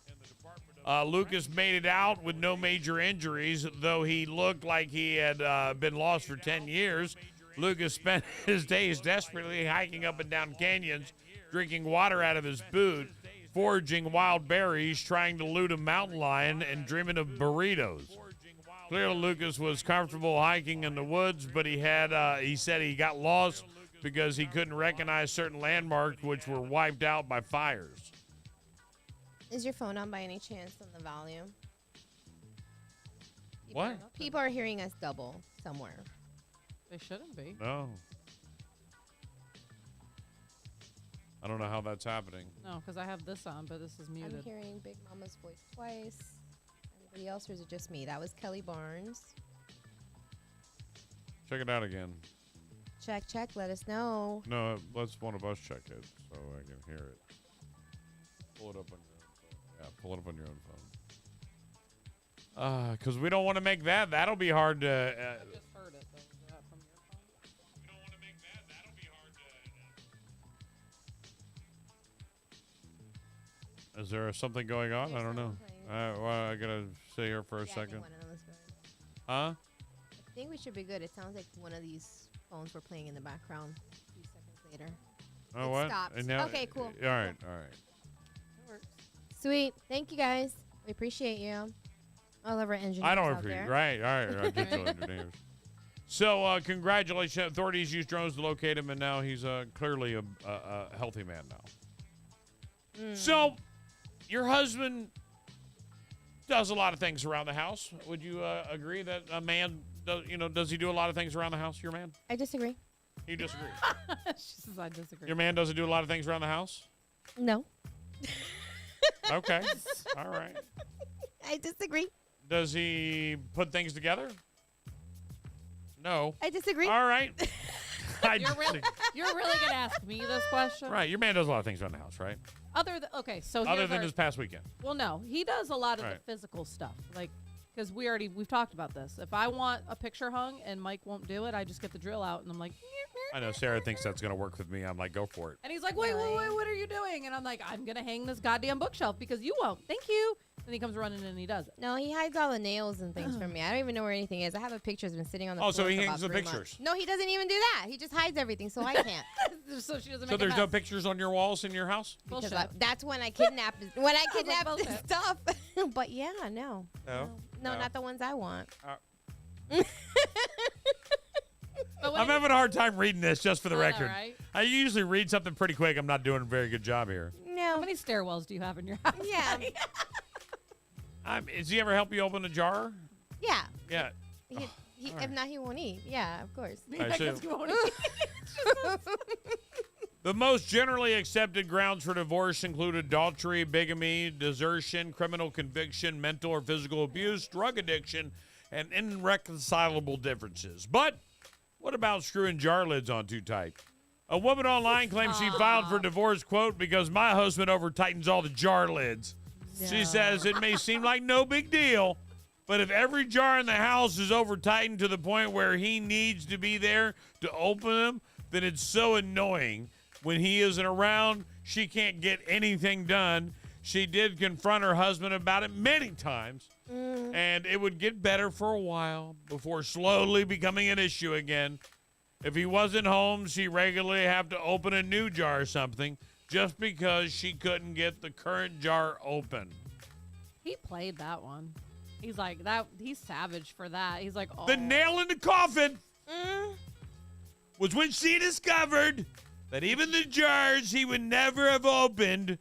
Lucas made it out with no major injuries, though he looked like he had been lost for 10 years. Lucas spent his days desperately hiking up and down canyons, drinking water out of his boot, foraging wild berries, trying to loot a mountain lion, and dreaming of burritos. Clearly, Lucas was comfortable hiking in the woods, but he said he got lost because he couldn't recognize certain landmarks which were wiped out by fires. Is your phone on by any chance on the volume? What? People are hearing us double somewhere. They shouldn't be. No. I don't know how that's happening. No, because I have this on, but this is muted. I'm hearing Big Mama's voice twice. Anybody else, or is it just me? That was Kelly Barnes. Check it out again. Check. Let us know. No, let's one of us check it so I can hear it. Pull it up on your own phone. Yeah, pull it up on your own phone. Because we don't want to make that. That'll be hard to. I just heard it, though. Is that from your phone? We don't want to make that. That'll be hard to. Is there something going on? I don't know. Well, I gotta stay here for a second. Huh? I think we should be good. It sounds like one of these phones were playing in the background a few seconds later. Oh, It what? stopped. And now- Okay, cool. All right. Sweet. Thank you, guys. We appreciate you. All of our engineers I don't out appreciate there. right. All right, digital engineers. So, congratulations. Authorities used drones to locate him, and now he's clearly a healthy man now. So, your husband does a lot of things around the house. Would you agree that a man, does he do a lot of things around the house, your man? I disagree. You disagree? She says I disagree. Your man doesn't do a lot of things around the house? No. Okay. All right. I disagree. Does he put things together? No. I disagree. All right. You're really gonna ask me this question? Right. Your man does a lot of things around the house, right? Other than this past weekend. Well, no, he does a lot of Right. the physical stuff, like because we've talked about this. If I want a picture hung and Mike won't do it, I just get the drill out and I'm like, I know Sarah thinks that's going to work with me. I'm like, go for it. and he's like, wait, what are you doing? And I'm like, I'm gonna hang this goddamn bookshelf because you won't. Thank you. And he comes running and he does it. No, he hides all the nails and things from me. I don't even know where anything is. I have a picture that's been sitting on the floor. So he for hangs about the 3 months. pictures. No, he doesn't even do that. He just hides everything, so I can't. So she doesn't. So there's no pictures on your walls in your house? Because that's when I kidnapped this stuff. But yeah, no. No? No, not the ones I want. I'm having a hard time reading this, just for the I know, record. right? I usually read something pretty quick. I'm not doing a very good job here. No. How many stairwells do you have in your house? Yeah. Does he ever help you open a jar? Yeah. Yeah. If not, he won't eat. Yeah, of course. All right, so- The most generally accepted grounds for divorce include adultery, bigamy, desertion, criminal conviction, mental or physical abuse, drug addiction, and irreconcilable differences. But what about screwing jar lids on too tight? A woman online claims she filed for divorce, quote, because my husband over-tightens all the jar lids. She says it may seem like no big deal, but if every jar in the house is over-tightened to the point where he needs to be there to open them, then it's so annoying. When he isn't around, she can't get anything done. She did confront her husband about it many times, and it would get better for a while before slowly becoming an issue again. If he wasn't home, she regularly have to open a new jar or something just because she couldn't get the current jar open. He played that one. He's like that. He's savage for that. He's like, oh. The nail in the coffin was when she discovered that even the jars he would never have opened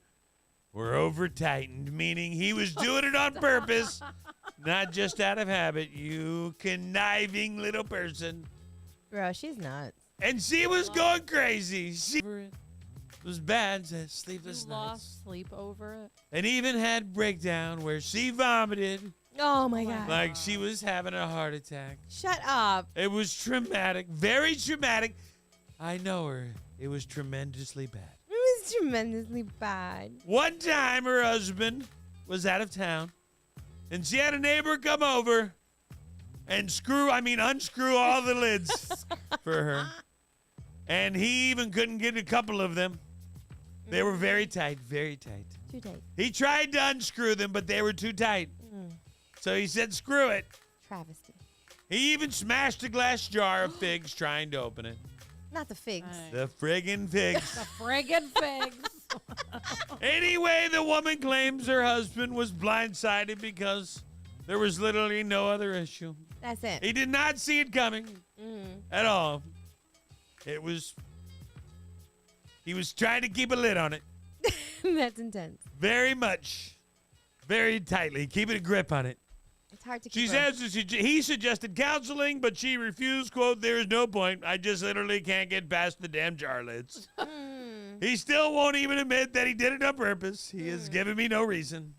were over-tightened, meaning he was doing it on purpose, not just out of habit. You conniving little person. Bro, she's nuts. And she was going crazy. She was bad, said sleepless You nights. lost sleep over it. And even had breakdown where she vomited Oh my God. like she was having a heart attack. Shut up. It was traumatic, very traumatic. I know her. It was tremendously bad. It was tremendously bad. One time her husband was out of town, and she had a neighbor come over and unscrew all the lids for her. And he even couldn't get a couple of them. They were very tight, very tight. Too tight. He tried to unscrew them, but they were too tight. So he said, screw it. Travesty. He even smashed a glass jar of figs trying to open it. Not the figs. The friggin' figs. The friggin' figs. Anyway, the woman claims her husband was blindsided because there was literally no other issue. That's it. He did not see it coming at all. He was trying to keep a lid on it. That's intense. Very much. Very tightly. Keeping a grip on it. It's hard to She keep says that he suggested counseling, but she refused, quote, there is no point. I just literally can't get past the damn jar lids. He still won't even admit that he did it on purpose. He has given me no reason.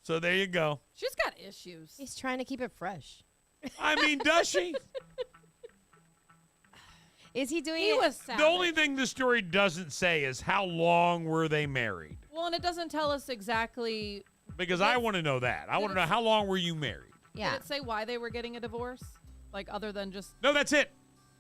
So there you go. She's got issues. He's trying to keep it fresh. I mean, does she? Is he doing He it? was savage. The only thing the story doesn't say is how long were they married? Well, and it doesn't tell us exactly. Because I want to know that. I want to know how long were you married? Yeah. Did it say why they were getting a divorce? Like, other than just. No, that's it.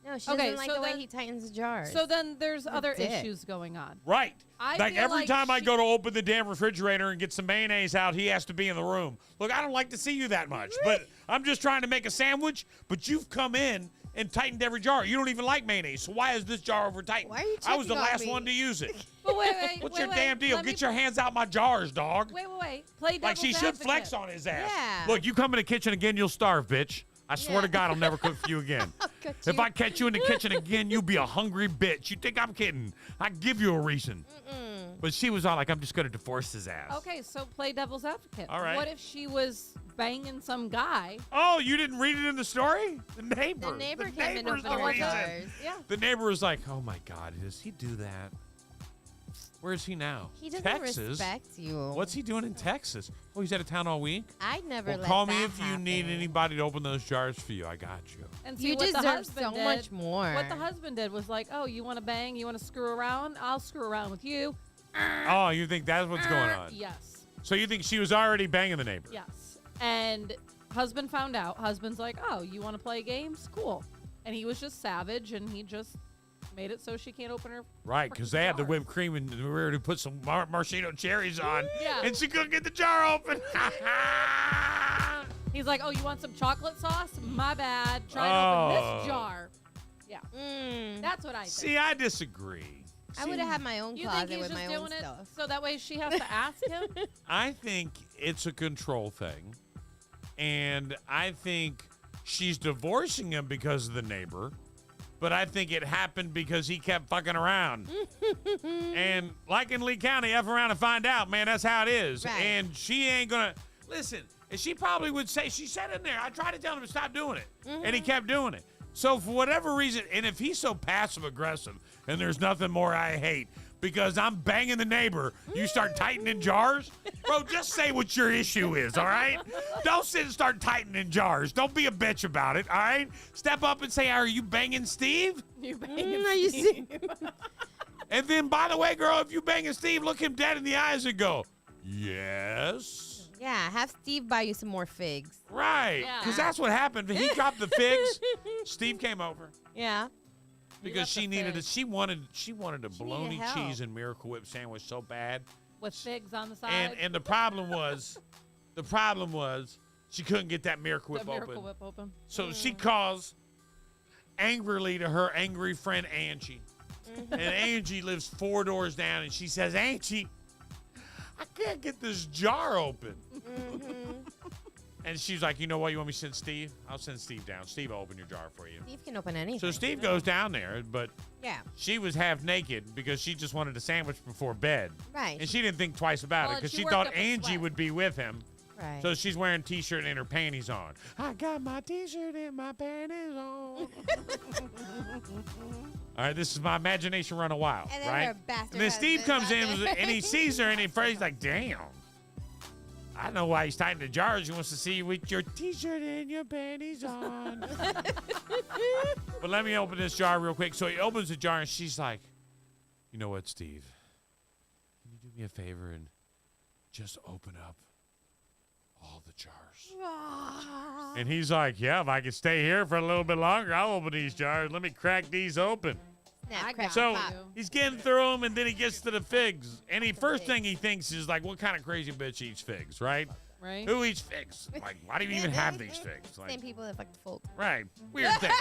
No, she doesn't like the way he tightens the jars. So then there's other dick. issues going on. Right. I like feel every like time I go to open the damn refrigerator and get some mayonnaise out, he has to be in the room. Look, I don't like to see you that much, but I'm just trying to make a sandwich, but you've come in and tightened every jar. You don't even like mayonnaise, so why is this jar over tightened? Why are you I was the checking on last me? one to use it. But wait. What's wait, your wait. damn deal? Let Get me- your hands out my jars, dog. Wait. Play devil's Like she should advocate. flex on his ass. Yeah. Look, you come in the kitchen again, you'll starve, bitch. I swear to God, I'll never cook for you again. If I catch you in the kitchen again, you'll be a hungry bitch. You think I'm kidding? I give you a reason. But she was all like, I'm just going to divorce his ass. Okay, so play devil's advocate. All right. What if she was banging some guy? Oh, you didn't read it in the story? The neighbor. The neighbor came in neighbor's over the her reason. jars. Yeah. The neighbor was like, oh my God, does he do that? Where is he now? He doesn't Texas. respect you. What's he doing in Texas? Oh, he's out of town all week? I'd never Well, let call me that if you happen. need anybody to open those jars for you. I got you. And You what the deserve husband so did- much more. What the husband did was like, oh, you want to bang? You want to screw around? I'll screw around with you. Oh, you think that's what's going on? Yes. So you think she was already banging the neighbor? Yes. And husband found out. Husband's like, oh, you want to play games? Cool. And he was just savage, and he just made it so she can't open her. Right, because they had the whipped cream and we were to put some maraschino cherries on, Yeah. and she couldn't get the jar open. He's like, oh, you want some chocolate sauce? My bad. Try to open Oh. this jar. Yeah. That's what I think. See, I disagree. I would have had my own You think closet he's with just my own doing it stuff. so that way she has to ask him? I think it's a control thing, and I think she's divorcing him because of the neighbor, but I think it happened because he kept fucking around. And like in Lee County, F around and find out, man, that's how it is. Right. And she ain't gonna listen. And she probably would say, she said in there, I tried to tell him to stop doing it, and he kept doing it. So for whatever reason, and if he's so passive aggressive, and there's nothing more I hate, because I'm banging the neighbor, you start tightening jars? Bro, just say what your issue is, all right? Don't sit and start tightening jars. Don't be a bitch about it, all right? Step up and say, are you banging Steve? You banging Are you Steve. And then, by the way, girl, if you banging Steve, look him dead in the eyes and go, yes. Yeah, have Steve buy you some more figs. Right, because that's what happened. He dropped the figs. Steve came over. Yeah. Because she needed it. She wanted a bologna help. cheese and Miracle Whip sandwich so bad. With figs on the side. And the problem was she couldn't get that Miracle Whip The Miracle open. Whip open. So she calls angrily to her angry friend Angie. And Angie lives 4 doors down, and she says, Angie, I can't get this jar open. And she's like, you know what? You want me to send Steve? I'll send Steve down. Steve will open your jar for you. Steve can open anything. So Steve goes down there, but Yeah. she was half naked because she just wanted a sandwich before bed. Right. And she didn't think twice about Well, it because she she worked thought up a Angie sweat. would be with him. Right. So she's wearing t-shirt and her panties on. I got my t-shirt and my panties on. All right, this is my imagination run a while, And then right? her bastard And then Steve husband comes in out there. and he sees her and he's like, damn. I know why he's tightening the jars. He wants to see you with your t-shirt and your panties on. But let me open this jar real quick. So he opens the jar and she's like, you know what, Steve? Can you do me a favor and just open up all the jars? And he's like, yeah, if I can stay here for a little bit longer, I'll open these jars. Let me crack these open. Snap, crack, So pop. he's getting through them, and then he gets to the figs. And the first thing he thinks is like, what kind of crazy bitch eats figs, right? Right. Who eats figs? Like, why do you even have these figs? Like, Same people that fuck the folk. right. Weird things.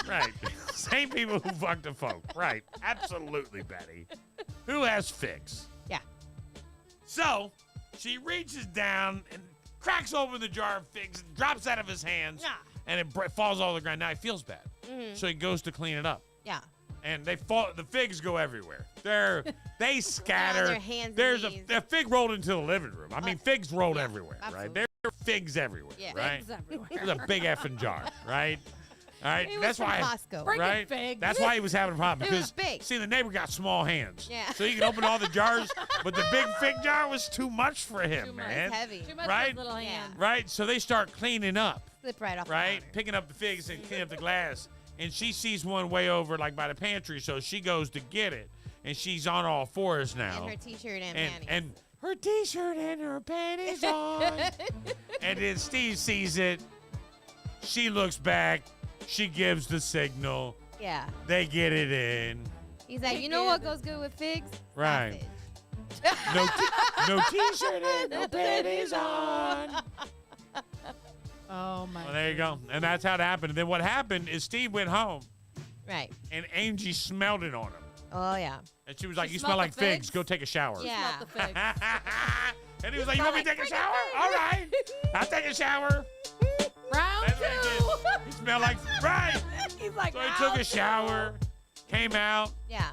Right. Same people who fuck the folk. Right. Absolutely, Betty. Who has figs? Yeah. So she reaches down and cracks open the jar of figs and drops out of his hands. Yeah. And it falls all over the ground. Now he feels bad. So he goes to clean it up. Yeah. And they fall. The figs go everywhere. They scatter. their hands and There's knees. a fig rolled into the living room. I mean, figs rolled everywhere, right? absolutely. There are figs everywhere, Yeah. right? Figs everywhere. There's a big effing jar, right? All right, It was that's from why. Costco. Freaking Right? figs. That's why he was having a problem It was because big. see, the neighbor got small hands. Yeah. So he can open all the jars, but the big fig jar was too much for him, Too much. man. It's heavy. Too much Right? with little Yeah. hands. Right? So they start cleaning up. Slip right off. the Right? counter. Picking up the figs and cleaning up the glass. And she sees one way over, like by the pantry, so she goes to get it. And she's on all fours now. And her t-shirt and, and, panties. and her t-shirt and her panties on. And then Steve sees it. She looks back. She gives the signal. Yeah. They get it in. He's like, you know what goes good with figs? Right. No t-shirt and no panties on. Oh my. Well, there you go. And that's how it happened. And then what happened is Steve went home. Right. And Angie smelled it on him. Oh, yeah. And she was like, She you smelled smell like the figs. figs? Go take a shower. Yeah. Smelled the figs. And he was like, you want me to take a shower? All right. I'll take a shower. Round That's what he two. did. He smelled like, right. He's like, So he took a shower, came out. Yeah.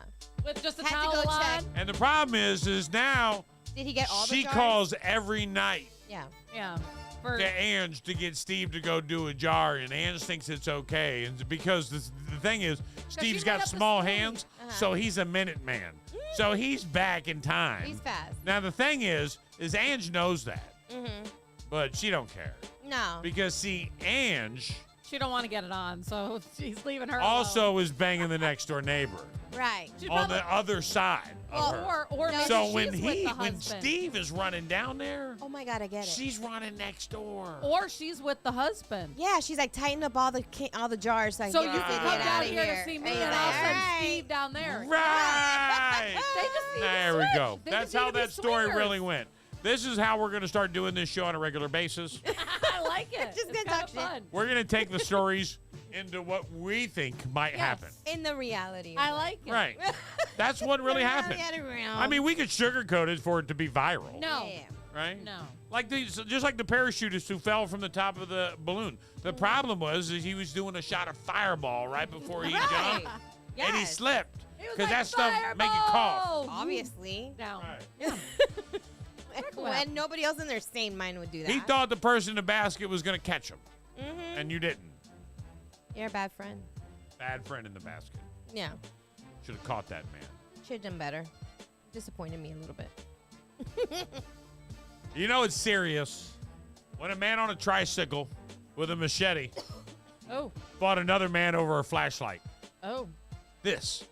with just a Had to towel go on. check. And the problem is now Did he get all the she jars? calls every night Yeah. Yeah. For, to Ange to get Steve to go do a jar, and Ange thinks it's okay. And because the thing is, Steve's she made got up the small story. hands, so he's a minute man. So he's back in time. He's fast. Now the thing is Ange knows that, Mm-hmm. but she don't care No. because see, Ange she don't want to get it on, so she's leaving her also is banging the next door neighbor Right. on the other side of her. Or maybe So she's when with the when husband. Steve is running down there, Oh my God, I get it. she's running next door. Or she's with the husband. Yeah, she's like tighten up all the jars. So so you can can come down here to see me, and I'll send Steve down there. Right. They just need to There we switch. go. They That's just need how to be that story swingers. really went. This is how we're going to start doing this show on a regular basis. I like it. Just it's gonna kind talk of shit. fun. We're going to take the stories into what we think might happen. In the reality. I like it. Right. That's what really The happened. reality realm. I mean, we could sugarcoat it for it to be viral. No. Yeah. Right? No. Like just like the parachutist who fell from the top of the balloon. The problem was is he was doing a shot of Fireball right before he Right. jumped, and he Yes. slipped He was because like, that stuff make you cough. "Fireball!" Obviously. Down. When nobody else in their sane mind would do that. He thought the person in the basket was going to catch him, Mm-hmm. and you didn't. You're a bad friend. Bad friend in the basket. Yeah. Should have caught that man. Should have done better. Disappointed me a little bit. You know it's serious when a man on a tricycle with a machete Oh. fought another man over a flashlight. Oh. This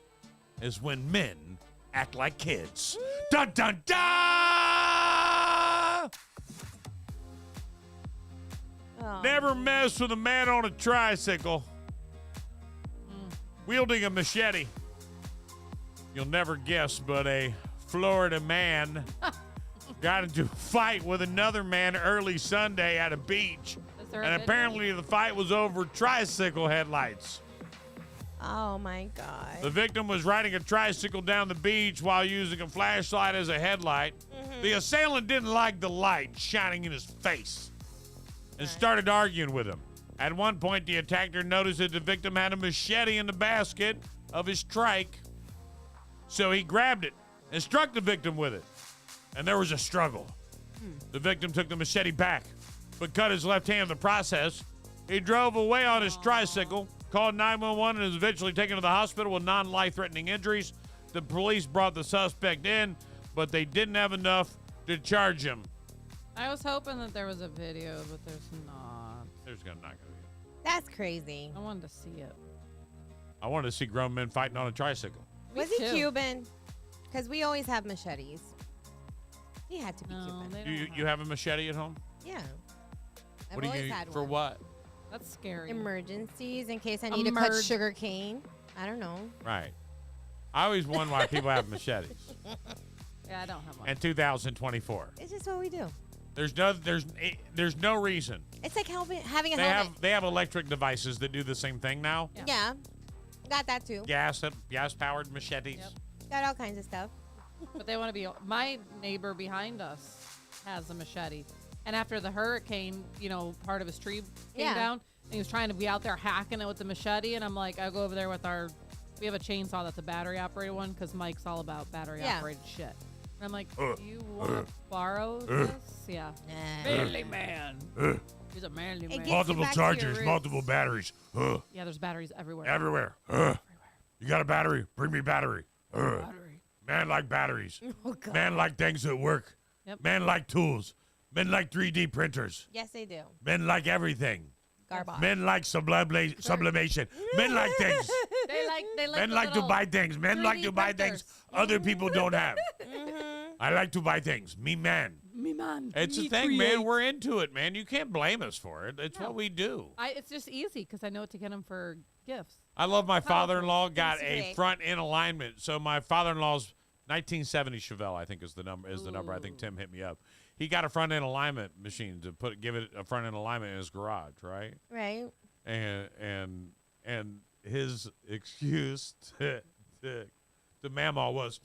is when men act like kids. Dun dun dun! Oh. Never mess with a man on a tricycle wielding a machete. You'll never guess, but a Florida man got into a fight with another man early Sunday at a beach. Is there a And video? apparently the fight was over tricycle headlights. Oh my God. The victim was riding a tricycle down the beach while using a flashlight as a headlight. The assailant didn't like the light shining in his face and started arguing with him. At one point, the attacker noticed that the victim had a machete in the basket of his trike, so he grabbed it and struck the victim with it. And there was a struggle. The victim took the machete back, but cut his left hand in the process. He drove away on his tricycle, called 911, and was eventually taken to the hospital with non-life-threatening injuries. The police brought the suspect in, but they didn't have enough to charge him. I was hoping that there was a video, but there's not. There's not going to be. That's crazy. I wanted to see it. I wanted to see grown men fighting on a tricycle. Was Me he too. Cuban? Because we always have machetes. He had to be No, Cuban. they don't You have a machete at home? Yeah. I've What do always you had for one. what? That's scary. Emergencies in case I need to cut sugar cane. I don't know. Right. I always wonder why people have machetes. Yeah, I don't have one. In 2024, It's just what we do. there's no reason. It's like having a They helmet. have electric devices that do the same thing now. Yeah. Got that too. Gas powered machetes. Got all kinds of stuff. But they want to be. My neighbor behind us has a machete, and after the hurricane, part of his tree came Yeah. down, and he was trying to be out there hacking it with the machete. And I'm like, I go over there with we have a chainsaw that's a battery operated one because Mike's all about battery operated shit. And I'm like, do you want to borrow this? Yeah. Manly man. He's a manly man. Multiple chargers, multiple batteries. Yeah, there's batteries everywhere. Everywhere. You got a battery? Bring me battery. Man like batteries. Oh, God. Man like things that work. Yep. Men like tools. Men like 3D printers. Yes, they do. Men like everything. Garbage. Men like sublimation. Men like things. They like Men the like to little buy things. Men like 3D to buy printers. things other people don't have. I like to buy things. Me man. Me on. It's a thing, man. We're into it, man. You can't blame us for it. It's what we do. It's just easy because I know what to get them for gifts. I love my father-in-law got a great. front end alignment. So my father-in-law's 1970 Chevelle, I think, is the number. I think Tim hit me up. He got a front end alignment machine to give it a front end alignment in his garage, right? Right. And his excuse to Mamaw was,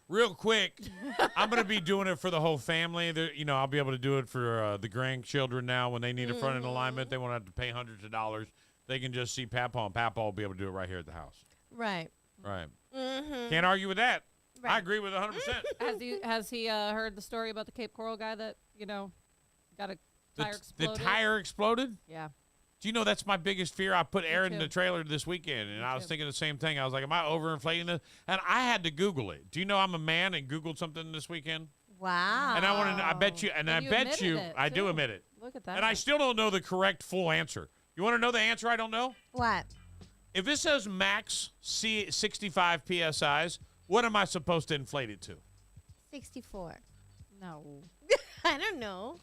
real quick, I'm going to be doing it for the whole family. I'll be able to do it for the grandchildren now when they need a front end alignment. They won't have to pay hundreds of dollars. They can just see Papa, and Papa will be able to do it right here at the house. Right. Right. Mm-hmm. Can't argue with that. Right. I agree with 100%. Has he heard the story about the Cape Coral guy that, got a tire exploded? The tire exploded? Yeah. Do you know that's my biggest fear? I put Aaron in the trailer this weekend, and I was thinking the same thing. I was like, am I overinflating this? And I had to Google it. Do you know I'm a man and Googled something this weekend? Wow. And I bet you, and I bet you, I do admit it. Look at that. And I still don't know the correct full answer. You want to know the answer I don't know? What? If it says max 65 PSIs, what am I supposed to inflate it to? 64. No. I don't know.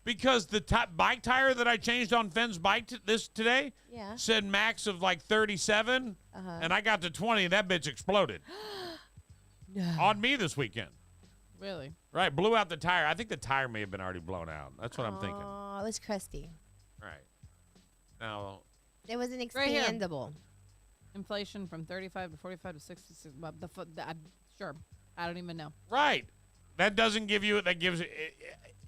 Because the bike tire that I changed on Finn's bike today said max of like 37, and I got to 20, and that bitch exploded. No. On me this weekend. Really? Right, blew out the tire. I think the tire may have been already blown out. That's what I'm thinking. Oh, it was crusty. Right. Now. It was an Right here. expandable. Inflation from 35 to 45 to 66. Sure. I don't even know. Right. That doesn't give you, that gives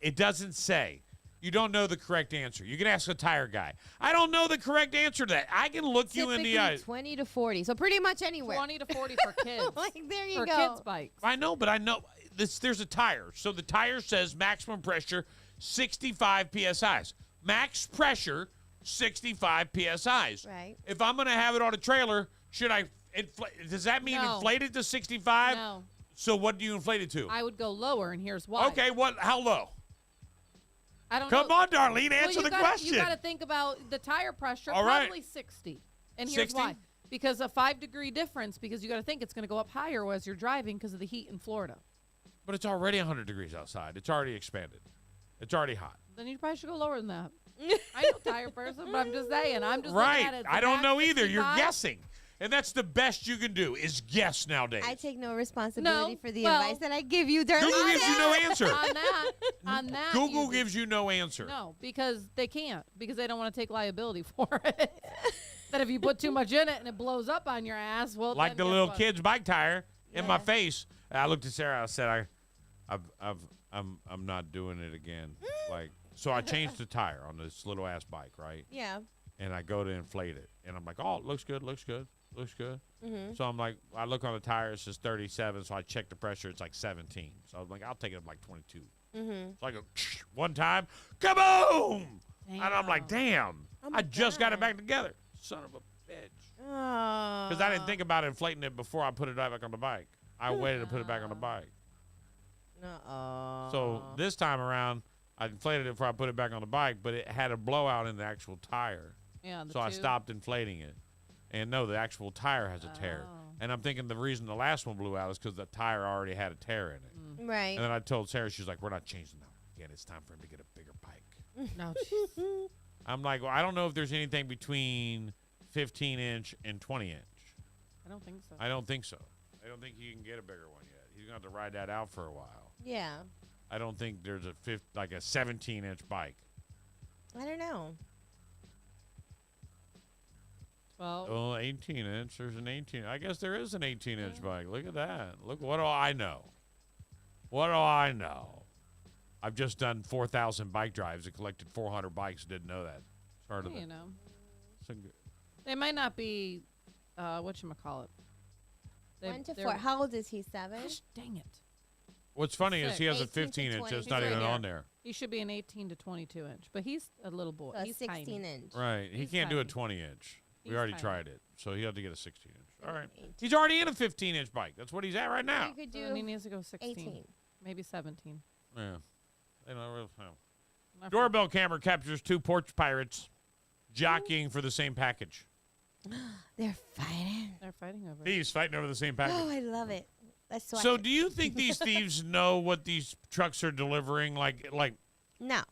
it doesn't say. You don't know the correct answer. You can ask a tire guy. I don't know the correct answer to that. I can look you in the eye. 20 to 40. So pretty much anywhere. 20 to 40 for kids. Like, there you for go. kids' bikes. I know, but I know there's a tire. So the tire says maximum pressure 65 PSIs. Max pressure 65 PSIs. Right. If I'm going to have it on a trailer, should I inflate? Does that mean No. inflate it to 65? No. So what do you inflate it to? I would go lower, and here's why. Okay, how low? I don't Come know. on, Darlene, Well, answer the You question. got to think about the tire pressure, All right. probably 60. And here's 60? why. Because a 5-degree difference, because you got to think it's going to go up higher as you're driving because of the heat in Florida. But it's already 100 degrees outside. It's already expanded. It's already hot. Then you probably should go lower than that. I know tire person, but I'm just saying. I'm just looking Right. at it. I don't know either. 65. You're guessing. And that's the best you can do is guess nowadays. I take no responsibility No, for the well- advice that I give you, Darlene. Google gives you no answer. On that. Google gives you no answer. No, because they can't. Because they don't want to take liability for it. That if you put too much in it and it blows up on your ass, well, Like then the guess little what? kid's bike tire in my face. I looked at Sarah. I said, I'm not doing it again. So I changed the tire on this little ass bike, right? Yeah. And I go to inflate it, and I'm like, oh, it looks good, looks good, looks good. Mm-hmm. So I'm like, I look on the tire, it says 37. So I check the pressure, it's like 17. So I'm like, I'll take it up like 22. Mm-hmm. So I go one time, kaboom! And I'm like, damn, I just got it back together. Son of a bitch. Because I didn't think about inflating it before I put it right back on the bike. I waited to put it back on the bike. So this time around, I inflated it before I put it back on the bike, but it had a blowout in the actual tire. Yeah, the so I tube. stopped inflating it. And no, the actual tire has a tear. And I'm thinking the reason the last one blew out is because the tire already had a tear in it. Right. And then I told Sarah, she's like, we're not changing that again. It's time for him to get a bigger bike. No. I'm like, well, I don't know if there's anything between 15-inch and 20-inch. I don't think so. I don't think so. I don't think he can get a bigger one yet. He's going to have to ride that out for a while. Yeah. I don't think there's a 17-inch bike. I don't know. Well, 18-inch. There's an 18. I guess there is an 18-inch bike. Look at that. Look, what do I know? What do I know? I've just done 4,000 bike drives and collected 400 bikes. Didn't know that. Started you that. know. So, They might not be, whatchamacallit. 1 to 4. How old is he? 7? Gosh, dang it. what's funny is he has a 18 to 15-inch. It's 20. not He's even right on there. there. He should be an 18 to 22-inch, but he's a little boy. So he's 16-inch. Right. He He's can't do a tiny. 20-inch. We He's already tiny. tried it. So he had to get a 16-inch. All right. He's already in a 15-inch bike. That's what he's at right now. You could So do then he needs to go 16. 18. Maybe 17. Yeah. They don't really know. Not Doorbell camera captures 2 porch pirates jockeying for the same package. They're fighting. They're fighting over it. Thieves fighting over the same package. Oh, I love it. Let's swatch So it. do you think these thieves know what these trucks are delivering? Like, No. are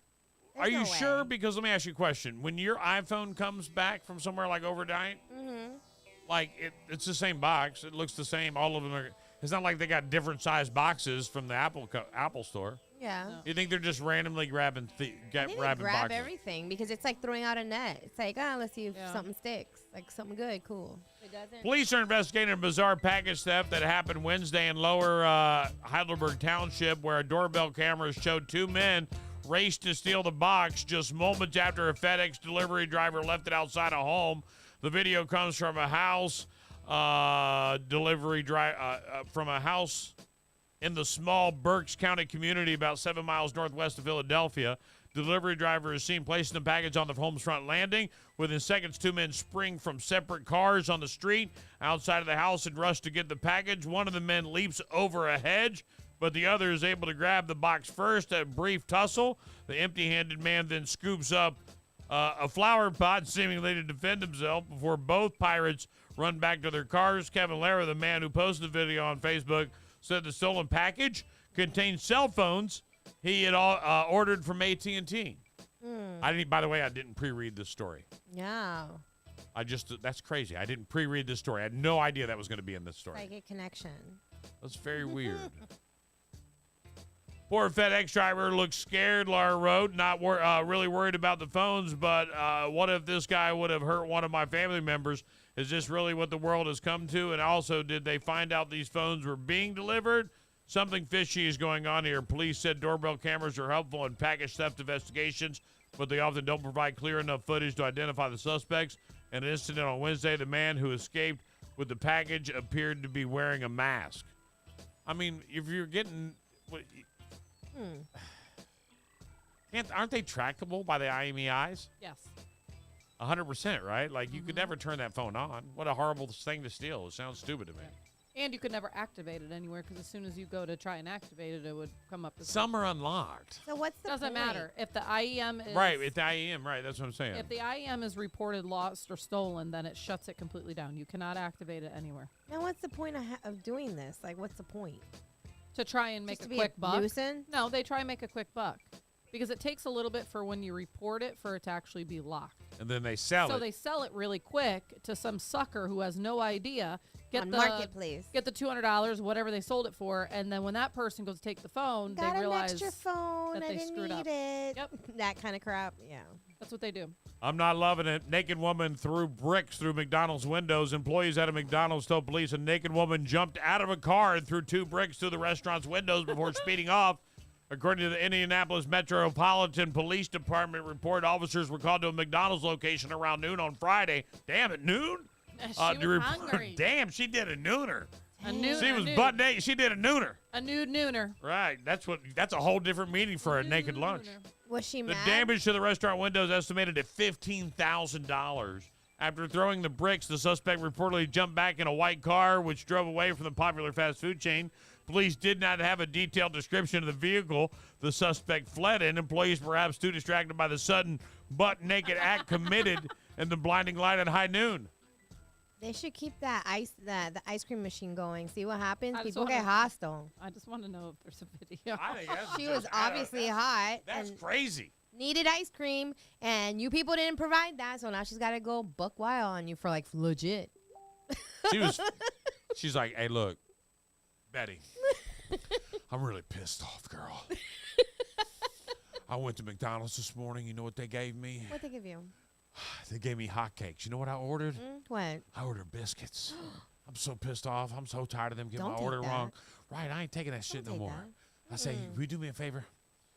There's you no sure? way. Because let me ask you a question. When your iPhone comes back from somewhere like overnight, like it's the same box. It looks the same. All of them are. It's not like they got different sized boxes from the Apple store. Yeah. You think they're just randomly grabbing They grabbing grab boxes? everything because it's like throwing out a net. It's like, let's see if something sticks. Like something good, cool. It doesn't. Police are investigating a bizarre package theft that happened Wednesday in Lower Heidelberg Township, where a doorbell camera showed two men race to steal the box just moments after a FedEx delivery driver left it outside a home. The video comes from a house from a house in the small Berks County community about 7 miles northwest of Philadelphia. Delivery driver is seen placing the package on the home's front landing. Within seconds, two men spring from separate cars on the street outside of the house and rush to get the package. One of the men leaps over a hedge, but the other is able to grab the box first. A brief tussle. The empty-handed man then scoops up a flower pot, seemingly to defend himself, before both pirates run back to their cars. Kevin Lara, the man who posted the video on Facebook, said the stolen package contained cell phones he had ordered from AT&T. By the way, I didn't pre-read this story. Yeah. That's crazy. I didn't pre-read this story. I had no idea that was going to be in this story. Psychic connection. That's very weird. Poor FedEx driver looks scared, Lara wrote, not really worried about the phones, but what if this guy would have hurt one of my family members? Is this really what the world has come to? And also, did they find out these phones were being delivered? Something fishy is going on here. Police said doorbell cameras are helpful in package theft investigations, but they often don't provide clear enough footage to identify the suspects. In an incident on Wednesday, the man who escaped with the package appeared to be wearing a mask. I mean, if you're getting... Aren't they trackable by the IMEIs? Yes. 100%, right? Like, you could never turn that phone on. What a horrible thing to steal. It sounds stupid to me. And you could never activate it anywhere because as soon as you go to try and activate it, it would come up. Some are unlocked. So what's the Doesn't point? matter. If the IEM is... Right, with the IEM, right. That's what I'm saying. If the IEM is reported lost or stolen, then it shuts it completely down. You cannot activate it anywhere. Now, what's the point of doing this? Like, what's the point? To try and make Just a to be quick buck. nuisance? No, they try and make a quick buck. Because it takes a little bit for when you report it for it to actually be locked. And then they sell it. So they sell it really quick to some sucker who has no idea. On Marketplace. Get the $200, whatever they sold it for, and then when that person goes to take the phone, Got they realize an extra phone. that I they didn't screwed need up. it. Yep. That kind of crap. Yeah. That's what they do. I'm not loving it. Naked woman threw bricks through McDonald's windows. Employees at a McDonald's told police a naked woman jumped out of a car and threw 2 bricks through the restaurant's windows before speeding off. According to the Indianapolis Metropolitan Police Department report, officers were called to a McDonald's location around noon on Friday. Damn, at noon? She was hungry. Damn, she did a nooner. A noon. She was butt naked. She did a nooner. A nude nooner. Right. That's a whole different meaning for a naked lunch. Was she The mad? damage to the restaurant windows estimated at $15,000. After throwing the bricks, the suspect reportedly jumped back in a white car, which drove away from the popular fast food chain. Police did not have a detailed description of the vehicle the suspect fled in. Employees, perhaps too distracted by the sudden butt-naked act committed in the blinding light at high noon. They should keep the ice cream machine going. See what happens? I just People get wanna- hostile. I just want to know if there's a video. I think that's She was obviously hot. That's and crazy. needed ice cream, and you people didn't provide that, so now she's got to go buck wild on you for, like, legit. She's like, hey, look, Betty, I'm really pissed off, girl. I went to McDonald's this morning. You know what they gave me? What'd they give you? They gave me hotcakes. You know what I ordered? What? I ordered biscuits. I'm so pissed off. I'm so tired of them getting Don't my take order that. wrong. Right, I ain't taking that shit no take more. that. I say, will you do me a favor?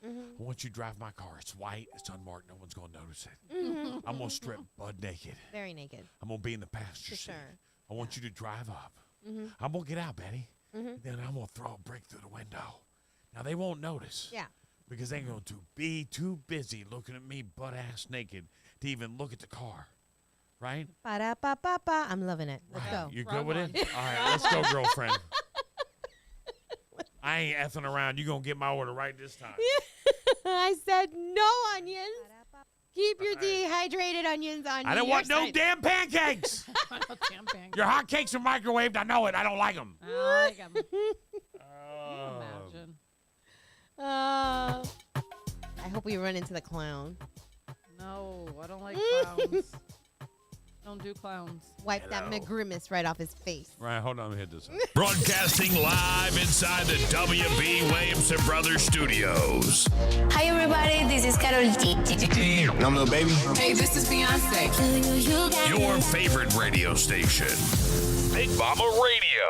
Mm-hmm. I want you to drive my car. It's white. It's unmarked. No one's going to notice it. Mhm. I'm going to strip butt naked. Very naked. I'm going to be in the passenger For seat. sure. I want you to drive up. Mhm. I'm going to get out, Betty. Mhm. Then I'm going to throw a brick through the window. Now, they won't notice. Yeah. Because they're going to be too busy looking at me butt-ass naked to even look at the car. Right? Ba-da-ba-ba-ba. I'm loving it. Let's go. You good with it? All right, let's go, girlfriend. I ain't effing around. You going to get my order right this time. I said no onions. Keep your dehydrated onions on I don't your want no side. damn pancakes. Your hot cakes are microwaved. I know it. I don't like them. I like 'em. Imagine. I hope we run into the clown. No, I don't like clowns. Don't do clowns. Wipe that McGrimace right off his face. Right, hold on, let me hit this. Broadcasting live inside the WB Williamson Brothers studios. Hi everybody, this is Carol G. I'm Lil Baby. Hey, this is Beyonce. Your favorite radio station. Big Mama Radio.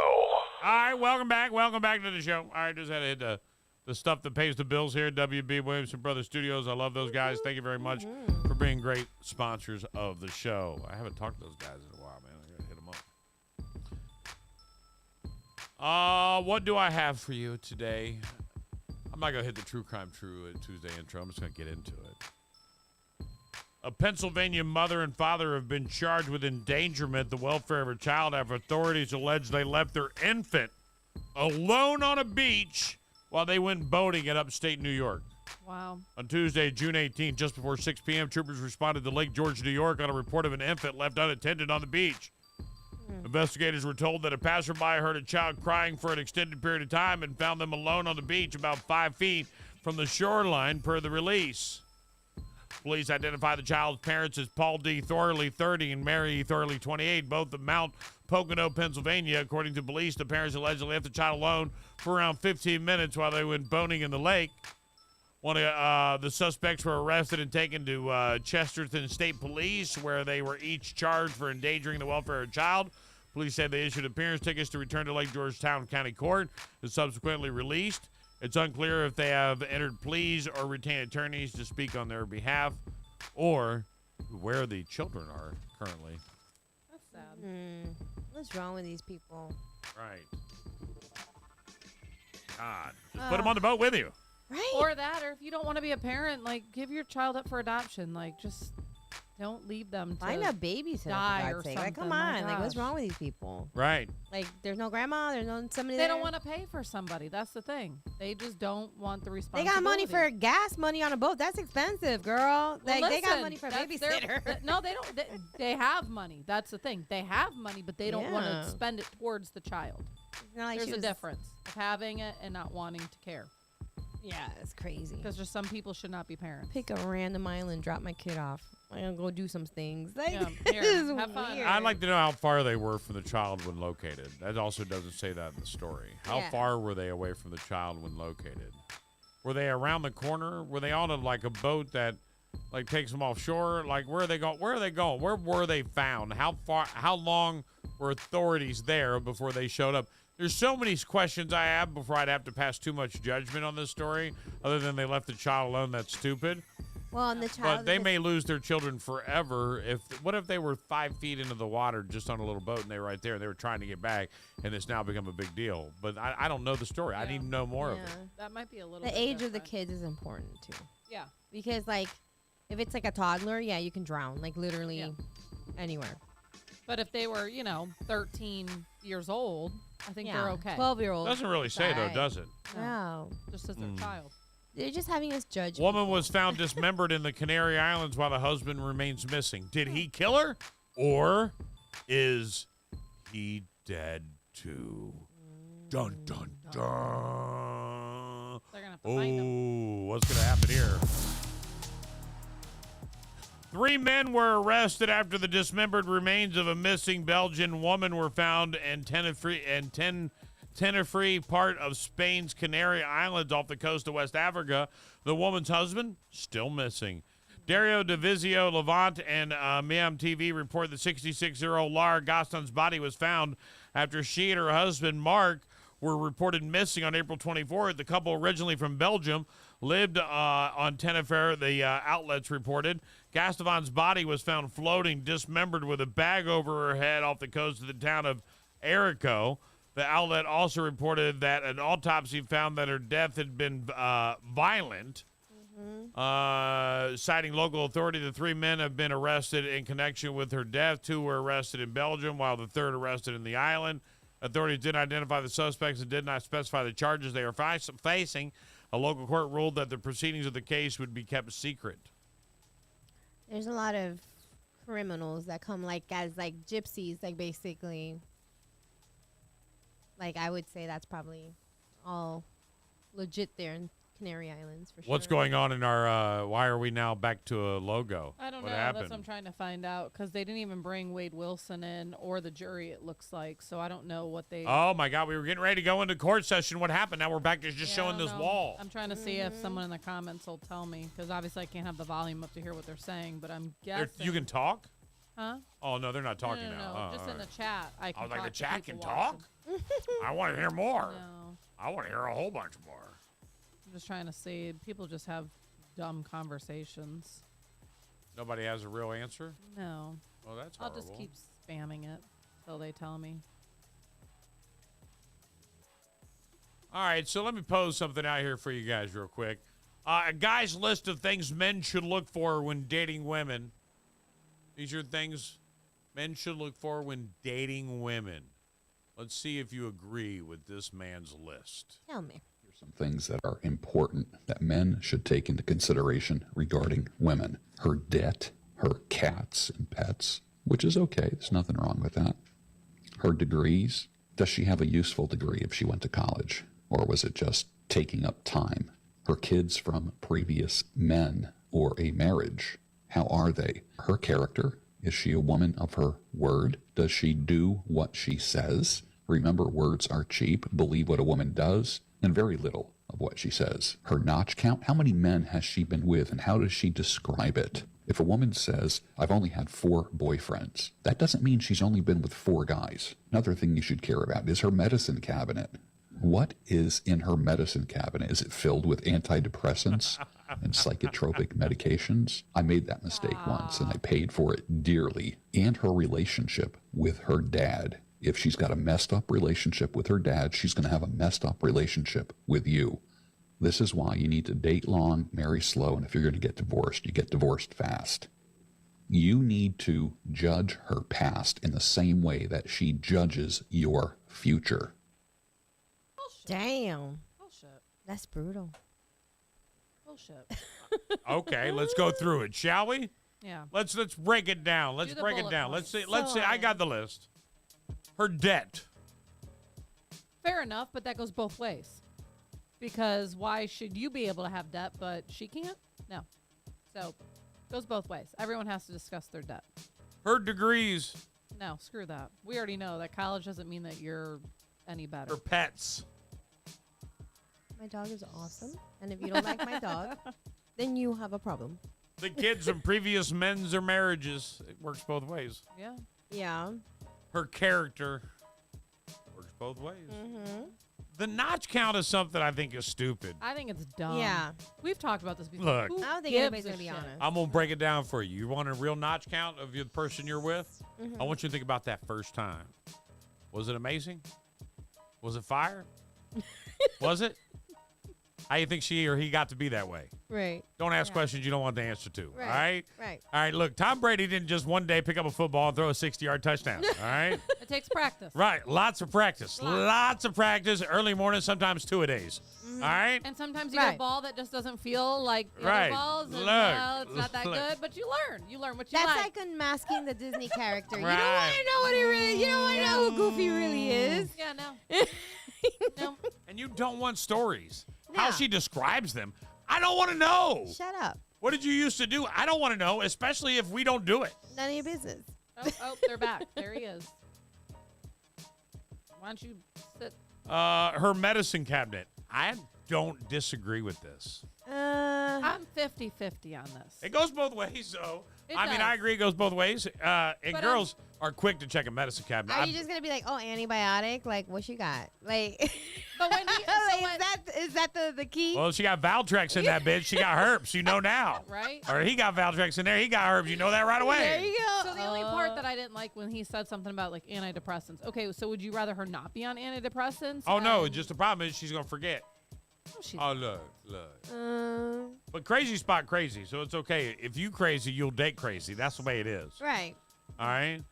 All right, welcome back. Welcome back to the show. All right, just had to hit the stuff that pays the bills here at WB Williamson Brothers Studios. I love those guys. Thank you very much for being great sponsors of the show. I haven't talked to those guys in a while, man. I gotta hit them up. What do I have for you today? I'm not gonna hit the True Crime True Tuesday intro. I'm just gonna get into it. A Pennsylvania mother and father have been charged with endangerment, the welfare of a child, after authorities allege they left their infant alone on a beach while they went boating in upstate New York. Wow. On Tuesday, June 18th, just before 6 p.m., troopers responded to Lake George, New York on a report of an infant left unattended on the beach. Investigators were told that a passerby heard a child crying for an extended period of time and found them alone on the beach about 5 feet from the shoreline per the release. Police identified the child's parents as Paul D. Thorley, 30, and Mary E. Thorley, 28, both of Mount Pocono, Pennsylvania. According to police, the parents allegedly left the child alone for around 15 minutes while they went boating in the lake. One of the suspects were arrested and taken to Chesterton State Police, where they were each charged for endangering the welfare of a child. Police said they issued appearance tickets to return to Lake Georgetown County Court and subsequently released. It's unclear if they have entered pleas or retained attorneys to speak on their behalf or where the children are currently. That's sad. What's wrong with these people? Right. God. Just put them on the boat with you. Right. Or that, or if you don't want to be a parent, like, give your child up for adoption. Like, just don't leave them to Find a babysitter, die for or God's sake. something. Like, come My on. Like, what's gosh. wrong with these people? Right. Like, there's no grandma. There's no somebody They there. don't want to pay for somebody. That's the thing. They just don't want the They responsibility. got money for gas money on a boat. That's expensive, girl. Well, Like, they got listen, money for a that's their- babysitter. no, they don't. They have money. That's the thing. They have money, but they don't want Yeah. to spend it towards the child. It's not like There's she a was- difference of having it and not wanting to care. Yeah, it's crazy. Because there's some people should not be parents. Pick a random island, drop my kid off. I'm gonna go do some things. Like, Yeah, this here, is have fun. weird. I'd like to know how far they were from the child when located. That also doesn't say that in the story. How Yeah. far were they away from the child when located? Were they around the corner? Were they on like a boat that like takes them offshore? Like where are they going? Where are they going? Where were they found? How far? How long were authorities there before they showed up? There's so many questions I have before I'd have to pass too much judgment on this story. Other than they left the child alone, that's stupid. Well, and the child. But they may lose their children forever. What if they were 5 feet into the water just on a little boat and they were right there and they were trying to get back and it's now become a big deal? But I don't know the story. I need to know more of it. That might be a little. The bit age of the different. kids is important too. Yeah. Because like, if it's like a toddler, yeah, you can drown. Like literally anywhere. But if they were, 13 years old, I think they're okay. 12-year-old. Doesn't really say though, does it? No. Just as their child. They're just having us judge. Woman was found dismembered in the Canary Islands while the husband remains missing. Did he kill her, or is he dead too? Dun dun dun. They're gonna have to find him. Oh, what's gonna happen here? 3 men were arrested after the dismembered remains of a missing Belgian woman were found in Tenerife, part of Spain's Canary Islands off the coast of West Africa. The woman's husband, still missing. Dario Divizio Levant and Miam TV report the 66-year-old Lara Gaston's body was found after she and her husband, Mark, were reported missing on April 24th. The couple, originally from Belgium, lived on Tenerife, the outlets reported. Gaston's body was found floating, dismembered with a bag over her head off the coast of the town of Arico. The outlet also reported that an autopsy found that her death had been violent. Citing local authority, the 3 men have been arrested in connection with her death. 2 were arrested in Belgium, while the third arrested in the island. Authorities didn't identify the suspects and did not specify the charges they are facing. A local court ruled that the proceedings of the case would be kept secret. There's a lot of criminals that come like as like gypsies, like basically. Like I would say that's probably all legit there in Canary Islands for sure. What's going on in our? Why are we now back to a logo? I don't what know. Happened? That's what I'm trying to find out because they didn't even bring Wade Wilson in or the jury. It looks like so. I don't know what they. Oh my God, we were getting ready to go into court session. What happened? Now we're back to just Yeah, I showing don't this know. wall. I'm trying to see if someone in the comments will tell me because obviously I can't have the volume up to hear what they're saying. But I'm guessing. You can talk. Huh? Oh no, they're not talking No. now. Oh, Just all in right. the chat. I can like talk the to chat can people talk. watching. I want to hear more. No. I want to hear a whole bunch more. I'm just trying to see. People just have dumb conversations. Nobody has a real answer. No. Well, that's I'll horrible. just keep spamming it till they tell me. All right, so let me pose something out here for you guys real quick. A guy's list of things men should look for when dating women. These are things men should look for when dating women. Let's see if you agree with this man's list. Tell me. Some things that are important that men should take into consideration regarding women. Her debt, her cats and pets, which is okay. There's nothing wrong with that. Her degrees. Does she have a useful degree if she went to college? Or was it just taking up time? Her kids from previous men or a marriage. How are they? Her character. Is she a woman of her word? Does she do what she says? Remember, words are cheap. Believe what a woman does, and very little of what she says. Her notch count. How many men has she been with, and how does she describe it? If a woman says, I've only had 4 boyfriends, that doesn't mean she's only been with 4 guys. Another thing you should care about is her medicine cabinet. What is in her medicine cabinet? Is it filled with antidepressants and psychotropic medications? I made that mistake once, and I paid for it dearly. And her relationship with her dad. If she's got a messed up relationship with her dad, she's going to have a messed up relationship with you. This is why you need to date long, marry slow, and if you're going to get divorced, you get divorced fast. You need to judge her past in the same way that she judges your future. Damn. Bullshit. That's brutal. Bullshit. Okay, let's go through it, shall we? Yeah. Let's break it down. Let's Do the break it bullet down. points. Let's see. I got the list. Her debt. Fair enough, but that goes both ways. Because why should you be able to have debt, but she can't? No. So, goes both ways. Everyone has to discuss their debt. Her degrees. No, screw that. We already know that college doesn't mean that you're any better. Her pets. My dog is awesome. And if you don't like my dog, then you have a problem. The kids from previous men's or marriages. It works both ways. Yeah. Yeah. Her character. Works both ways. Mm-hmm. The notch count is something I think is stupid. I think it's dumb. Yeah. We've talked about this before. Look. Who I don't think gives anybody's a going to be shit? honest. I'm going to break it down for you. You want a real notch count of the person you're with? Mhm. I want you to think about that first time. Was it amazing? Was it fire? Was it? How you think she or he got to be that way? Right. Don't ask questions you don't want the answer to. Right. All right? Right. All right, look, Tom Brady didn't just one day pick up a football and throw a 60-yard touchdown. All right? It takes practice. Right. Lots of practice. Lots of practice. Early morning, sometimes 2-a-days. All right? And sometimes you get a ball that just doesn't feel like the Right. other balls. And, Look. well, it's not that Look. good, but you learn. You learn what you That's like. like unmasking the Disney character. You Right. don't want to know what he really. You don't want to know who Goofy really is. Yeah, no. No. And you don't want stories. How No. she describes them. I don't want to know. Shut up. What did you used to do? I don't want to know, especially if we don't do it. None of your business. Oh, they're back. There he is. Why don't you sit? Her medicine cabinet. I don't disagree with this. I'm 50-50 on this. It goes both ways, though. It I mean, does. I agree it goes both ways. And But, girls are quick to check a medicine cabinet. Are you just gonna be like, oh, antibiotic? Like, what you got? Like, But when is that the key? Well, she got Valtrex in that bitch. She got herpes. You know now. Right? Or he got Valtrex in there. He got herpes. You know that right away. There you go. So the only part that I didn't like when he said something about like antidepressants. Okay, so would you rather her not be on antidepressants? Oh, no. Just the problem is she's going to forget. she's Oh, look. But crazy spot crazy, so it's okay. If you crazy, you'll date crazy. That's the way it is. Right. All right?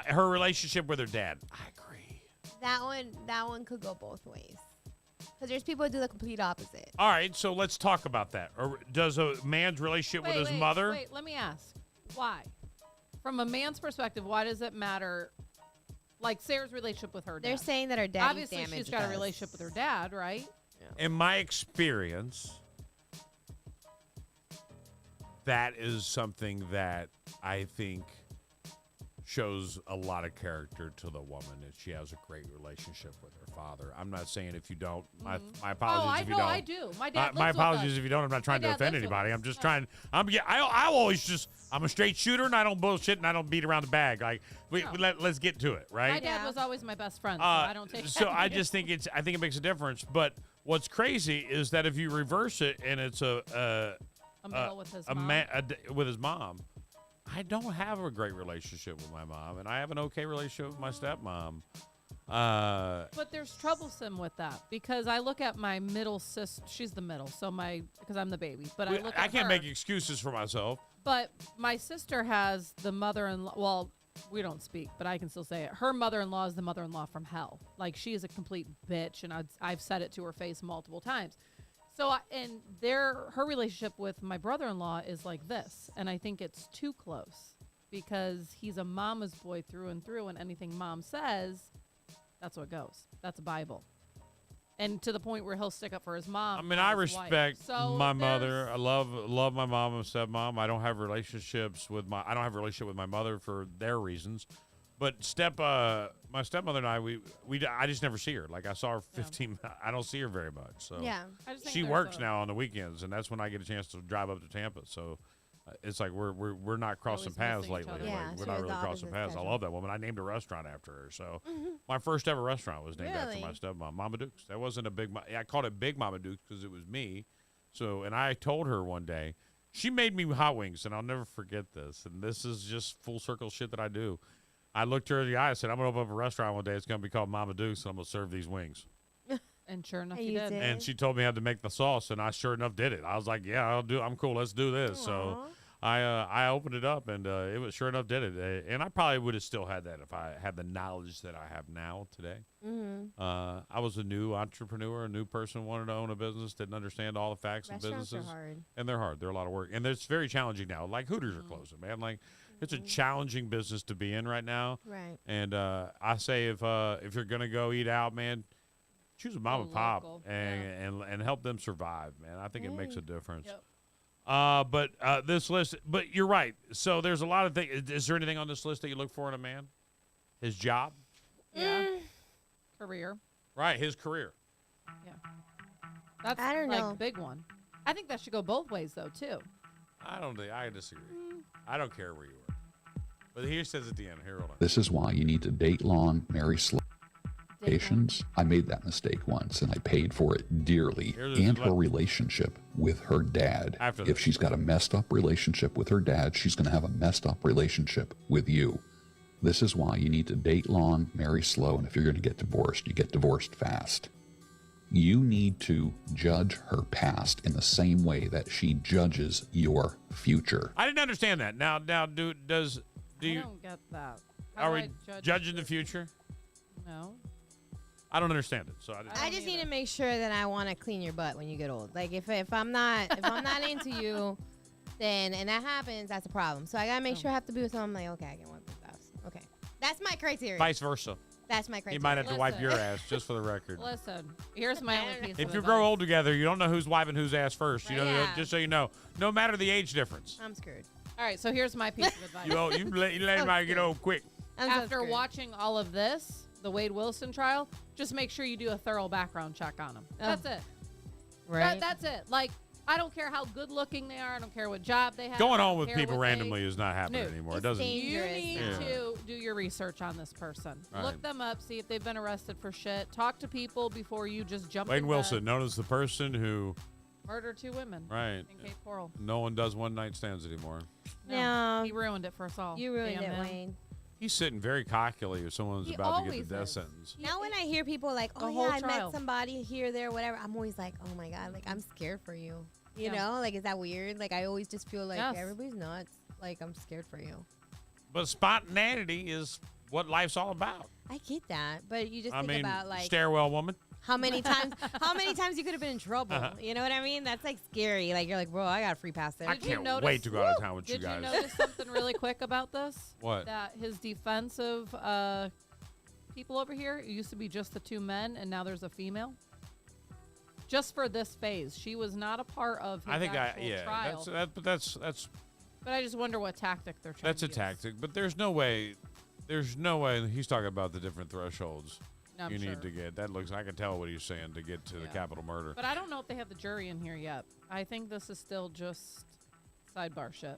Her relationship with her dad. I agree. That one could go both ways. Because there's people who do the complete opposite. All right, so let's talk about that. Or does a man's relationship with his mother? Wait, let me ask. Why? From a man's perspective, why does it matter Like Sarah's relationship with her dad. They're saying that her daddy Obviously, damaged she's got a us. relationship with her dad, right? In my experience, that is something that I think shows a lot of character to the woman, that she has a great relationship with her father. I'm not saying if you don't. My apologies if you don't. I do. My dad my lives with apologies us. if you don't. I'm not trying My to dad offend lives with anybody. us. I'm just trying. I'm a straight shooter and I don't bullshit and I don't beat around the bag. Like let's get to it, right? My dad was always my best friend, so I don't take. So I just think I think it makes a difference. But what's crazy is that if you reverse it and it's a male with his mom. With his mom, I don't have a great relationship with my mom, and I have an okay relationship with my stepmom. But there's troublesome with that because I look at my middle sister. She's the middle, so because I'm the baby. But I can't make excuses for myself. But my sister has the mother-in-law. Well, we don't speak, but I can still say it. Her mother-in-law is the mother-in-law from hell. Like, she is a complete bitch, and I've said it to her face multiple times. So, her relationship with my brother-in-law is like this, and I think it's too close because he's a mama's boy through and through, and anything mom says, that's what goes. That's a Bible. And to the point where he'll stick up for his mom. I mean, I respect my mother. I love my mom and stepmom. I don't have relationships with my mother for their reasons. But my stepmother and I just never see her. Like, I saw her 15. Yeah. I don't see her very much. So yeah, she works now on the weekends, and that's when I get a chance to drive up to Tampa. So it's like we're not crossing paths lately. Yeah, we're not really crossing paths. I love that woman. I named a restaurant after her. So my first ever restaurant was named after my stepmom, Mama Dukes. That wasn't a big. I called it Big Mama Dukes because it was me. So, and I told her one day, she made me hot wings, and I'll never forget this. And this is just full circle shit that I do. I looked her in the eye and said, I'm going to open up a restaurant one day. It's going to be called Mama Dukes, and I'm going to serve these wings. And sure enough, you did. And she told me how to make the sauce, and I sure enough did it. I was like, yeah, I'm cool. Let's do this. Aww. So I opened it up, and it was sure enough did it. And I probably would have still had that if I had the knowledge that I have now today. Mm-hmm. I was a new entrepreneur, a new person, wanted to own a business, didn't understand all the facts of businesses. Are hard. And they're hard. They're a lot of work. And it's very challenging now. Like Hooters are closing, man. Like, it's a challenging business to be in right now. Right. And I say if you're going to go eat out, man, choose a mom and pop and help them survive, man. I think it makes a difference. Yep. But this list, but you're right. So there's a lot of things. Is there anything on this list that you look for in a man? His job? Yeah. Career. Right, his career. Yeah. That's I don't know. Big one. I think that should go both ways, though, too. I disagree. I don't care where you work. But here says at the end, hold on. This is why you need to date long, marry slow. I made that mistake once, and I paid for it dearly. And her relationship with her dad. If she's got a messed up relationship with her dad, she's going to have a messed up relationship with you. This is why you need to date long, marry slow, and if you're going to get divorced, you get divorced fast. You need to judge her past in the same way that she judges your future. I didn't understand that. Now, do you? I don't get that. Are we judging the future? No. I don't understand it. So I just need to make sure that I want to clean your butt when you get old. Like if I'm not into you, then and that happens, that's a problem. So I gotta make sure I have to be with someone. I'm like, okay, I can wipe this ass. Okay, that's my criteria. Vice versa. That's my criteria. You might have to wipe your ass, just for the record. Listen, here's my only piece of If you advice. grow old together, you don't know who's wiping whose ass first. You know, just so you know, no matter the age difference. I'm screwed. All right, so here's my piece of advice. you let anybody get old quick. After watching all of this, the Wade Wilson trial, just make sure you do a thorough background check on them. That's it. Right. That's it. Like, I don't care how good looking they are. I don't care what job they have. Going on with people randomly is not happening anymore. It doesn't. You need to do your research on this person. Right. Look them up. See if they've been arrested for shit. Talk to people before you just jump. Wade Wilson, known as the person who murdered 2 women. Right. In Cape Coral. No one does one night stands anymore. No. He ruined it for us all. You ruined Damn it, him. Wayne. He's sitting very cockily if someone's about to get the death sentence. Now when I hear people like, oh yeah, I met somebody here, there, whatever, I'm always like, oh my God, like I'm scared for you. You know, like is that weird? Like I always just feel like everybody's nuts. Like I'm scared for you. But spontaneity is what life's all about. I get that, but you just think about like stairwell woman. How many times you could have been in trouble? You know what I mean? That's like scary. Like you're like, bro, I got a free pass there. I can't wait to go out of town with you guys. Did you notice something really quick about this? What? That his defensive people over here. It used to be just the 2 men, and now there's a female. Just for this phase, she was not a part of his actual trial. That's But I just wonder what tactic they're trying. That's to a use. tactic, but there's no way he's talking about the different thresholds I'm you sure. need to get. I can tell what he's saying to get to the capital murder. But I don't know if they have the jury in here yet. I think this is still just sidebar shit.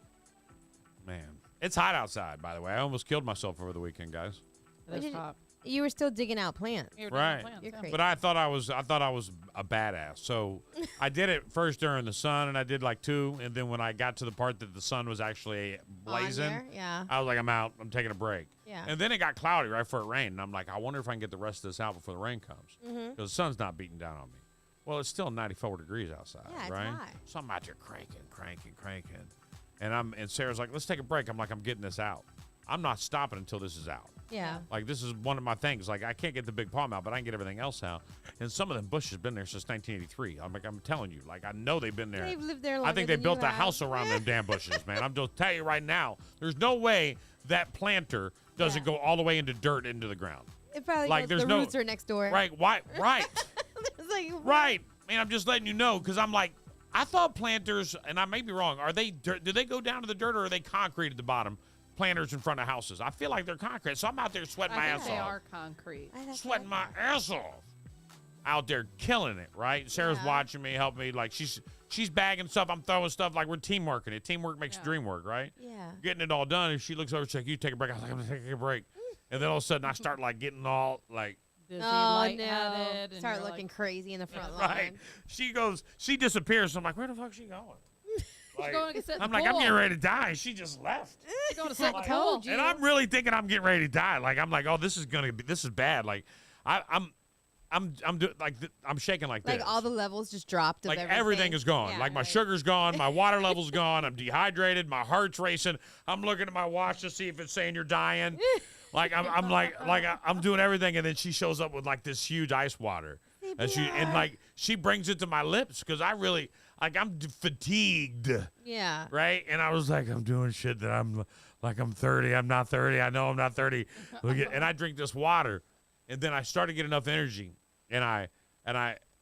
Man, it's hot outside, by the way. I almost killed myself over the weekend, guys. It is hot. You were still digging out plants. Right. You're crazy. But I thought I was a badass. So I did it first during the sun, and I did like 2, and then when I got to the part that the sun was actually blazing, there, yeah. I was like, I'm out. I'm taking a break. Yeah. And then it got cloudy right before it rained, and I'm like, I wonder if I can get the rest of this out before the rain comes, Mhm. because the sun's not beating down on me. Well, it's still 94 degrees outside, Yeah, it's right? hot. So I'm out there cranking, and Sarah's like, let's take a break. I'm like, I'm getting this out. I'm not stopping until this is out. Yeah. Like, this is one of my things. Like, I can't get the big palm out, but I can get everything else out. And some of them bushes been there since 1983. I'm telling you. Like, I know they've been there. They've lived there I longer think they than built you a have. house around them damn bushes, man. I'm just telling you right now, there's no way that planter doesn't go all the way into dirt into the ground. It probably Like, goes, there's the no- roots are next door. Right, right. It's like, Right. Man, I'm just letting you know, because I'm like, I thought planters, and I may be wrong, are they dirt? Do they go down to the dirt, or are they concrete at the bottom? Planters in front of houses. I feel like they're concrete, so I'm out there sweating my I ass think they off. are concrete. Sweating my ass off. Out there killing it, right? Sarah's watching me, helping me. Like, she's bagging stuff. I'm throwing stuff. Like, we're teamworking it. Teamwork makes dream work, right? Yeah. Getting it all done. And she looks over, she's like, you take a break. I was like, I'm going to take a break. And then all of a sudden, I start, like, getting all, like, Dizzy, Oh, lightheaded, no. and Start you're looking like, crazy in the front right. lawn. She disappears. So I'm like, where the fuck is she going? Like, going to sit in I'm the like, I'm pool. getting ready to die. She just left. She's going to sit in the Like, pool. and I'm really thinking I'm getting ready to die. Like, I'm like, oh, this is bad. Like, I'm doing like I'm shaking like this. Like all the levels just dropped. Of Like everything. everything is gone. Yeah, like my right. sugar's gone, my water level's gone. I'm dehydrated. My heart's racing. I'm looking at my watch to see if it's saying you're dying. Like I'm doing everything, and then she shows up with like this huge ice water, and she brings it to my lips because I really I'm fatigued. Yeah. Right, and I was like, I'm doing shit that I'm 30. I'm not 30. I know I'm not 30. And I drink this water, and then I start to get enough energy, and I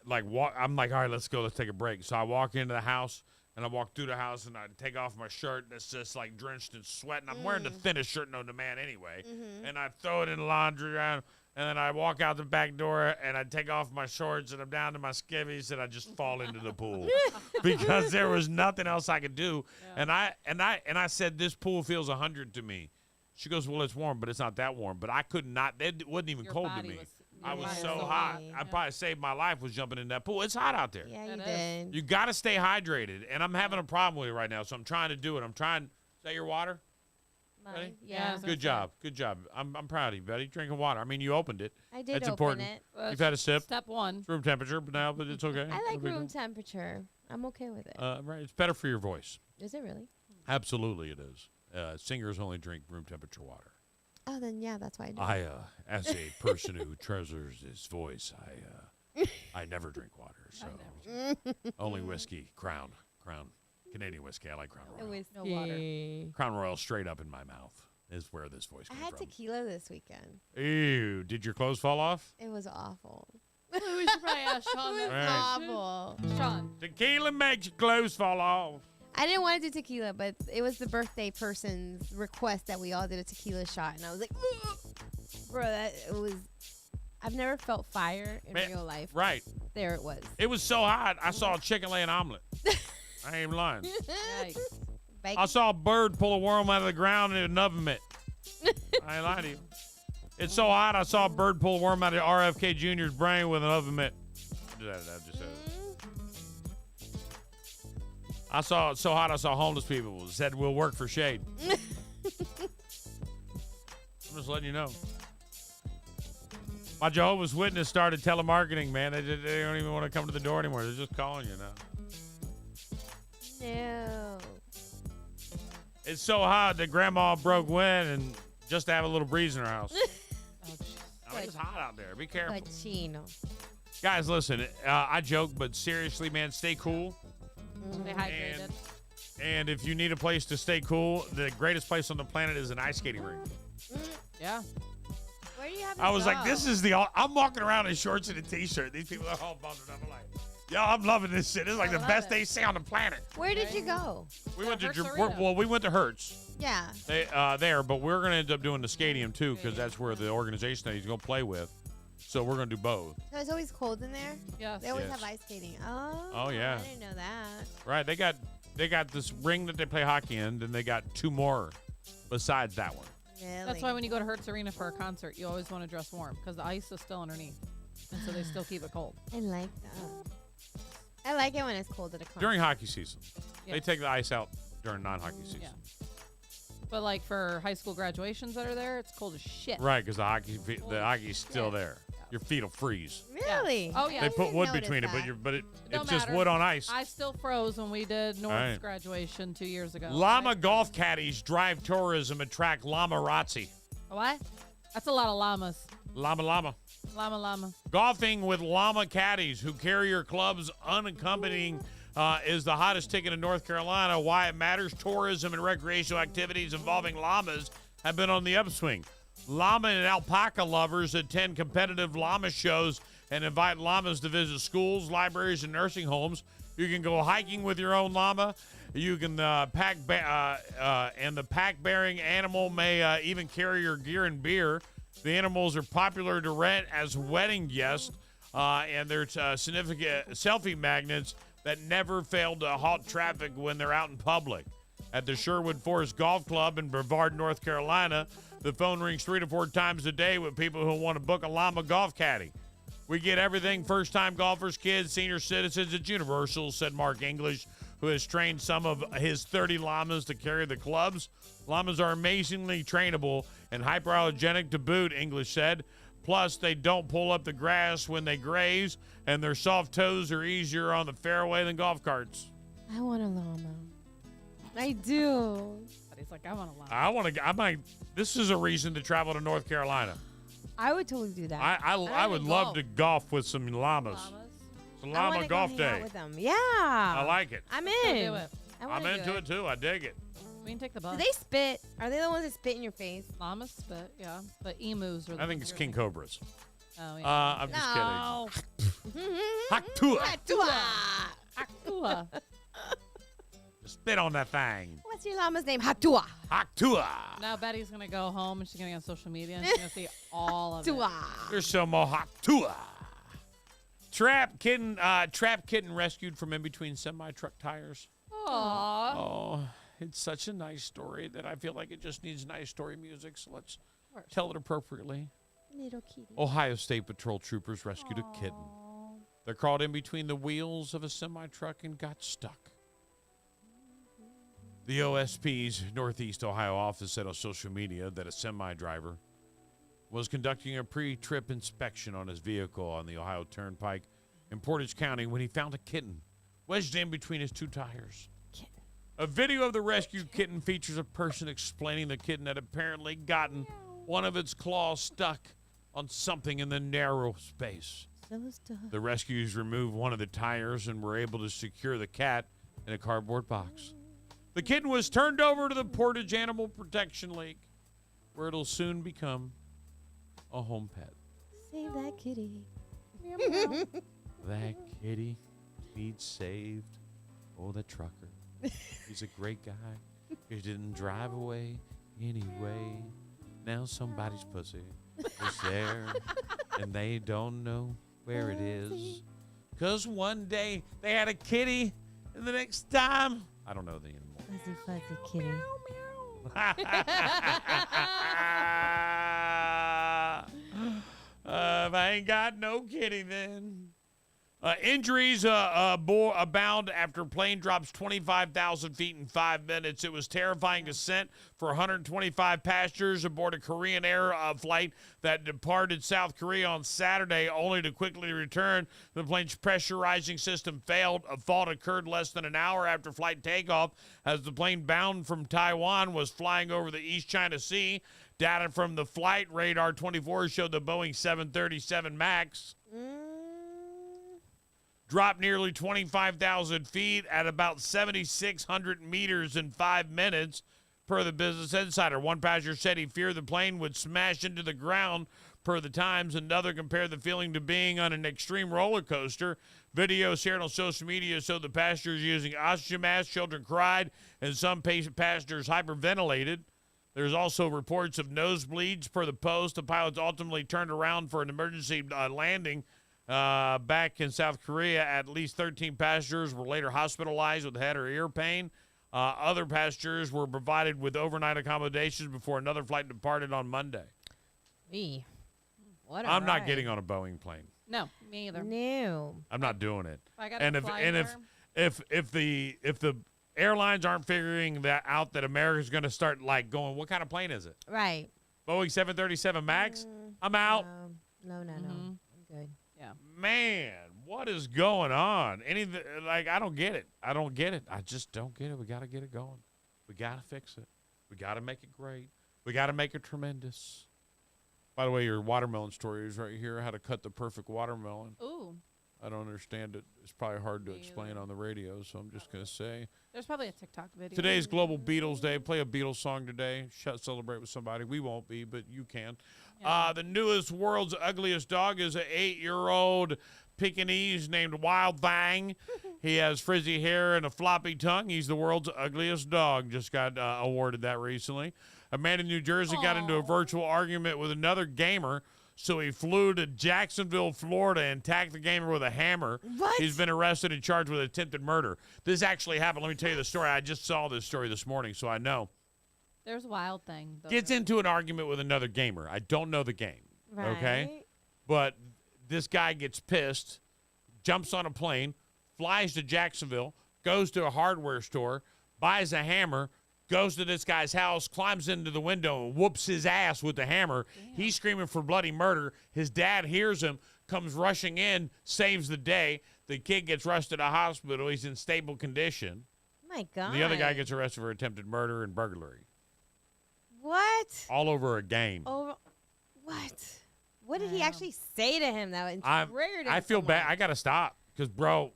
like walk. I'm like, all right, let's go. Let's take a break. So I walk into the house, and I walk through the house, and I take off my shirt that's just like drenched in sweat, and I'm wearing the thinnest shirt known to man anyway. And I throw it in the laundry room, and then I walk out the back door, and I take off my shorts, and I'm down to my skivvies, and I just fall into the pool because there was nothing else I could do. Yeah. And I said, this pool feels 100 to me. She goes, well, it's warm, but it's not that warm. But I could not. It wasn't even Your cold to body me. your I was body so was hot. heaty. I probably saved my life was jumping in that pool. It's hot out there. Yeah, you It is. did. You got to stay hydrated, and I'm having a problem with it right now, so I'm trying to do it. Is that your water? Mine, Ready? yeah. Good job. Good job. I'm proud of you, Betty. Drinking water. I mean, you opened it. I did That's open important. it. You've had a sip. Step one. It's room temperature, but it's okay. I like No big room deal. temperature. I'm okay with it. Right. It's better for your voice. Is it really? Absolutely, it is. Singers only drink room temperature water. Oh, then yeah, that's why I do. As a person who treasures his voice, I never drink water. So only whiskey, Crown, Canadian whiskey. I like Crown Royal. Whiskey. No water. Crown Royal straight up in my mouth is where this voice I came had from. tequila this weekend. Ew! Did your clothes fall off? It was awful. We should probably ask Sean It was that. Right. awful. Sean. Tequila makes your clothes fall off. I didn't want to do tequila, but it was the birthday person's request that we all did a tequila shot, and I was like, ugh. Bro, I've never felt fire in Man, real life. Right. There it was. It was so hot, I saw a chicken lay an omelet. I ain't even lying. Yikes. Bacon. I saw a bird pull a worm out of the ground in an oven mitt. I ain't lying to you. It's so hot, I saw a bird pull a worm out of RFK Jr.'s brain with an oven mitt. I just said it. I saw it so hot, I saw homeless people said we'll work for shade. I'm just letting you know. My Jehovah's Witness started telemarketing, man. They don't even want to come to the door anymore. They're just calling you now. No. It's so hot that Grandma broke wind and just to have a little breeze in her house. I mean, it's hot out there. Be careful. Cochino. Guys, listen, I joke, but seriously, man, stay cool. Stay hydrated. And if you need a place to stay cool, the greatest place on the planet is an ice skating rink. Yeah. Where do you have I was like, this is I'm walking around in shorts and a t-shirt. These people are all bundled up. I'm like, yo, I'm loving this shit. It's like the best AC on the planet. Where did you go? We went to we went to Hertz. Yeah. There, but we're gonna end up doing the stadium too because that's where the organization that he's gonna play with. So we're gonna do both. So it's always cold in there? Yes. They always Yes. have ice skating. Oh. Oh, yeah. I didn't know that. Right, they got this ring that they play hockey in, then they got 2 more besides that one. Really? That's why when you go to Hertz Arena for a concert, you always want to dress warm because the ice is still underneath, and so they still keep it cold. I like that. I like it when it's cold at a concert. During hockey season, they Yes. take the ice out during non-hockey season. Yeah. But like for high school graduations that are there, it's cold as shit. Right, because the hockey's still there. Your feet will freeze. Really? Yeah. Oh yeah. They put wood between it, but it's just matter. wood on ice. I still froze when we did North's Right. graduation 2 years ago. Llama golf caddies drive tourism attract llamarazzi. What? That's a lot of llamas. Llama. Llama. Golfing with llama caddies who carry your clubs unaccompanied is the hottest ticket in North Carolina. Why it matters: tourism and recreational activities involving llamas have been on the upswing. Llama and alpaca lovers attend competitive llama shows and invite llamas to visit schools, libraries, and nursing homes. You can go hiking with your own llama. You can and the pack-bearing animal may even carry your gear and beer. The animals are popular to rent as wedding guests, and they're significant selfie magnets that never fail to halt traffic when they're out in public. At the Sherwood Forest Golf Club in Brevard, North Carolina, the phone rings 3 to 4 times a day with people who want to book a llama golf caddy. We get everything: first-time golfers, kids, senior citizens. It's universal, said Mark English, who has trained some of his 30 llamas to carry the clubs. Llamas are amazingly trainable and hyperallergenic to boot, English said. Plus, they don't pull up the grass when they graze, and their soft toes are easier on the fairway than golf carts. I want a llama. I do. But he's like, I want a llama. This is a reason to travel to North Carolina. I would totally do that. I would love to golf with some llamas. It's a llama golf day. With them. Yeah. I like it. I'm Go in. do it. I'm into it too. I dig it. We can take the Do bus. they spit? Are they the ones that spit in your face? Llamas spit, yeah. But emus are the I think ones it's you're king cobras. Oh, yeah. I'm just kidding. No. Haktua. Akua. Spit on that thing. What's your llama's name? Haktua. Haktua. Now Betty's going to go home and she's going to get on social media and she's going to see all of it. There's some more Haktua. Trap kitten rescued from in between semi-truck tires. Aww. Oh, it's such a nice story that I feel like it just needs nice story music, so let's tell it appropriately. Little kitty. Ohio State Patrol troopers rescued a kitten. They're caught in between the wheels of a semi-truck and got stuck. The OSP's Northeast Ohio office said on social media that a semi-driver was conducting a pre-trip inspection on his vehicle on the Ohio Turnpike in Portage County when he found a kitten wedged in between his 2 tires. A video of the rescued kitten features a person explaining the kitten had apparently gotten one of its claws stuck on something in the narrow space. The rescues removed one of the tires and were able to secure the cat in a cardboard box. The kitten was turned over to the Portage Animal Protection League, where it'll soon become a home pet. Save that kitty. That kitty needs saved. Oh, the trucker. He's a great guy. He didn't drive away anyway. Now somebody's pussy is there, and they don't know where it is. 'Cause one day they had a kitty, and the next time, I don't know the anymore. Fuzzy, fuzzy kitty. If I ain't got no kitty, then. Injuries abound after plane drops 25,000 feet in 5 minutes. It was terrifying descent for 125 passengers aboard a Korean Air flight that departed South Korea on Saturday, only to quickly return. The plane's pressurizing system failed. A fault occurred less than an hour after flight takeoff as the plane bound from Taiwan was flying over the East China Sea. Data from the flight radar 24 showed the Boeing 737 MAX dropped nearly 25,000 feet at about 7,600 meters in 5 minutes, per the Business Insider. One passenger said he feared the plane would smash into the ground per the Times. Another compared the feeling to being on an extreme roller coaster. Video shared on social media showed the passengers using oxygen masks, children cried, and some passengers hyperventilated. There's also reports of nosebleeds per the Post. The pilots ultimately turned around for an emergency landing back in South Korea. At least 13 passengers were later hospitalized with head or ear pain. Other passengers were provided with overnight accommodations before another flight departed on Monday. What I'm not getting on a Boeing plane. No, me either. No. I'm not doing it. I gotta fly if the airlines aren't figuring that out, that America's going to start like going, what kind of plane is it? Right. Boeing 737 Max? I'm out. No. I'm good. Yeah. Man, what is going on? I don't get it. I just don't get it. We got to get it going. We got to fix it. We got to make it great. We got to make it tremendous. By the way, your watermelon story is right here. How to cut the perfect watermelon. Ooh. I don't understand it. It's probably hard to explain on the radio, so I'm just going to say. There's probably a TikTok video. Today's Global Beatles Day. Play a Beatles song today. Celebrate with somebody. We won't be, but you can. Yeah. The newest world's ugliest dog is an 8-year-old Pekingese named Wild Thang. He has frizzy hair and a floppy tongue. He's the world's ugliest dog. Just got awarded that recently. A man in New Jersey got into a virtual argument with another gamer, so he flew to Jacksonville, Florida, and attacked the gamer with a hammer. What? He's been arrested and charged with attempted murder. This actually happened. Let me tell you the story. I just saw this story this morning, so I know. There's a Wild Thing. Gets into an argument with another gamer. I don't know the game, okay? But this guy gets pissed, jumps on a plane, flies to Jacksonville, goes to a hardware store, buys a hammer, goes to this guy's house, climbs into the window, and whoops his ass with the hammer. Damn. He's screaming for bloody murder. His dad hears him, comes rushing in, saves the day. The kid gets rushed to the hospital. He's in stable condition. My God. And the other guy gets arrested for attempted murder and burglary. What? All over a game. What? What did he actually say to him that inspired him? I feel bad. I got to stop because, bro,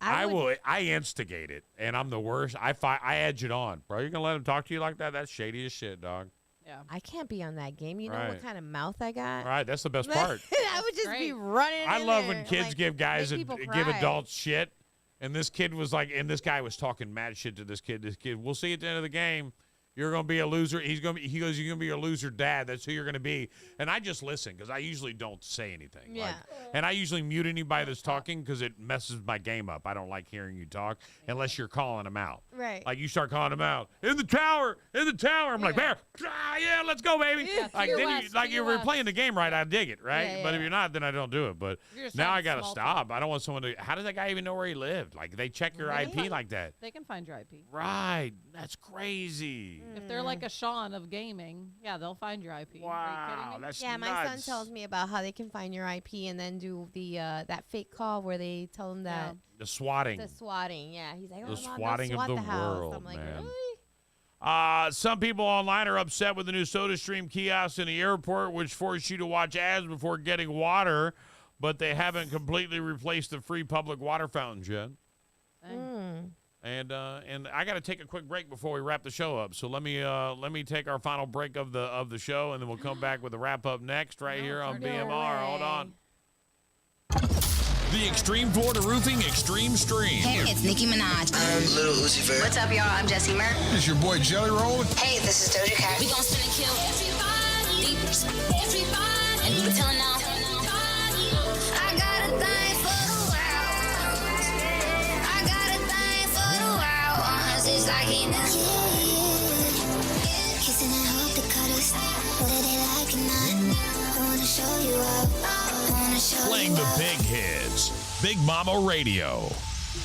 I I instigate it, and I'm the worst. I edge it on, bro. You're gonna let him talk to you like that? That's shady as shit, dog. Yeah. I can't be on that game. You know what kind of mouth I got? Right. That's the best part. I would just be running. I love when kids give adults shit, and this kid was like, and this guy was talking mad shit to this kid. This kid, we'll see at the end of the game. You're going to be a loser. He goes, you're going to be a loser dad. That's who you're going to be. And I just listen because I usually don't say anything. Yeah. And I usually mute anybody that's talking because it messes my game up. I don't like hearing you talk unless you're calling them out. Right. Like you start calling them out. In the tower. I'm like, Bear. Yeah, let's go, baby. Yeah, like you were playing the game right, I dig it, right? Yeah, but if you're not, then I don't do it. But now I got to stop. I don't want someone to, how does that guy even know where he lived? Like they check your IP like that. They can find your IP. Right. That's crazy. If they're like a Sean of gaming, yeah, they'll find your IP. Wow, that's nuts. My son tells me about how they can find your IP and then do the that fake call where they tell him that the swatting. The swatting, yeah. He's like, the swatting of the world, I'm like, man. Really? Some people online are upset with the new SodaStream kiosk in the airport, which force you to watch ads before getting water, but they haven't completely replaced the free public water fountains yet. And I got to take a quick break before we wrap the show up. So let me take our final break of the show, and then we'll come back with the wrap up next here on BMR. Hold on. The Extreme Florida Roofing Extreme Stream. Hey, it's Nicki Minaj. I'm Lil Uzi Vert. What's up, y'all? I'm Jessie Murr. This is your boy Jelly Roll. Hey, this is Doja Cat. We gon' spin and kill everybody. And we telling now. I got a thing for the world. I got a thing for the world. It's like he knows. Kissing and hope to cut us. Whether they like it or not. I wanna show you up. Playing the big hits. Big Mama Radio.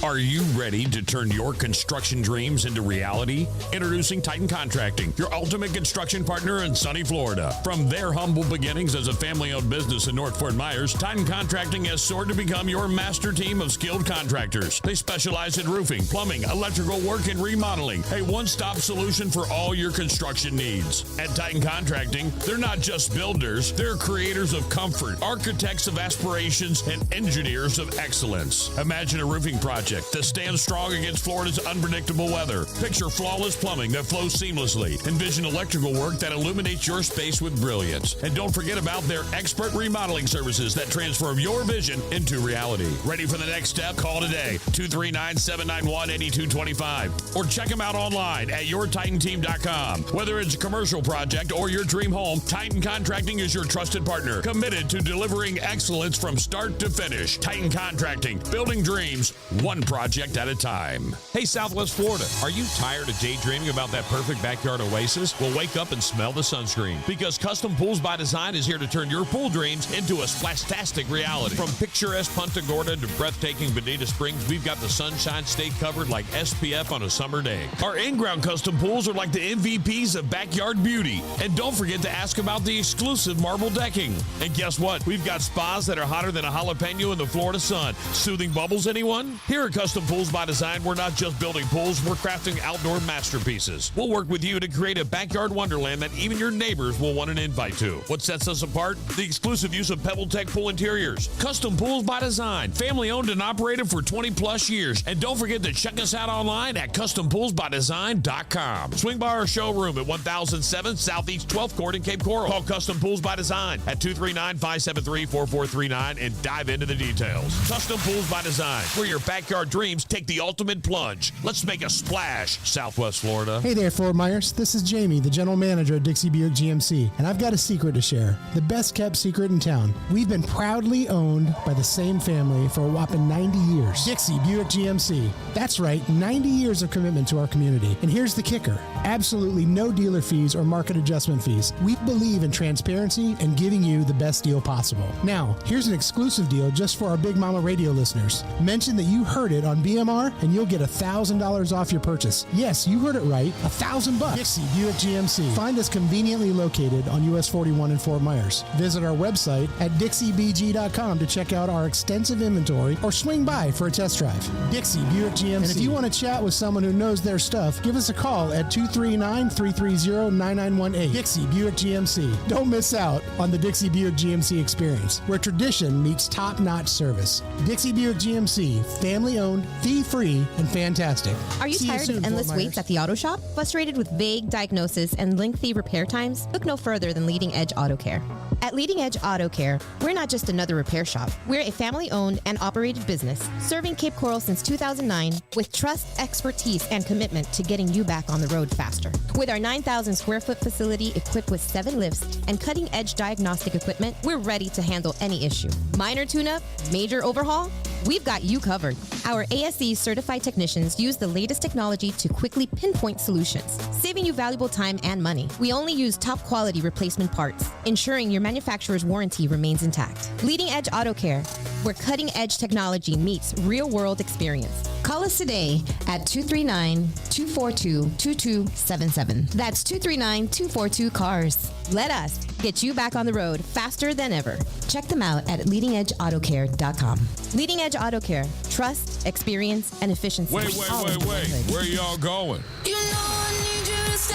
Are you ready to turn your construction dreams into reality? Introducing Titan Contracting, your ultimate construction partner in sunny Florida. From their humble beginnings as a family-owned business in North Fort Myers, Titan Contracting has soared to become your master team of skilled contractors. They specialize in roofing, plumbing, electrical work, and remodeling. A one-stop solution for all your construction needs. At Titan Contracting, they're not just builders, they're creators of comfort, architects of aspirations, and engineers of excellence. Imagine a roofing project project that stands strong against Florida's unpredictable weather. Picture flawless plumbing that flows seamlessly. Envision electrical work that illuminates your space with brilliance. And don't forget about their expert remodeling services that transform your vision into reality. Ready for the next step? Call today, 239-791-8225. Or check them out online at yourtitanteam.com. Whether it's a commercial project or your dream home, Titan Contracting is your trusted partner, committed to delivering excellence from start to finish. Titan Contracting, building dreams, one project at a time. Hey, Southwest Florida, are you tired of daydreaming about that perfect backyard oasis? Well, wake up and smell the sunscreen, because Custom Pools by Design is here to turn your pool dreams into a splastastic reality. From picturesque Punta Gorda to breathtaking Bonita Springs, we've got the Sunshine State covered like SPF on a summer day. Our in-ground custom pools are like the MVPs of backyard beauty. And don't forget to ask about the exclusive marble decking. And guess what? We've got spas that are hotter than a jalapeno in the Florida sun. Soothing bubbles, anyone? Here at Custom Pools by Design, we're not just building pools, we're crafting outdoor masterpieces. We'll work with you to create a backyard wonderland that even your neighbors will want an invite to. What sets us apart? The exclusive use of PebbleTech pool interiors. Custom Pools by Design, family owned and operated for 20 plus years. And don't forget to check us out online at custompoolsbydesign.com. Swing by our showroom at 1007 Southeast 12th Court in Cape Coral. Call Custom Pools by Design at 239-573-4439 and dive into the details. Custom Pools by Design, where your backyard dreams take the ultimate plunge. Let's make a splash, Southwest Florida. Hey there, Fort Myers. This is Jamie, the general manager at Dixie Buick GMC, and I've got a secret to share. The best kept secret in town. We've been proudly owned by the same family for a whopping 90 years. Dixie Buick GMC. That's right, 90 years of commitment to our community. And here's the kicker. Absolutely no dealer fees or market adjustment fees. We believe in transparency and giving you the best deal possible. Now, here's an exclusive deal just for our Big Mama Radio listeners. Mention that you heard it on BMR and you'll get $1,000 off your purchase. Yes, you heard it right, $1,000. Dixie Buick GMC. Find us conveniently located on US 41 in Fort Myers. Visit our website at dixiebg.com to check out our extensive inventory or swing by for a test drive. Dixie Buick GMC. And if you want to chat with someone who knows their stuff, give us a call at 239-330-9918. Dixie Buick GMC. Don't miss out on the Dixie Buick GMC experience, where tradition meets top-notch service. Dixie Buick GMC, family-owned, fee-free, and fantastic. Are you See tired soon, of endless Fort Myers. waits at the auto shop? Frustrated with vague diagnosis and lengthy repair times? Look no further than Leading Edge Auto Care. At Leading Edge Auto Care, we're not just another repair shop. We're a family-owned and operated business, serving Cape Coral since 2009 with trust, expertise, and commitment to getting you back on the road faster. With our 9,000 square foot facility equipped with 7 lifts and cutting-edge diagnostic equipment, we're ready to handle any issue. Minor tune-up, major overhaul, we've got you covered. Our ASE certified technicians use the latest technology to quickly pinpoint solutions, saving you valuable time and money. We only use top quality replacement parts, ensuring your manufacturer's warranty remains intact. Leading Edge Auto Care, where cutting edge technology meets real world experience. Call us today at 239-242-2277. That's 239-242-CARS. Let us get you back on the road faster than ever. Check them out at leadingedautocare.com. Leading Edge Auto Care. Trust, experience, and efficiency. Wait. Where y'all going? You know I need you to stay.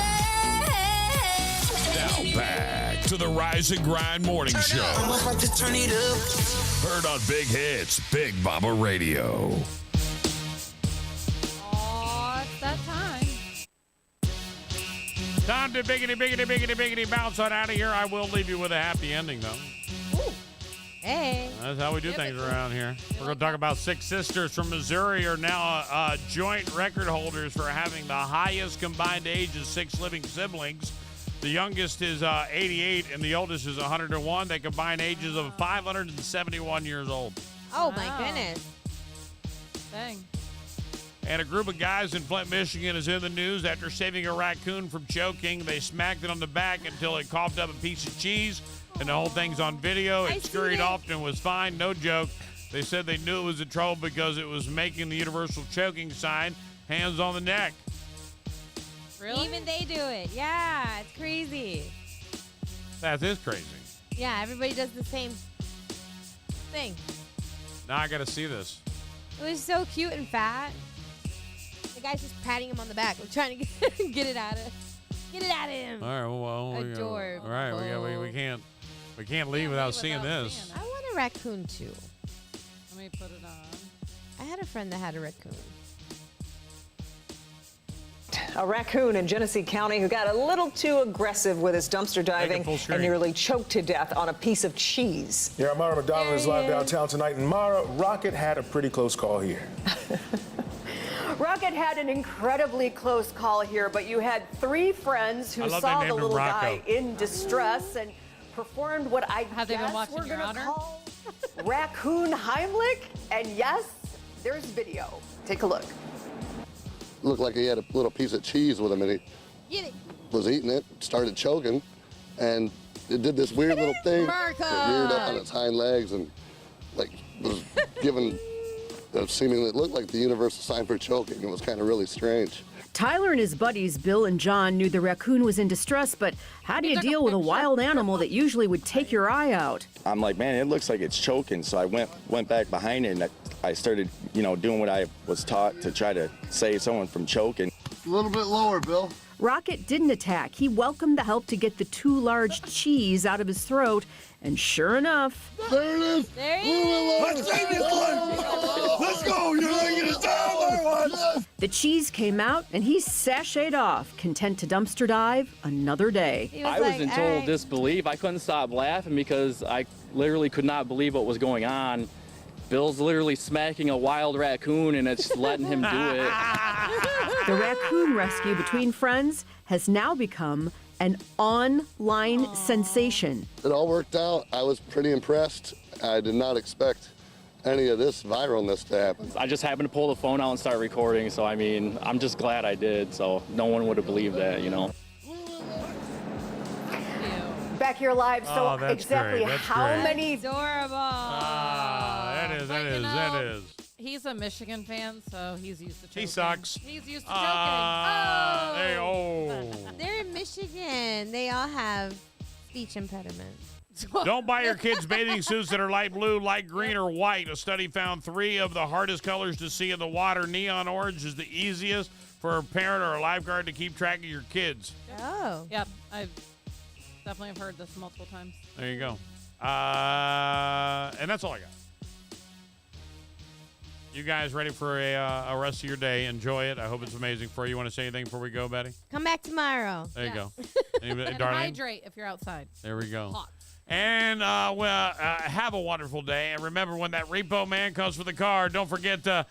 Now back to the Rise and Grind Morning Show. I'ma have to turn it up. Heard on Big Hits, Big Mama Radio. Aw, it's that time. Time to biggity bounce on out of here. I will leave you with a happy ending, though. Hey. That's how we do things around here. We're going to talk about 6 sisters from Missouri are now joint record holders for having the highest combined age of 6 living siblings. The youngest is 88 and the oldest is 101. They combine ages of 571 years old. Oh, my goodness. Dang. And a group of guys in Flint, Michigan is in the news after saving a raccoon from choking. They smacked it on the back until it coughed up a piece of cheese, and the whole thing's on video. It scurried off and was fine, no joke. They said they knew it was in trouble because it was making the universal choking sign, hands on the neck. Really? Even they do it. Yeah, it's crazy. That is crazy. Yeah, everybody does the same thing. Now I got to see this. It was so cute and fat. The guy's just patting him on the back, trying to get it out of him. All right, well, Adorable. all right, we can't leave without seeing this. I want a raccoon too. Let me put it on. I had a friend that had a raccoon. A raccoon in Genesee County who got a little too aggressive with his dumpster diving and nearly choked to death on a piece of cheese. Yeah, Mara McDonald is live downtown tonight. And Mara, Rocket had a pretty close call here. Rocket had an incredibly close call here, but you had 3 friends who saw the little guy in distress and performed what I guess we're going to call raccoon Heimlich. And yes, there's video. Take a look. Looked like he had a little piece of cheese with him, and he was eating it, started choking, and it did this weird little thing. It reared up on its hind legs and like was given seemingly it looked like the universal sign for choking. It was kind of really strange. Tyler and his buddies, Bill and John, knew the raccoon was in distress, but how do you deal with a wild animal that usually would take your eye out? I'm like, man, it looks like it's choking. So I went back behind it and I started, doing what I was taught to try to save someone from choking. A little bit lower, Bill. Rocket didn't attack. He welcomed the help to get the too large cheese out of his throat, and sure enough... There it is! There he is! Let's save this one! Let's go! You're not gonna die! The cheese came out, and he sashayed off, content to dumpster dive another day. I was in total disbelief. I couldn't stop laughing because I literally could not believe what was going on. Bill's literally smacking a wild raccoon, and it's letting him do it. The raccoon rescue between friends has now become an online sensation. It all worked out. I was pretty impressed. I did not expect any of this viralness to happen. I just happened to pull the phone out and start recording, so I mean, I'm just glad I did, so no one would have believed that, Back here live, so exactly how many... Adorable. That is. He's a Michigan fan, so he's used to choking. He sucks. He's used to choking. They're in Michigan. They all have speech impediments. Don't buy your kids bathing suits that are light blue, light green, or white. A study found 3 of the hardest colors to see in the water. Neon orange is the easiest for a parent or a lifeguard to keep track of your kids. Oh. Yep, I've definitely have heard this multiple times. There you go. And that's all I got. You guys ready for a rest of your day? Enjoy it. I hope it's amazing for you. You want to say anything before we go, Betty? Come back tomorrow. There you go. And Darlene? hydrate if you're outside. There we go. Hot. And have a wonderful day. And remember, when that repo man comes for the car, don't forget to